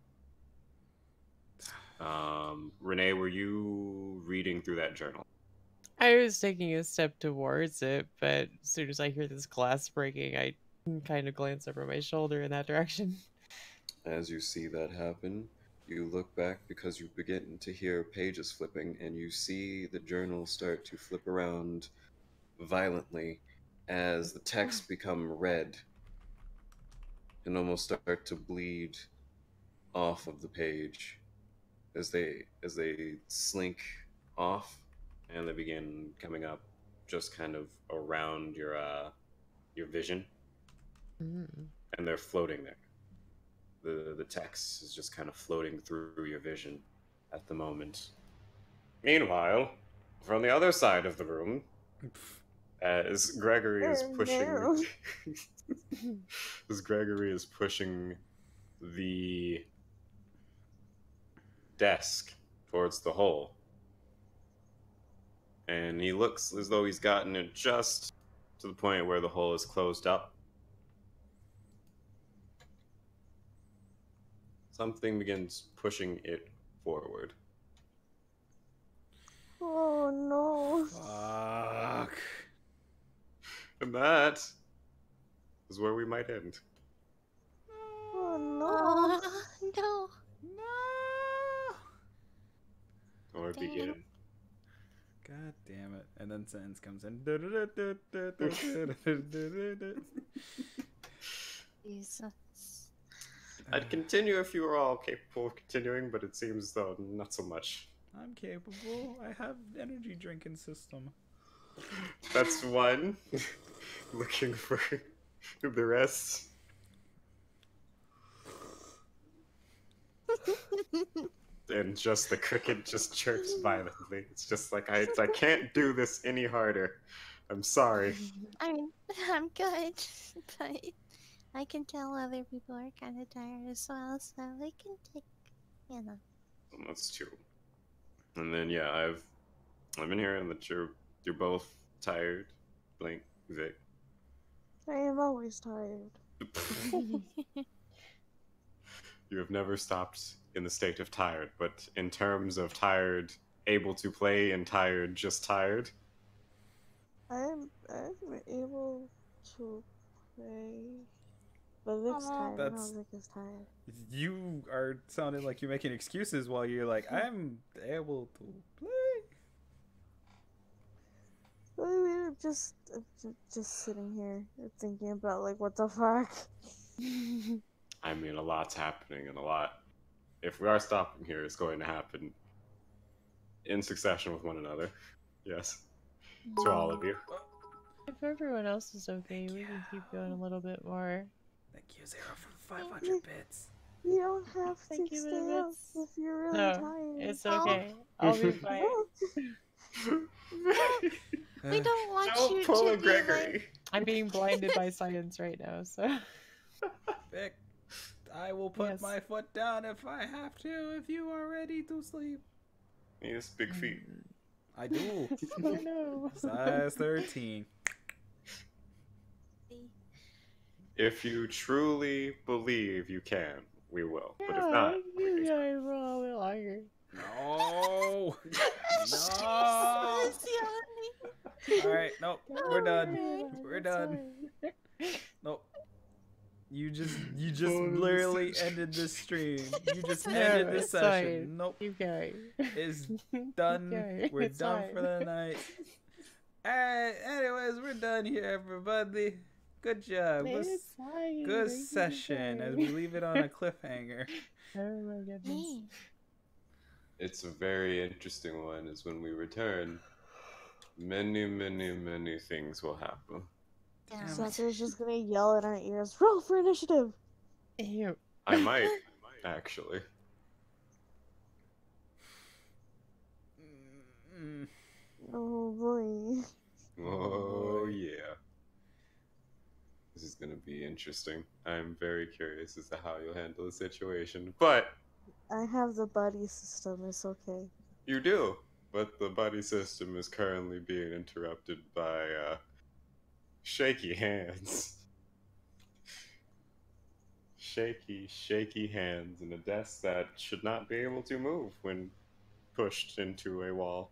Renee, were you reading through that journal? I was taking a step towards it, but as soon as I hear this glass breaking, I kind of glance over my shoulder in that direction. As you see that happen, you look back because you begin to hear pages flipping, and you see the journal start to flip around violently as the text become red and almost start to bleed off of the page. as they slink off, and they begin coming up just kind of around your vision, Mm. and they're floating there. The text is just kind of floating through your vision at the moment. Meanwhile, from the other side of the room, as Gregory is pushing, No. as Gregory is pushing the desk towards the hole, and he looks as though he's gotten it just to the point where the hole is closed up. Something begins pushing it forward. Oh no. Fuck. And that is where we might end. Oh no. Oh, no. No. Or Dang. begin. God damn it. And then sentence comes in. Jesus. I'd continue if you were all capable of continuing, but it seems though not so much. I'm capable. I have energy drinking system. That's one. Looking for the rest. And just the cricket just chirps violently. It's just like I can't do this any harder. I'm sorry. I mean, I'm good, but I can tell other people are kind of tired as well, so we can take, you know. That's two. And then yeah, I've been hearing that you're both tired. Blink, Vic. I am always tired. You have never stopped in the state of tired, but in terms of tired, able to play, and tired, just tired. I'm able to play. But Vic's Aw. tired. I know That's- Vic is tired. You are sounding like you're making excuses while you're like, I'm able to play. We were just sitting here thinking about like what the fuck. I mean, a lot's happening, and a lot. If we are stopping here, it's going to happen in succession with one another. Yes, to all of you. If everyone else is okay, we can keep going a little bit more. Thank you, Zero, for 500 bits. You don't have Thank to you, stay up Minutes. if you're really No, tired. it's okay. I'll be fine. We don't want Don't you pull to a be Gregory. like, I'm being blinded by science right now, so. Vic, I will put Yes. my foot down if I have to, if you are ready to sleep. Yes, big feet. I do. Oh no. Size 13. If you truly believe you can, we will. But if Yeah, not, I we think can. I roll a little longer. No. Jesus, No. Yanni. All right, nope. We're done. Yeah, We're that's done. fine. Nope. You just Oh, this literally is- ended this stream. You just No, ended this it's session. fine. Nope. Keep going. It's Keep done. going. We're It's done fine. for the night. Alright, anyways, we're done here, everybody. Good job. It's fine. Good Thank you for session as playing. we leave it on a cliffhanger. Oh my goodness. Me. It's a very interesting one, is when we return, many things will happen. Damn. Sakura's just gonna yell in our ears, roll for initiative! Ew. I might, actually. Mm. Oh boy. Oh, yeah. This is gonna be interesting. I'm very curious as to how you'll handle the situation. But I have the buddy system, it's okay. you do. But the buddy system is currently being interrupted by shaky hands. Shaky hands and a desk that should not be able to move when pushed into a wall.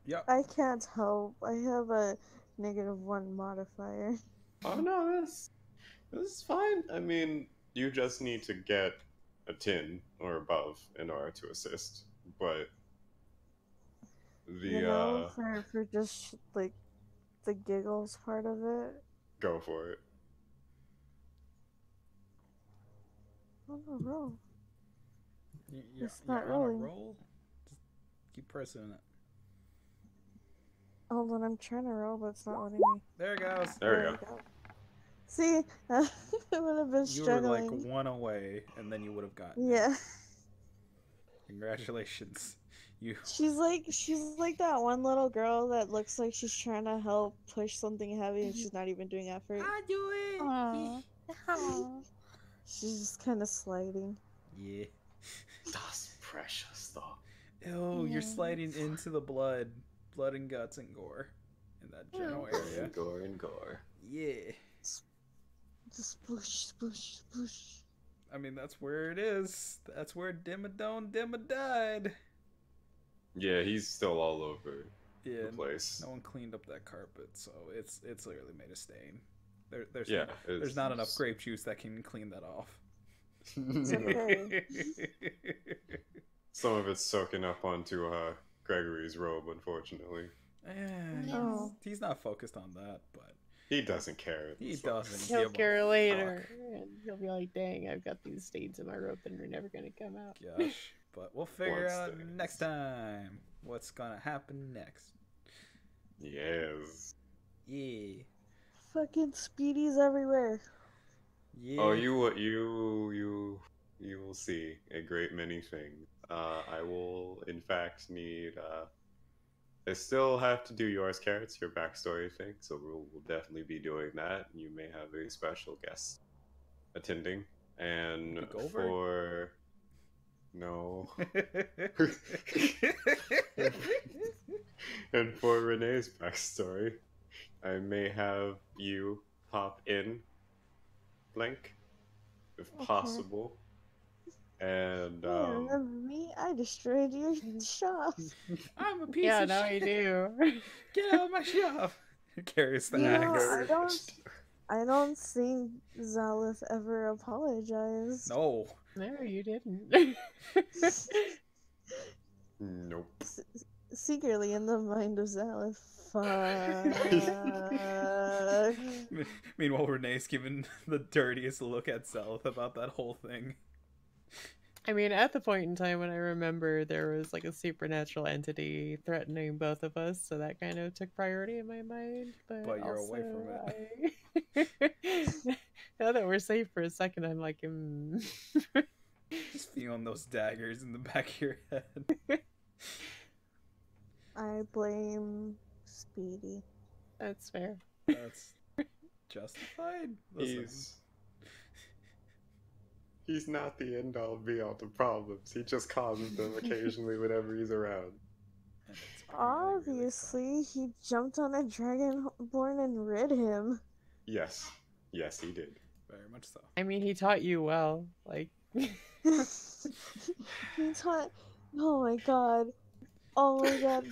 Yep. I can't help. I have a -1 modifier. Oh no, this is fine. I mean, you just need to get a 10 or above in order to assist. But the You know, for just like the giggles part of it. go for it. Oh no, roll. It's not on a rolling. roll? Just keep pressing it. Hold on, I'm trying to roll, but it's not letting me. There it goes. There we go. See, I would have been You were like struggling. one away, and then you would have gotten it. Yeah. Congratulations. You. She's like that one little girl that looks like she's trying to help push something heavy and she's not even doing effort. I do it. Aw. Aw. She's just kind of sliding. Yeah. That's precious, though. Ew, you're Yeah. sliding into the blood and guts and gore in that general area. And gore. Yeah. Just push, push, push. I mean, that's where it is. That's where Dimmadome died. Yeah, he's still all over Yeah. the place. No one cleaned up that carpet, so it's literally made a stain. There's Yeah, there's not enough grape juice that can clean that off. It's okay. Some of it's soaking up onto Gregory's robe, unfortunately. Oh. He's not focused on that, but He doesn't care. he It's fine. doesn't He'll give care a later, fuck. and he'll be like, "Dang, I've got these stains in my rope, and they're never gonna come out." Gosh, but we'll figure Blood out stains. next time what's gonna happen next. Yes. Yeah, Fucking Speedies everywhere. yeah. Oh, you will see a great many things. I will, in fact, need. I still have to do yours, Carrots, your backstory thing. So we'll definitely be doing that. You may have a special guest attending, and Like Goldberg? for no, and for Renee's backstory, I may have you pop in, blank, if Okay. possible. And Yeah, remember me? I destroyed your shop. I'm a piece Yeah, of now shit. I do. Get out of my shop. Carries the You know, axe. I don't think Zalith ever apologized. No. No, you didn't. nope. Secretly in the mind of Zalith. Fuck. Meanwhile, Renee's giving the dirtiest look at Zelth about that whole thing. I mean, at the point in time when I remember, there was like a supernatural entity threatening both of us, so that kind of took priority in my mind. But you're also, away from it. Now that we're safe for a second, I'm like, Just feeling those daggers in the back of your head. I blame Speedy. That's fair. That's justified. Listen, He's not the end all be all to problems. He just causes them occasionally whenever he's around. and it's really, really Obviously, he jumped on a dragonborn and rid him. Yes. Yes, he did. fun. Very much so. I mean, he taught you well. Like, He taught. Oh my god. All of that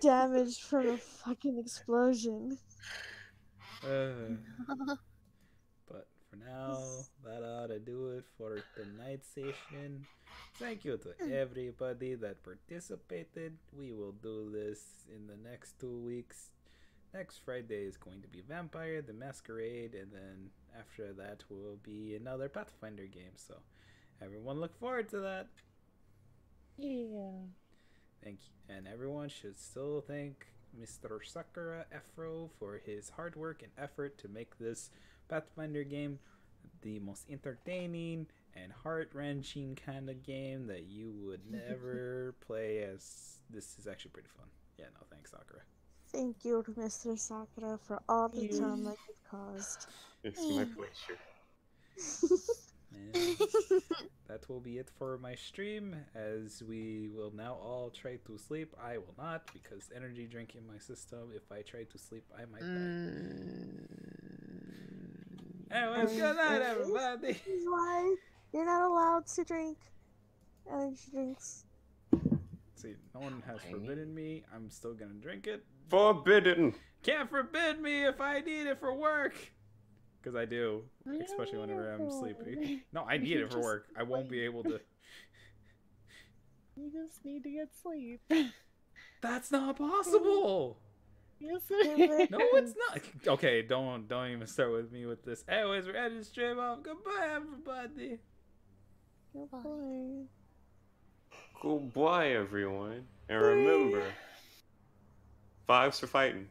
damage from a fucking explosion. But for now, that ought to do it for tonight's session. Thank you to everybody that participated. We will do this in the next 2 weeks. Next Friday is going to be Vampire the Masquerade, and then after that will be another Pathfinder game. So everyone look forward to that. yeah. Thank you. And everyone should still thank Mr. SakuraAfro for his hard work and effort to make this Pathfinder game the most entertaining and heart-wrenching kind of game that you would never play. As this is actually pretty fun. Yeah, no, thanks, Sakura. Thank you, Mr. Sakura, for all the Yeah. trauma you've caused. It's my pleasure. And that will be it for my stream, as we will now all try to sleep. I will not, because energy drink in my system. If I try to sleep, I might die. Anyways, good night, everybody. This is why you're not allowed to drink energy drinks. See, no one has forbidden me. I'm still gonna drink it. Forbidden! Can't forbid me if I need it for work. Because I do, especially whenever I'm sleepy. No, I need it for work. I won't be able to. You just need to get sleep. That's not possible. Yes, it is. No, it's not. Okay, don't even start with me with this. Anyways, we're ending the stream off. Goodbye, everybody. Goodbye. Good boy, everyone. And remember, 5's for fighting.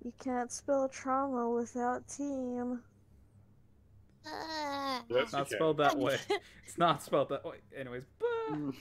You can't spell trauma without team. Yes, It's not spelled that way. It's not spelled that way. Anyways, bye.